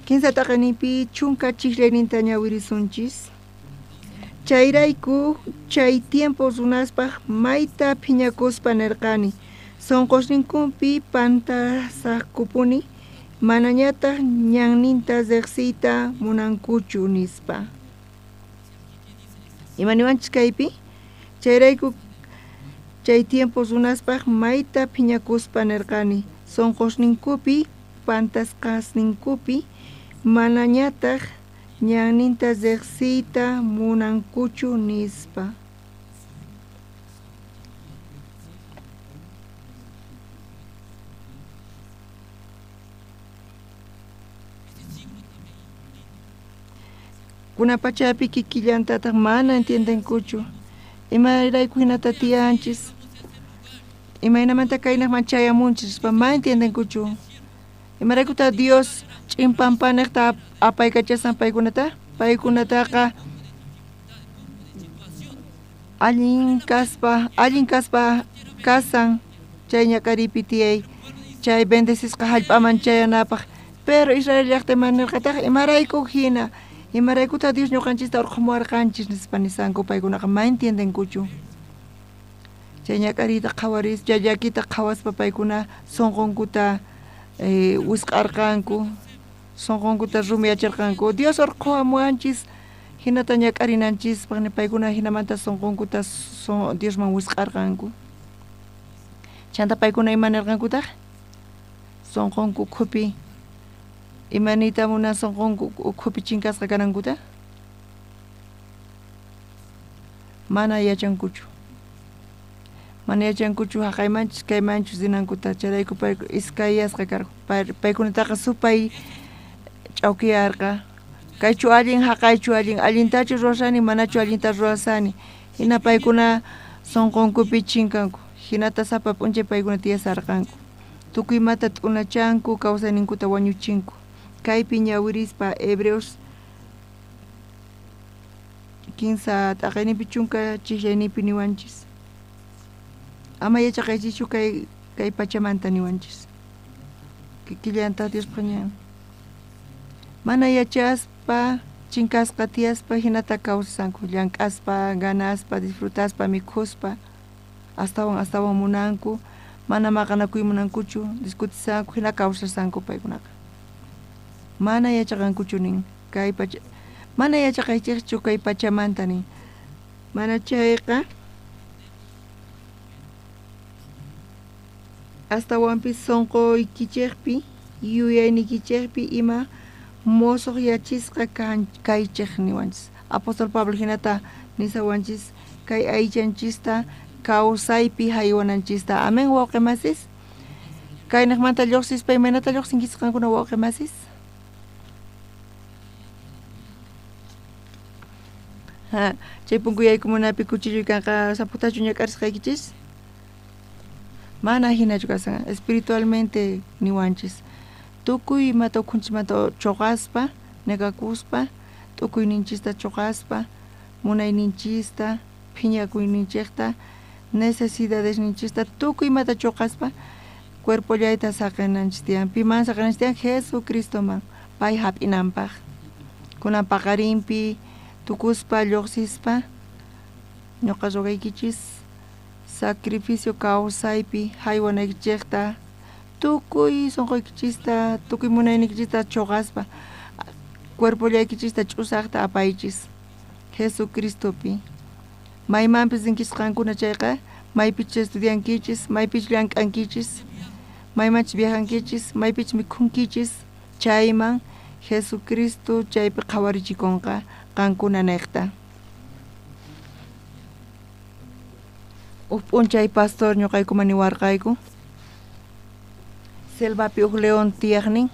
Kinsa t'aqayninpi chunka chiqllayninta ñawirisunchis. Chayrayku chay tiempo runaspaq mayta phiñakuspa nirqani. Sonqosninkunpi pantasaqkupuni manañataq ñanninta riqsiyta munankuchu nispa. Imaniwanchis kaypi? Chayrayku chay tiempo runaspaq mayta phiñakuspa nirqani. Sonqosninkupi pantasqasninkupi manañataq ñanninta riqsiyta munankuchu nispa. Kunapachapi kikillantataq mana entiendenkuchu. Imayrayku hinata tiyanchis. Imaynamanta kaynaqman chayamunchis ma entiendenkuchu. Imaraykuta Dios ch'impampanaqta apaykachasan paykunata. Paykunataqa allin kaspa kasan chay ñakaripi tiyay chay bendecishqa hallp'aman chayanapaq. Pero Israel llaqta manirqataqa imarayku hina. Imaraykuta Dios ñuqanchista urqumuwarqanchis nispa nisanku paykunaqa ma entiendenkuchu. Chay ñakarita qhawaris, llakita qhawaspa paykuna sunqunkuta wisq'arqanku, sunqunkuta rumiyacharqanku. Dios urquwamuwanchis hinata ñakarinanchispaq paykuna hinamanta sunqunkuta Diosman wisq'arqanku. Chanta paykuna imanirqankutaq sunqunku qhupi imanita munan sunqunku qhupi chinkasqa kanankuta mana yachankuchu. Mana yachankuchu haqaymanchis kaymanchus dinankuta charayku payku iskayasqa karqu paykunataqa supay ch'awkiyarqa kaychu allin haqaychu allintachu rurasani manachu allinta rurasani hina paykuna sunqunkupi chinkanku hinata sapa p'unchay paykuna tiyasarqanku tukuymata t'unachanku kawsayninkuta wañuchinku. Kaypi ñawirispa Hebreos 15 t'aqaynipi chunka chiklaynipi niwanchis. Ama yachaqaychischu kay pachamanta niwanchis. Kikillanta Diospa ñan. Mana yachaspa chinkasqa tiyaspa hinata kawsasanku llank'aspa, ganaspa, disfrutaspa, mikhuspa astawan munanku mana maqanakuymunankuchu diskutisanku hina kawsasanku paykunaqa. Mana yachaqankuchu nin kay mana yachaqaychikchu kay pachamanta nin mana chayqa astawanpis sunquykichikpi yuyaynikichikpi ima mosoq yachisqa kaychik niwanchis. Apóstol Pablo hinata nisawanchis kay aychanchista kawsaypi haywananchista. Amén wawqimasis. Kaynaqmanta lluqsispa imaynata lluqsinkisqankuna wawqimasis. Chay punkuyaykunapi kuchilluykanqa saputachu ñakarisqaykichis mana hinachu kasan espiritualmente niwanchis tukuy imata ukunchimanta chuqaspa negakuspa tukuyninchista chuqaspa munayninchista phiñakuyninchikta necesidadesninchista tukuy imata chuqaspa cuerpollayta saqinanchis tiyan piman saqinanchis tiyan Jesucristoman pay hap'inanpaq kunan paqarinpi tukuspa lluqsispa ñuqa rogaykichis sacrificio kawsaypi haywanaykichikta tukuy sunquykichista tukuy munaynikichista chuqaspa cuerpollaykichista ch'usaqta apaychis Jesucristopi maymanpis rinkisqankuna chayqa maypichis estudiankichis maypichis llank'ankichis maymanchis viajankichis maypichis mikhunkichis chayman Jesucristo chaypi qhawarichikunqa qankuna niqta. P'unchay pastor ñuqaykuman niwarqayku selvapi león tiyaqnin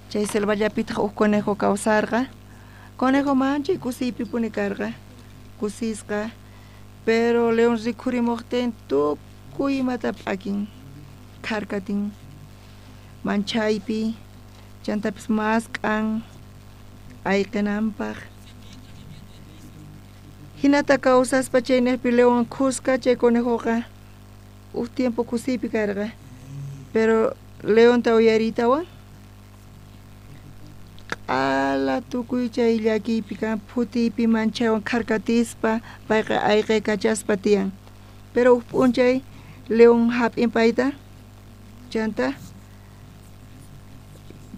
chay selvallapitaq conejo kawsarqa conejo manchay kusiypi puni karqa kusisqa pero león rikhurimuqtin tukuy imata p'akin karkatin manchaypi chantapis mask'an ayqinanpaq hinata kawsaspa chaynaypi león khusqa chay conejoqa tiempo kusiypi karqa pero leonta uyaritawan q'ala tukuy chay llakiypi kan phutiypi manchaywan karkatispa payqa ayqay kachaspa tiyan pero p'unchay león hap'in payta chanta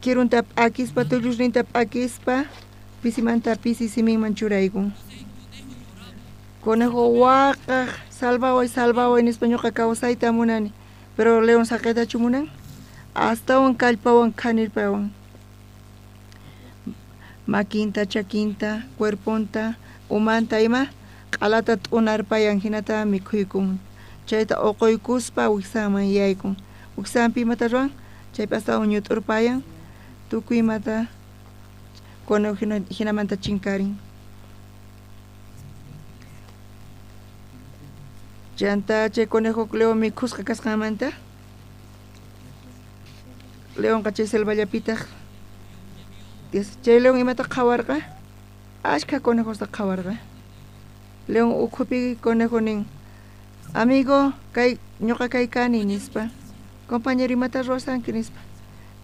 kirunta p'akispa tullusninta p'akispa pisimanta pisi siminman churaykun conejo waqaq salvaway nispa ñuqa kawsayta munani pero león saqaytachu munan astawan kallpawan khanirpawan maquinta, chaquinta, cuerponta, umanta ima, qalata t'unarpayan hinata mikhuykun. Chayta oqoykuspa wiksaman yaykun. Wiksamanpi imata ruwan, chaypi hasta uñut'urpayan, tukuy imata conejo hinamanta chinkarin. Chanta chay conejo león mikhusqa kasqanmanta, león chay selvallapita, chay león imata qhawarqa, ashka conejosta qhawarqa. León ukhupi conejo nin, amigo, kay ñuqa kay kani nispa, compañero imata ruwasanki nispa.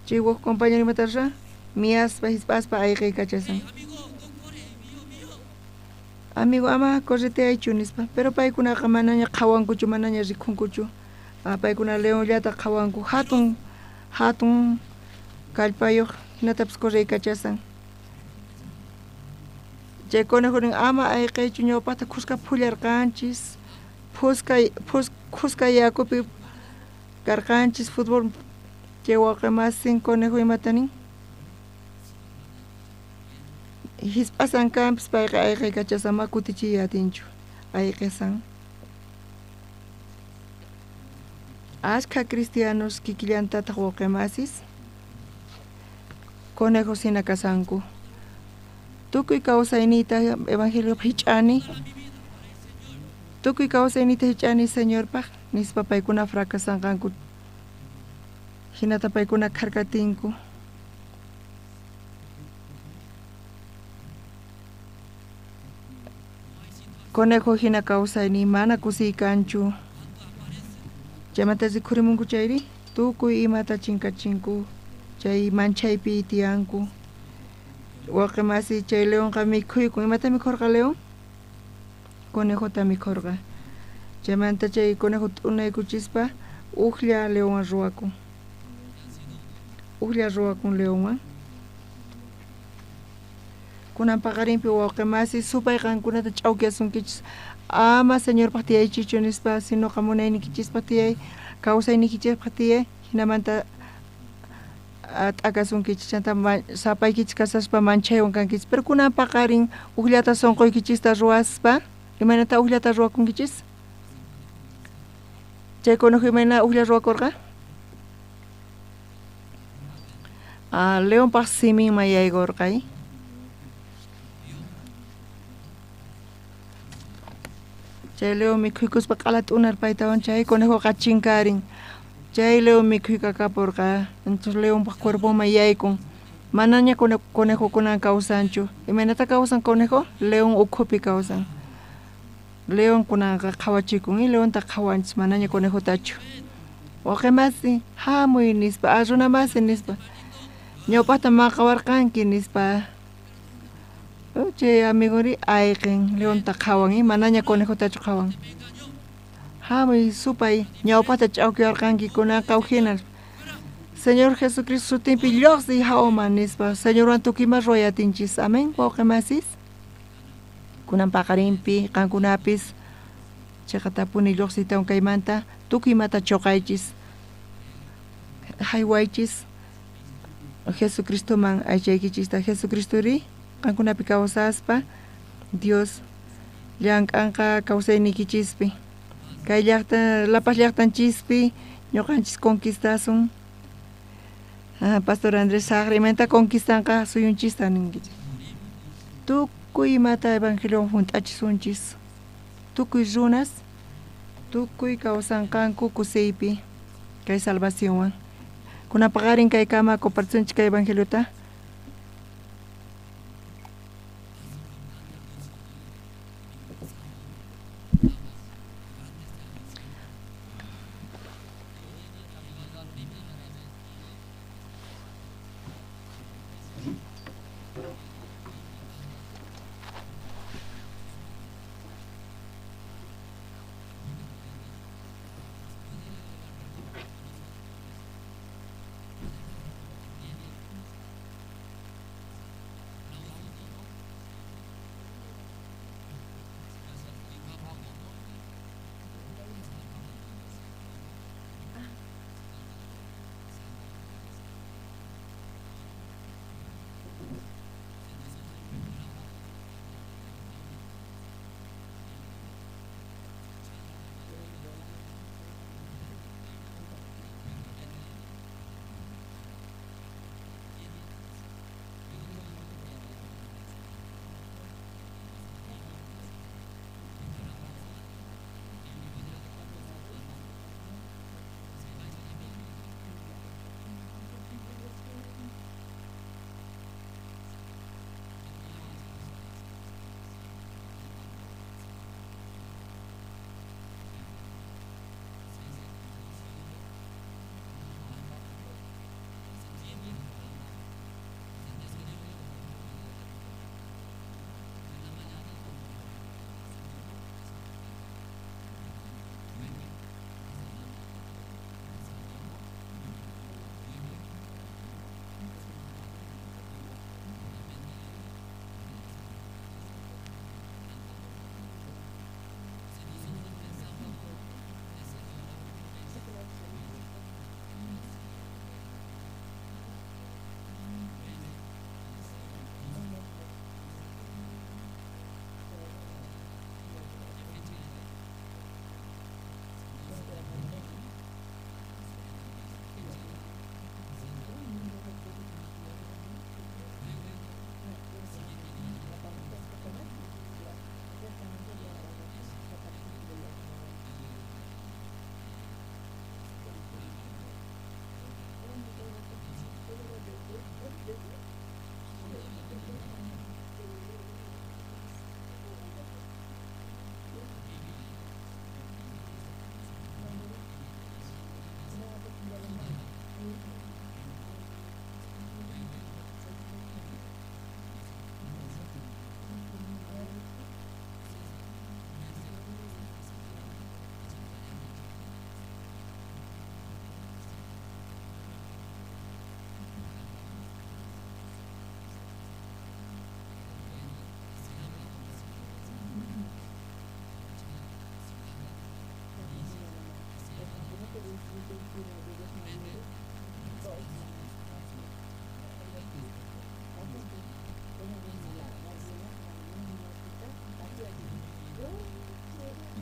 Chay waq compañero imata ruwa, miaspa hispaspa ayqay kachasan. Amigo ama correteaychu nispa, pero paykunaqa manaña qhawankuchu, manaña rikhunkuchu. Paykuna leonllata qhawanku, hatun kallpayuq hinatapas correykachasan. Chay conejonin ama ayqaychu ñawpata khusqa phullarqanchis, khusqa yakupi karqanchis fútbol. Chay waqmasin conejo imatanin hispasan kampis payqa ayqay kachasan ma kutichiyatinchu ayqasan. Ashka cristianos kikillantataq waqmasis conejo sina kasanku. Tukuy kawsaynita evangelio hich'ani, tukuy kawsaynita hich'ani señorpaq nispa paykuna fracasanqanku, hinata paykuna karkatinku. Conejo hina kawsayni mana kusiykanchu. Chaymanta rikhurimunku chayri, tukuy imata chinkachinku, chay manchaypi tiyanku. Waqmasi chay leonqa mikhuykun, imata mikhurqa león? Conejota mikhurqa. Chaymanta chay conejo t'unaykuchispa uqlla leonwan ruwakun. Uqlla ruwakun leonwan. Kunan paqarinpi waqmasi supayqankunata ch'awkiyasunkichis, ama señorpaq tiyaychichu nispa, sinoqa munaynikichispa tiyay, kawsaynikichispa tiyay, hinamanta t'akasunkichis, chanta sapaykichis kasaspa manchaywan kankichis, pero kunan paqarin uqllata sunquykichista ruwaspa, imanata uqllata ruwakunkichis? Chay conejo imana uqlla ruwakurqa? Leonpaq siminman yaygurqay. Chay león mikhuykuspa q'ala t'unarpaytawan chay conejoqa chinkarin. Chay león mikhuyqa kapurqa, entonces leónpaq cuerpoman yaykun. Manaña conejo kunan kawsanchu. Imanata kawsan conejo? León ukhupi kawsan. León kunanqa qhawachikun y leónta qhawanchis, manaña conejotachu. Waqmasi hamuy nispa, runamasi nispa, ñawpata maqawarqanki nispa. Chay amigori ayqin leonta qhawan y manaña conejotachu qhawan. Hamuy supay ñawpata ch'awkiwarqanki kunaqa uhinar. Señor Jesucristo sutinpi lluqsi hawman nispa, Señorwan tukima ruwayatinchis. Amén, wawqimasis. Kunan paqarinpi qankunapis chayqa tapuni lluqsitawan kaymanta tukuymata chuqaychis, haywaychis Jesucristoman aychaykichista. Jesucristuri qankunapi kawsaspa Dios llank'anqa kawsaynikichispi, kay llaqta lapas llaqtanchispi ñuqanchis conquistasun. Pastor Andrés Sagre imanta conquistanqa suyunchista ninkichis. Tukuy imata evangelio hunt'achisunchis, tukuy runas tukuy kawsanqanku kusiypi kay salvacionwan. Kunan paqarin kay kama compartisunchis kay evangeliota.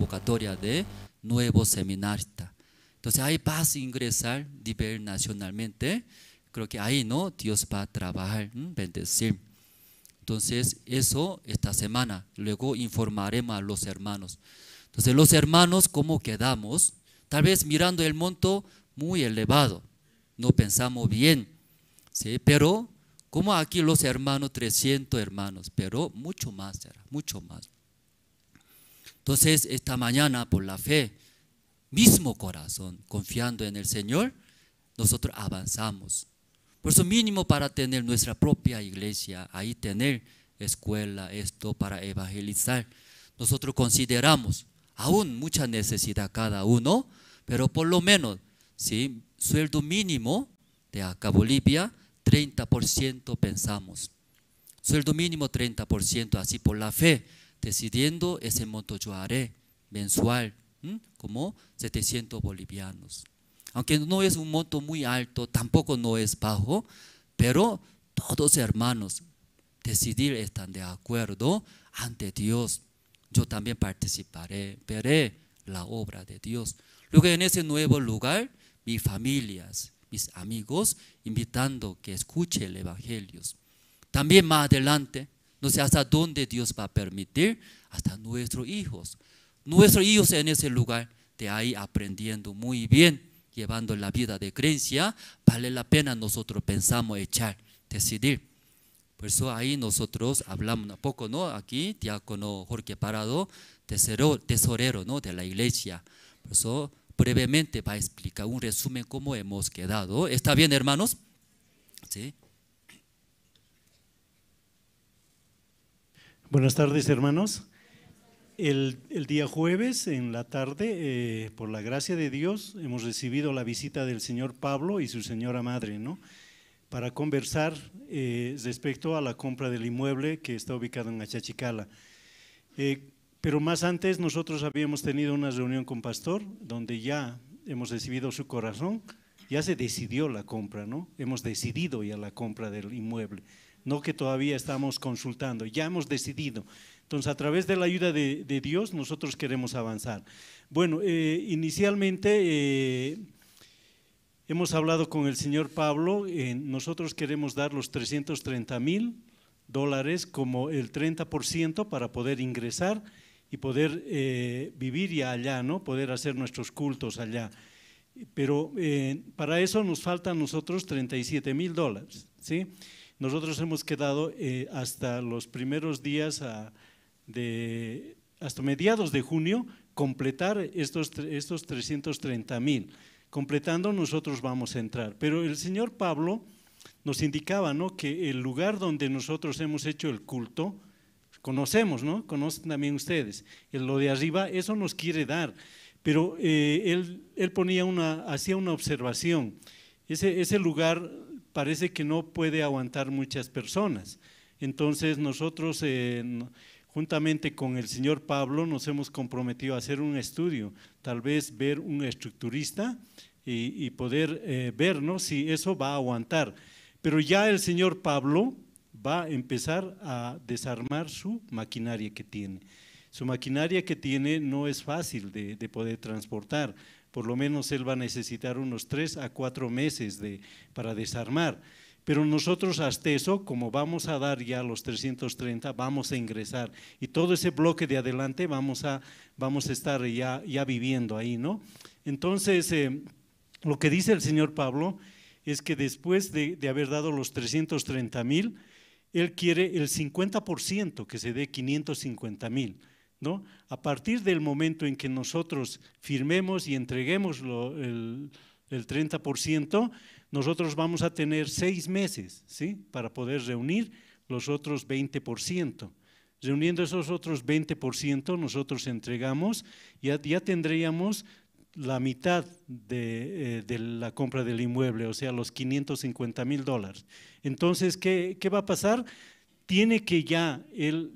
convocatoria de nuevos seminaristas. Entonces ahí vas a ingresar a nivel nacionalmente. Creo que ahí, ¿no?, Dios va a trabajar, bendecir. Entonces eso esta semana, luego informaremos a los hermanos. Entonces los hermanos, ¿cómo quedamos? Tal vez mirando el monto muy elevado, no pensamos bien, ¿sí? Pero como aquí los hermanos, 300 hermanos, pero mucho más será, mucho más. Entonces esta mañana por la fe, mismo corazón, confiando en el Señor, nosotros avanzamos. Por eso mínimo para tener nuestra propia iglesia, ahí tener escuela, esto para evangelizar. Nosotros consideramos aún mucha necesidad cada uno, pero por lo menos, ¿sí?, sueldo mínimo de acá Bolivia, 30% pensamos. Sueldo mínimo 30%, así por la fe, decidiendo ese monto yo haré mensual, como 700 bolivianos. Aunque no es un monto muy alto, tampoco no es bajo, pero todos hermanos decidir están de acuerdo ante Dios. Yo también participaré, veré la obra de Dios. Luego en ese nuevo lugar, mis familias, mis amigos, invitando que escuche el Evangelio. También más adelante, no sé hasta dónde Dios va a permitir, hasta nuestros hijos. Nuestros hijos en ese lugar, de ahí aprendiendo muy bien, llevando la vida de creencia, vale la pena nosotros pensamos echar, decidir. Por eso ahí nosotros hablamos un poco, ¿no? Aquí, diácono Jorge Parado, tesorero, ¿no?, de la iglesia. Por eso brevemente va a explicar un resumen cómo hemos quedado. ¿Está bien, hermanos? ¿Sí? Buenas tardes, hermanos. El día jueves en la tarde, por la gracia de Dios, hemos recibido la visita del señor Pablo y su señora madre, ¿no?, para conversar respecto a la compra del inmueble que está ubicado en Achachicala. Pero más antes nosotros habíamos tenido una reunión con pastor donde ya hemos recibido su corazón, ya se decidió la compra, ¿no? Hemos decidido ya la compra del inmueble, no que todavía estamos consultando, ya hemos decidido. Entonces, a través de la ayuda de Dios, nosotros queremos avanzar. Bueno, inicialmente hemos hablado con el señor Pablo, nosotros queremos dar los $330,000 como el 30% para poder ingresar y poder vivir ya allá, ¿no?, poder hacer nuestros cultos allá. Pero para eso nos faltan nosotros $37,000, ¿sí? Nosotros hemos quedado hasta los primeros días hasta mediados de junio completar estos 330,000. Completando nosotros vamos a entrar. Pero el señor Pablo nos indicaba, ¿no?, que el lugar donde nosotros hemos hecho el culto, conocemos, ¿no?, conocen también ustedes, lo de arriba, eso nos quiere dar. Pero él hacía una observación, ese lugar parece que no puede aguantar muchas personas. Entonces nosotros juntamente con el señor Pablo nos hemos comprometido a hacer un estudio, tal vez ver un estructurista y poder ver, ¿no?, si eso va a aguantar. Pero ya el señor Pablo va a empezar a desarmar su maquinaria que tiene. Su maquinaria que tiene no es fácil de poder transportar, por lo menos él va a necesitar unos 3 a 4 meses para desarmar. Pero nosotros hasta eso, como vamos a dar ya los 330, vamos a ingresar y todo ese bloque de adelante vamos a estar ya viviendo ahí, ¿no? Entonces, lo que dice el señor Pablo es que después de haber dado los 330,000, él quiere el 50%, que se dé 550,000, ¿no? A partir del momento en que nosotros firmemos y entreguemos el 30%, nosotros vamos a tener 6 meses, ¿sí?, para poder reunir los otros 20%. Reuniendo esos otros 20%, nosotros entregamos, ya tendríamos la mitad de la compra del inmueble, o sea, los $550,000. Entonces, ¿qué va a pasar? Tiene que él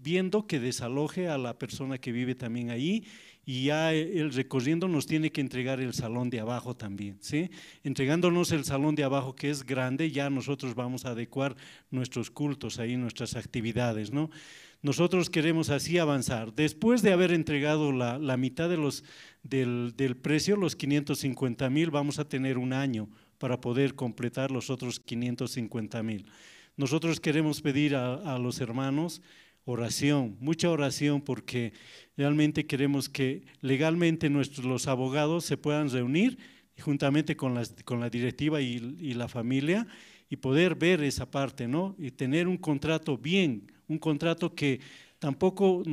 viendo que desaloje a la persona que vive también ahí y ya el recorriendo nos tiene que entregar el salón de abajo también, ¿sí? Entregándonos el salón de abajo, que es grande, ya nosotros vamos a adecuar nuestros cultos ahí, nuestras actividades, ¿no? Nosotros queremos así avanzar. Después de haber entregado la mitad del precio, los 550,000, vamos a tener un año para poder completar los otros 550,000. Nosotros queremos pedir a los hermanos oración, mucha oración, porque realmente queremos que legalmente los abogados se puedan reunir juntamente con la directiva y la familia y poder ver esa parte, ¿no? Y tener un contrato bien, un contrato que tampoco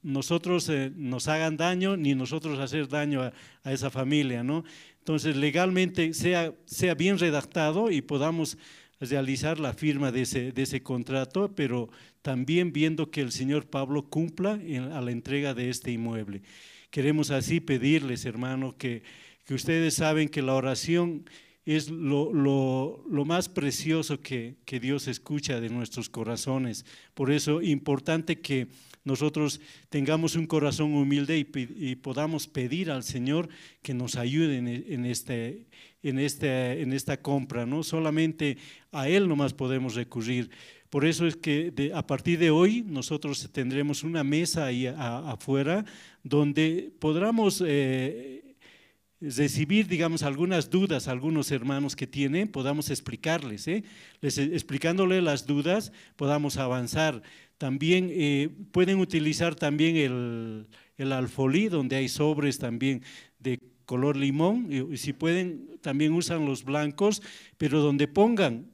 nosotros nos hagan daño ni nosotros hacer daño a esa familia, ¿no? Entonces legalmente sea bien redactado y podamos realizar la firma de ese contrato, pero también viendo que el señor Pablo cumpla a la entrega de este inmueble. Queremos así pedirles, hermano, que ustedes saben que la oración es lo más precioso que Dios escucha de nuestros corazones. Por eso es importante que nosotros tengamos un corazón humilde y podamos pedir al Señor que nos ayude en esta compra, ¿no? Solamente a Él nomás podemos recurrir. Por eso es que a partir de hoy nosotros tendremos una mesa ahí afuera donde podamos recibir, digamos, algunas dudas, algunos hermanos que tienen, podamos explicarles, explicándole las dudas, podamos avanzar. También pueden utilizar también el alfolí, donde hay sobres también de color limón, y si pueden también usan los blancos, pero donde pongan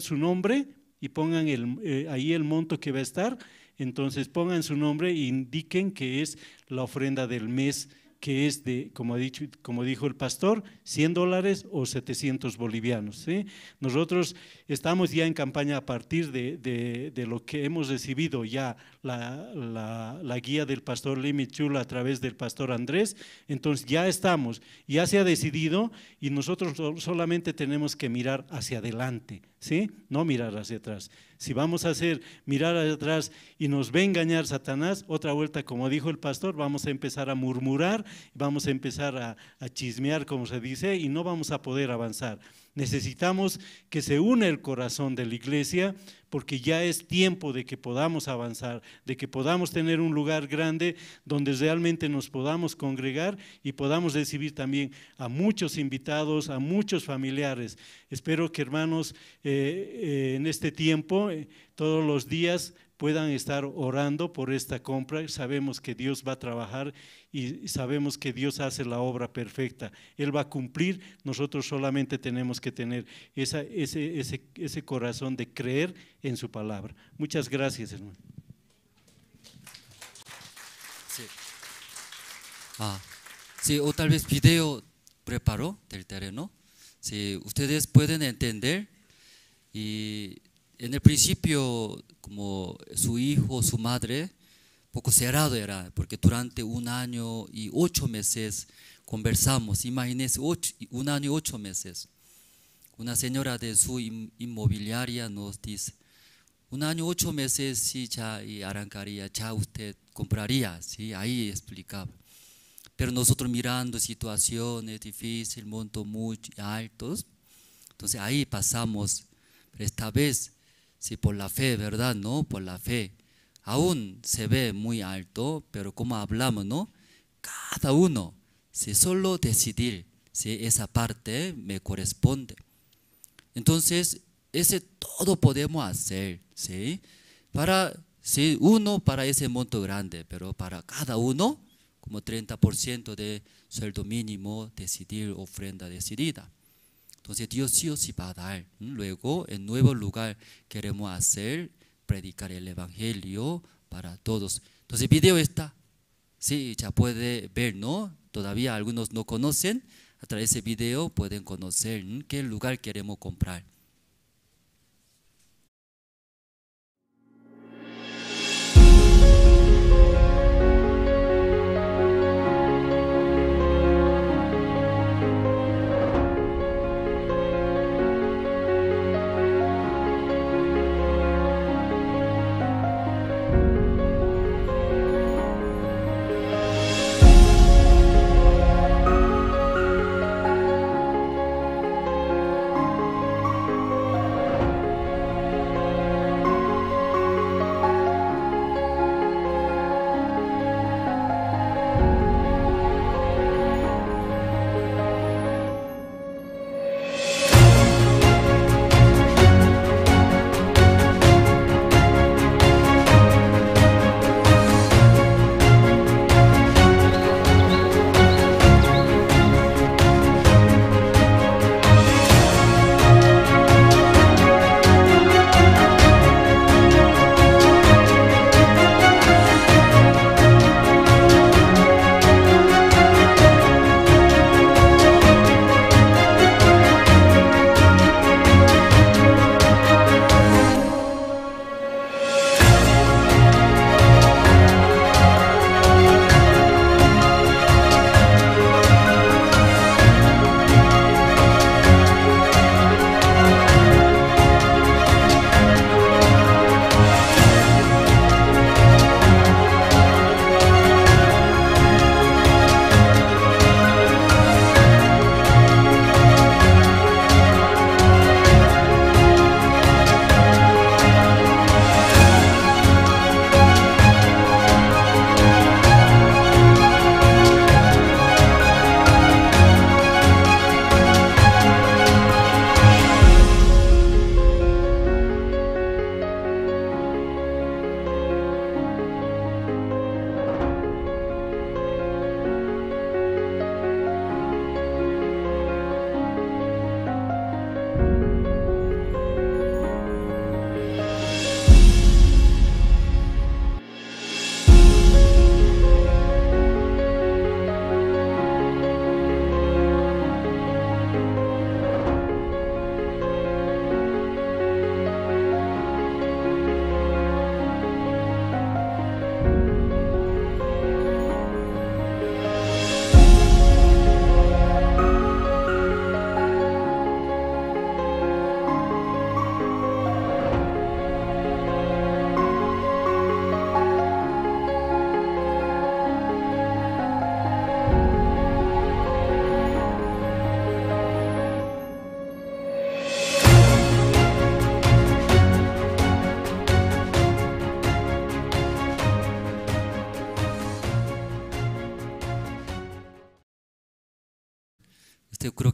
su nombre y pongan ahí el monto que va a estar, entonces pongan su nombre e indiquen que es la ofrenda del mes, que es de, como dijo el pastor, $100 o 700 bolivianos, ¿sí? Nosotros estamos ya en campaña a partir de lo que hemos recibido ya la guía del pastor Limi Chula a través del pastor Andrés, entonces ya se ha decidido y nosotros solamente tenemos que mirar hacia adelante, ¿sí? No mirar hacia atrás. Si vamos a mirar hacia atrás y nos va a engañar Satanás, otra vuelta, como dijo el pastor, vamos a empezar a murmurar, vamos a empezar a chismear, como se dice, y no vamos a poder avanzar. Necesitamos que se une el corazón de la iglesia, porque ya es tiempo de que podamos avanzar, de que podamos tener un lugar grande donde realmente nos podamos congregar y podamos recibir también a muchos invitados, a muchos familiares. Espero que, hermanos, en este tiempo, todos los días puedan estar orando por esta compra. Sabemos que Dios va a trabajar y sabemos que Dios hace la obra perfecta. Él va a cumplir, nosotros solamente tenemos que tener ese corazón de creer en su palabra. Muchas gracias, hermano. Sí. Sí, o tal vez video preparó del terreno. Sí, ustedes pueden entender y en el principio, como su hijo, su madre, poco cerrado era, porque durante 1 año y 8 meses conversamos. Imagínense, 1 año y 8 meses. Una señora de su inmobiliaria nos dice, 1 año y 8 meses, sí, ya y arrancaría, ya usted compraría, sí, ahí explicaba. Pero nosotros mirando situaciones difíciles, montos muy altos, entonces ahí pasamos, pero esta vez, sí, por la fe, ¿verdad? ¿No? Por la fe. Aún se ve muy alto, pero como hablamos, ¿no? Cada uno, si solo decidir, si esa parte me corresponde. Entonces, ese todo podemos hacer, ¿sí? Uno para ese monto grande, pero para cada uno, como 30% de sueldo mínimo, decidir ofrenda decidida. Entonces Dios sí o sí va a dar. Luego, en nuevo lugar queremos predicar el evangelio para todos. Entonces el video está, sí, ya puede ver, ¿no? Todavía algunos no conocen, a través de ese video pueden conocer qué lugar queremos comprar.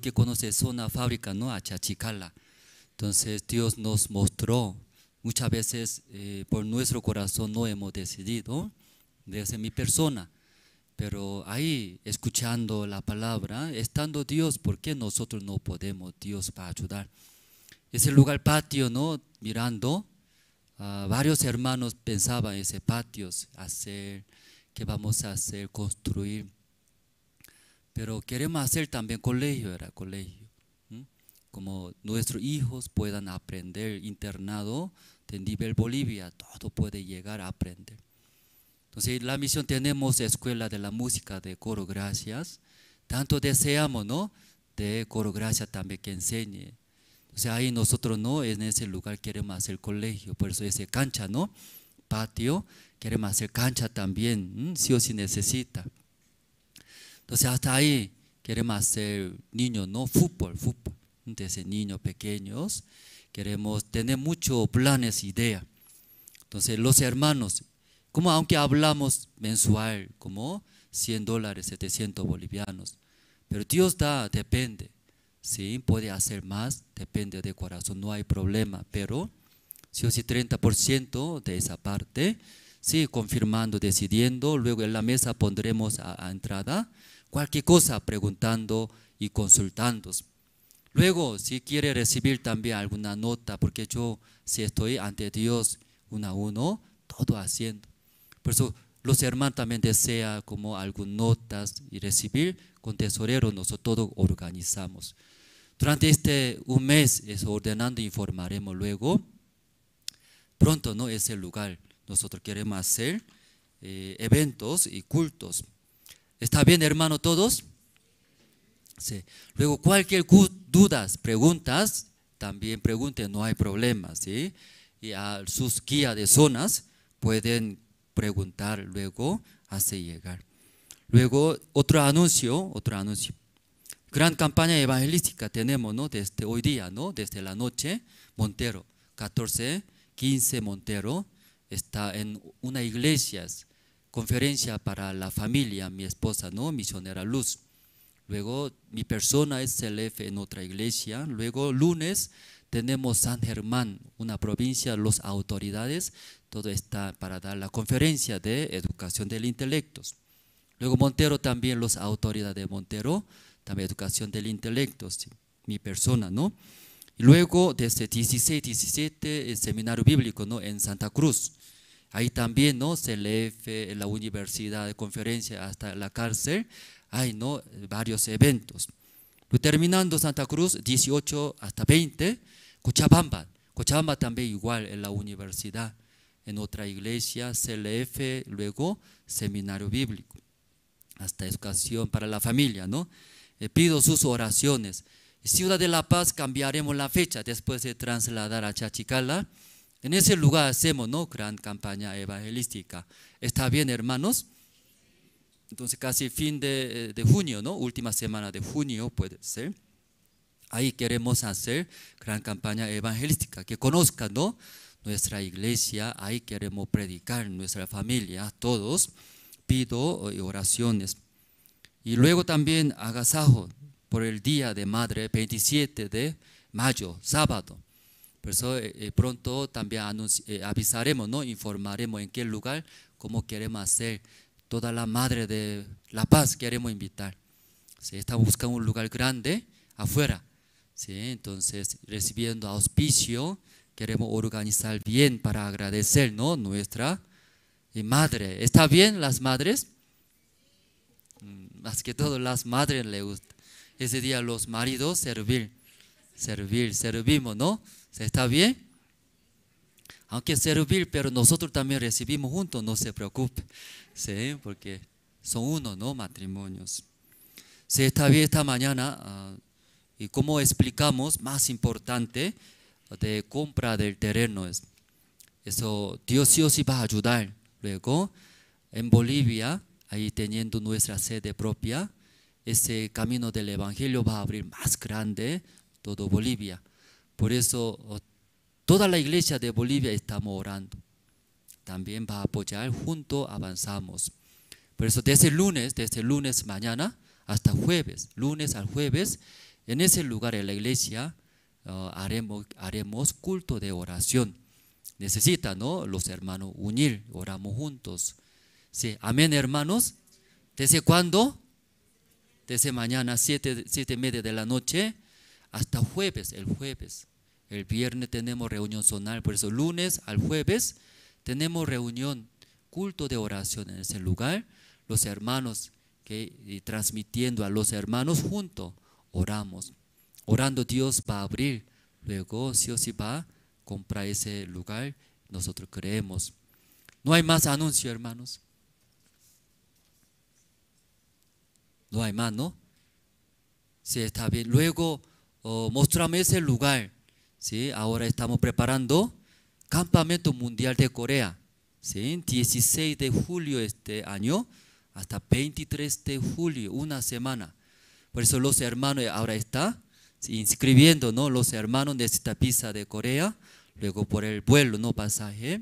que conoce zona fábrica, ¿no? A Chachicala. Entonces Dios nos mostró, muchas veces por nuestro corazón no hemos decidido, desde mi persona, pero ahí escuchando la palabra, estando Dios, ¿por qué nosotros no podemos? Dios va a ayudar. Ese lugar patio, ¿no? Mirando, varios hermanos pensaban ese patio, hacer, ¿qué vamos a hacer? Construir. Pero queremos hacer también colegio, era colegio. Como nuestros hijos puedan aprender internado de nivel Bolivia, todo puede llegar a aprender. Entonces la misión tenemos escuela de la música de Coro Gracias, tanto deseamos, ¿no? De Coro Gracias también que enseñe. O sea, ahí nosotros, ¿no? En ese lugar queremos hacer colegio, por eso ese cancha, ¿no? Patio, queremos hacer cancha también, sí o sí necesita. Entonces hasta ahí queremos hacer niños, ¿no? Fútbol, desde niños pequeños, queremos tener muchos planes, ideas. Entonces los hermanos, como aunque hablamos mensual, como $100, 700 bolivianos, pero Dios da, depende, ¿sí? Puede hacer más, depende de corazón, no hay problema, pero sí o sí 30% de esa parte, sí, confirmando, decidiendo, luego en la mesa pondremos a entrada, cualquier cosa preguntando y consultando. Luego, si quiere recibir también alguna nota, porque yo, si estoy ante Dios uno a uno, todo haciendo. Por eso, los hermanos también desean como algunas notas y recibir con tesorero, nosotros todo organizamos. Durante un mes, eso ordenando, informaremos luego. Pronto, ¿no? Ese lugar, nosotros queremos hacer eventos y cultos. ¿Está bien, hermano, todos? Sí. Luego, cualquier dudas, preguntas, también pregunten, no hay problema, ¿sí? Y a sus guías de zonas pueden preguntar, luego hace llegar. Luego, otro anuncio. Gran campaña evangelística tenemos, ¿no? Desde hoy día, ¿no? Desde la noche, Montero, 14, 15 Montero, está en una iglesia, conferencia para la familia, mi esposa, ¿no? Misionera Luz. Luego mi persona es CLF en otra iglesia. Luego lunes tenemos San Germán, una provincia, las autoridades, todo está para dar la conferencia de educación del intelecto. Luego Montero también, las autoridades de Montero, también educación del intelecto, ¿sí? Mi persona, ¿no? Y luego desde 16, 17, el seminario bíblico, ¿no? En Santa Cruz. Ahí también, ¿no? CLF, la universidad de conferencia hasta la cárcel, hay, ¿no? Varios eventos. Terminando Santa Cruz, 18 hasta 20, Cochabamba también igual en la universidad, en otra iglesia, CLF, luego seminario bíblico, hasta educación para la familia, ¿no? Pido sus oraciones. Ciudad de La Paz cambiaremos la fecha después de trasladar a Chachicala. En ese lugar hacemos, ¿no? Gran campaña evangelística. ¿Está bien, hermanos? Entonces casi fin de junio, ¿no? Última semana de junio puede ser. Ahí queremos hacer gran campaña evangelística, que conozcan, ¿no? Nuestra iglesia, ahí queremos predicar, nuestra familia, todos. Pido oraciones. Y luego también agasajo por el Día de Madre, 27 de mayo, sábado. Por eso pronto también avisaremos, ¿no? Informaremos en qué lugar, cómo queremos hacer. Toda la madre de La Paz queremos invitar. ¿Sí? Estamos buscando un lugar grande afuera. ¿Sí? Entonces, recibiendo auspicio, queremos organizar bien para agradecer, ¿no? Nuestra madre. ¿Está bien las madres? Más que todo las madres les gusta. Ese día los maridos servimos, ¿no? ¿Está bien? Aunque servir, pero nosotros también recibimos juntos, no se preocupe, ¿sí? Porque son uno, ¿no? Matrimonios. Sí, está bien esta mañana, y como explicamos, más importante de compra del terreno es, eso Dios sí o sí va a ayudar. Luego, en Bolivia, ahí teniendo nuestra sede propia, ese camino del Evangelio va a abrir más grande todo Bolivia. Por eso, toda la iglesia de Bolivia estamos orando. También va a apoyar, juntos avanzamos. Por eso desde lunes mañana hasta jueves, lunes al jueves, En ese lugar, en la iglesia, haremos culto de oración. Necesitan, ¿no?, los hermanos unir, oramos juntos. Sí, amén, hermanos. ¿Desde cuándo? Desde mañana, 7:30 de la noche, hasta jueves, el jueves. El viernes tenemos reunión zonal, por eso lunes al jueves tenemos reunión, culto de oración en ese lugar. Los hermanos y transmitiendo a los hermanos juntos, oramos. Orando, Dios va a abrir, luego sí o sí va a comprar ese lugar, nosotros creemos. No hay más anuncio, hermanos. No hay más, ¿no? Sí, está bien. Luego mostramos ese lugar. ¿Sí? Ahora estamos preparando Campamento Mundial de Corea. ¿Sí? 16 de julio este año hasta 23 de julio, una semana. Por eso los hermanos ahora están inscribiendo, ¿no? Los hermanos necesitan visa de Corea, luego por el vuelo, ¿no?, pasaje.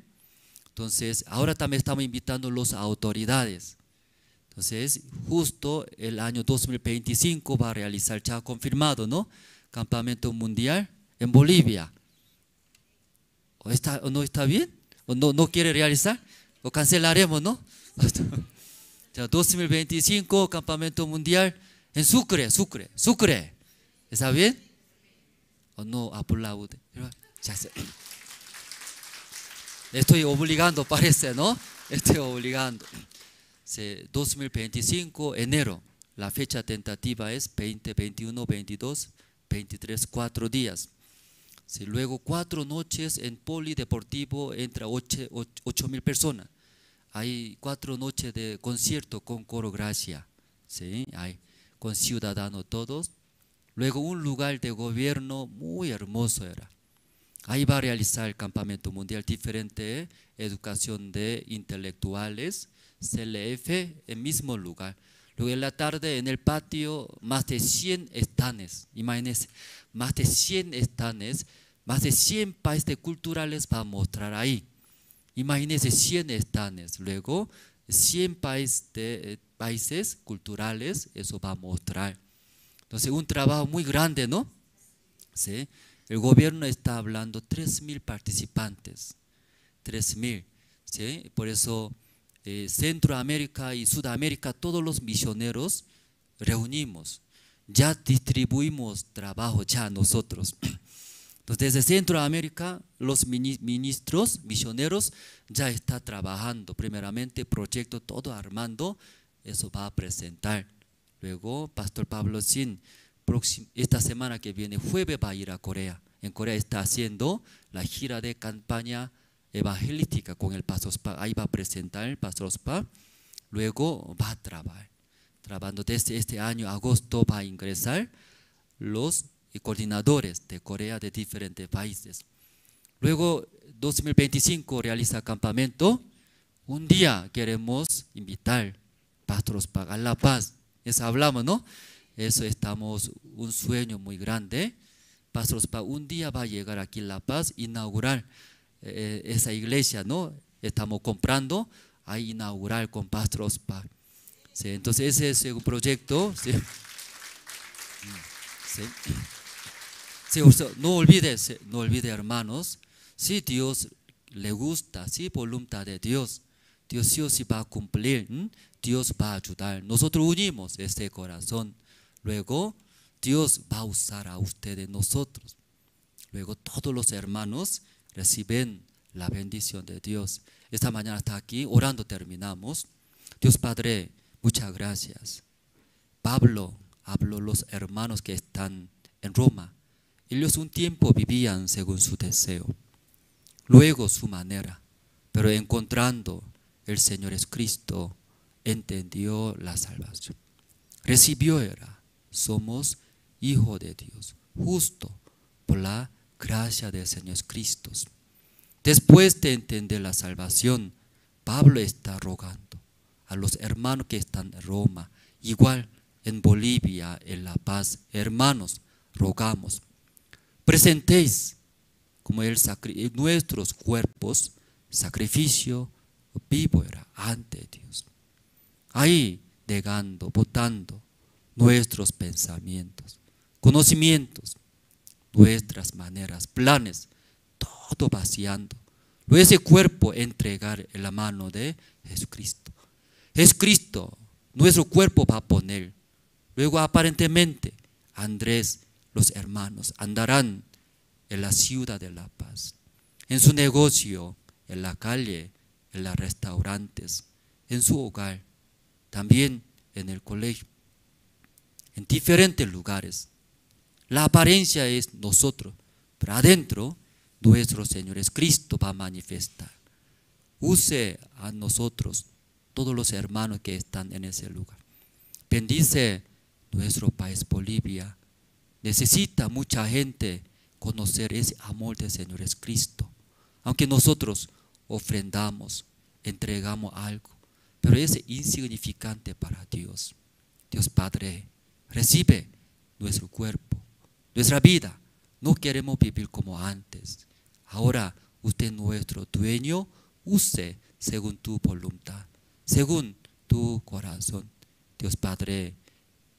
Entonces, ahora también estamos invitando a las autoridades. Entonces, justo el año 2025 va a realizar, ya confirmado, ¿no?, Campamento Mundial en Bolivia. ¿O no está bien? ¿O no quiere realizar? ¿O cancelaremos, no? Ya 2025, Campamento Mundial en Sucre. ¿Está bien? ¿O no aplaude? Estoy obligando, parece, ¿no? Estoy obligando. 2025, enero. La fecha tentativa es 20, 21, 22, 23, 4 días. Sí, luego 4 noches en polideportivo, entre 8.000 personas. Hay 4 noches de concierto con coro Gracia, ¿sí? Hay con ciudadanos todos. Luego un lugar de gobierno muy hermoso era. Ahí va a realizar el campamento mundial diferente, educación de intelectuales, CLF, en el mismo lugar. Luego en la tarde en el patio más de 100 estanes, imagínense, más de 100 estanes, más de 100 países culturales va a mostrar ahí. Imagínense 100 estanes, luego 100 países culturales, eso va a mostrar. Entonces un trabajo muy grande, ¿no? ¿Sí? El gobierno está hablando 3.000 participantes, 3.000, ¿sí? Por eso Centroamérica y Sudamérica, todos los misioneros reunimos, ya distribuimos trabajo ya nosotros. Entonces desde Centroamérica los ministros, misioneros ya están trabajando, primeramente proyecto todo armando, eso va a presentar. Luego Pastor Pablo Sin, esta semana que viene, jueves, va a ir a Corea. En Corea está haciendo la gira de campaña evangelística con el Pastor Spa. Ahí va a presentar el Pastor Spa. Luego va a trabajar. Trabajando desde este año, agosto, va a ingresar los coordinadores de Corea de diferentes países. Luego, 2025 realiza campamento. Un día queremos invitar Pastor Spa a La Paz. Eso hablamos, ¿no? Eso estamos, un sueño muy grande. Pastor Spa un día va a llegar aquí a La Paz, inaugurar esa iglesia, ¿no? Estamos comprando, a inaugurar con Pastor Spa. Sí, entonces ese es un proyecto. Sí. Sí. Sí, no olvide, hermanos, si Dios le gusta, si voluntad de Dios, Dios sí o sí va a cumplir, Dios va a ayudar. Nosotros unimos este corazón. Luego, Dios va a usar a ustedes, nosotros. Luego, todos los hermanos reciben la bendición de Dios. Esta mañana está aquí, orando terminamos. Dios Padre, muchas gracias. Pablo habló a los hermanos que están en Roma. Ellos un tiempo vivían según su deseo, luego su manera, pero encontrando el Señor Jesucristo, entendió la salvación. Recibió somos hijos de Dios, justo por la gracia del Señor Jesucristo. Después de entender la salvación, Pablo está rogando a los hermanos que están en Roma, igual en Bolivia, en La Paz, hermanos, rogamos, presentéis como nuestros cuerpos, sacrificio vivo ante Dios. Ahí negando, votando nuestros pensamientos, conocimientos, nuestras maneras, planes, todo vaciando. Luego ese cuerpo entregar en la mano de Jesucristo. Jesucristo, nuestro cuerpo va a poner. Luego aparentemente Andrés, los hermanos andarán en la ciudad de La Paz, en su negocio, en la calle, en los restaurantes, en su hogar, también en el colegio, en diferentes lugares. La apariencia es nosotros, pero adentro nuestro Señor es Cristo va a manifestar. Use a nosotros, todos los hermanos que están en ese lugar. Bendice nuestro país Bolivia. Necesita mucha gente conocer ese amor del Señor es Cristo. Aunque nosotros ofrendamos, entregamos algo, pero es insignificante para Dios. Dios Padre, recibe nuestro cuerpo, nuestra vida. No queremos vivir como antes. Ahora usted es nuestro dueño, use según tu voluntad, según tu corazón. Dios Padre,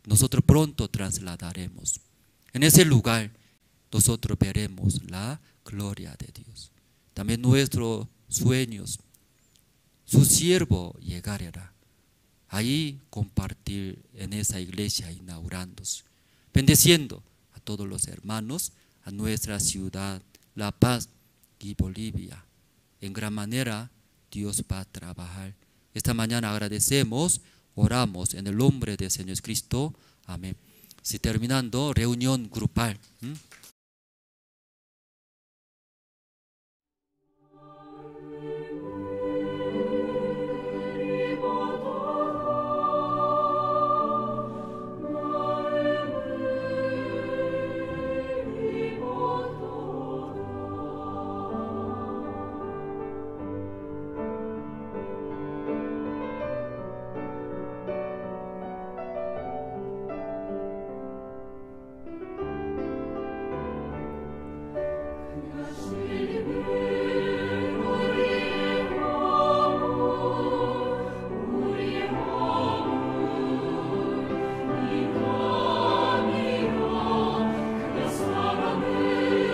nosotros pronto trasladaremos. En ese lugar nosotros veremos la gloria de Dios. También nuestros sueños, su siervo llegará. Ahí compartir en esa iglesia inaugurándose, bendeciendo a todos los hermanos, a nuestra ciudad, La Paz y Bolivia. En gran manera Dios va a trabajar. Esta mañana agradecemos, oramos en el nombre del Señor Cristo. Amén. Si terminando, reunión grupal.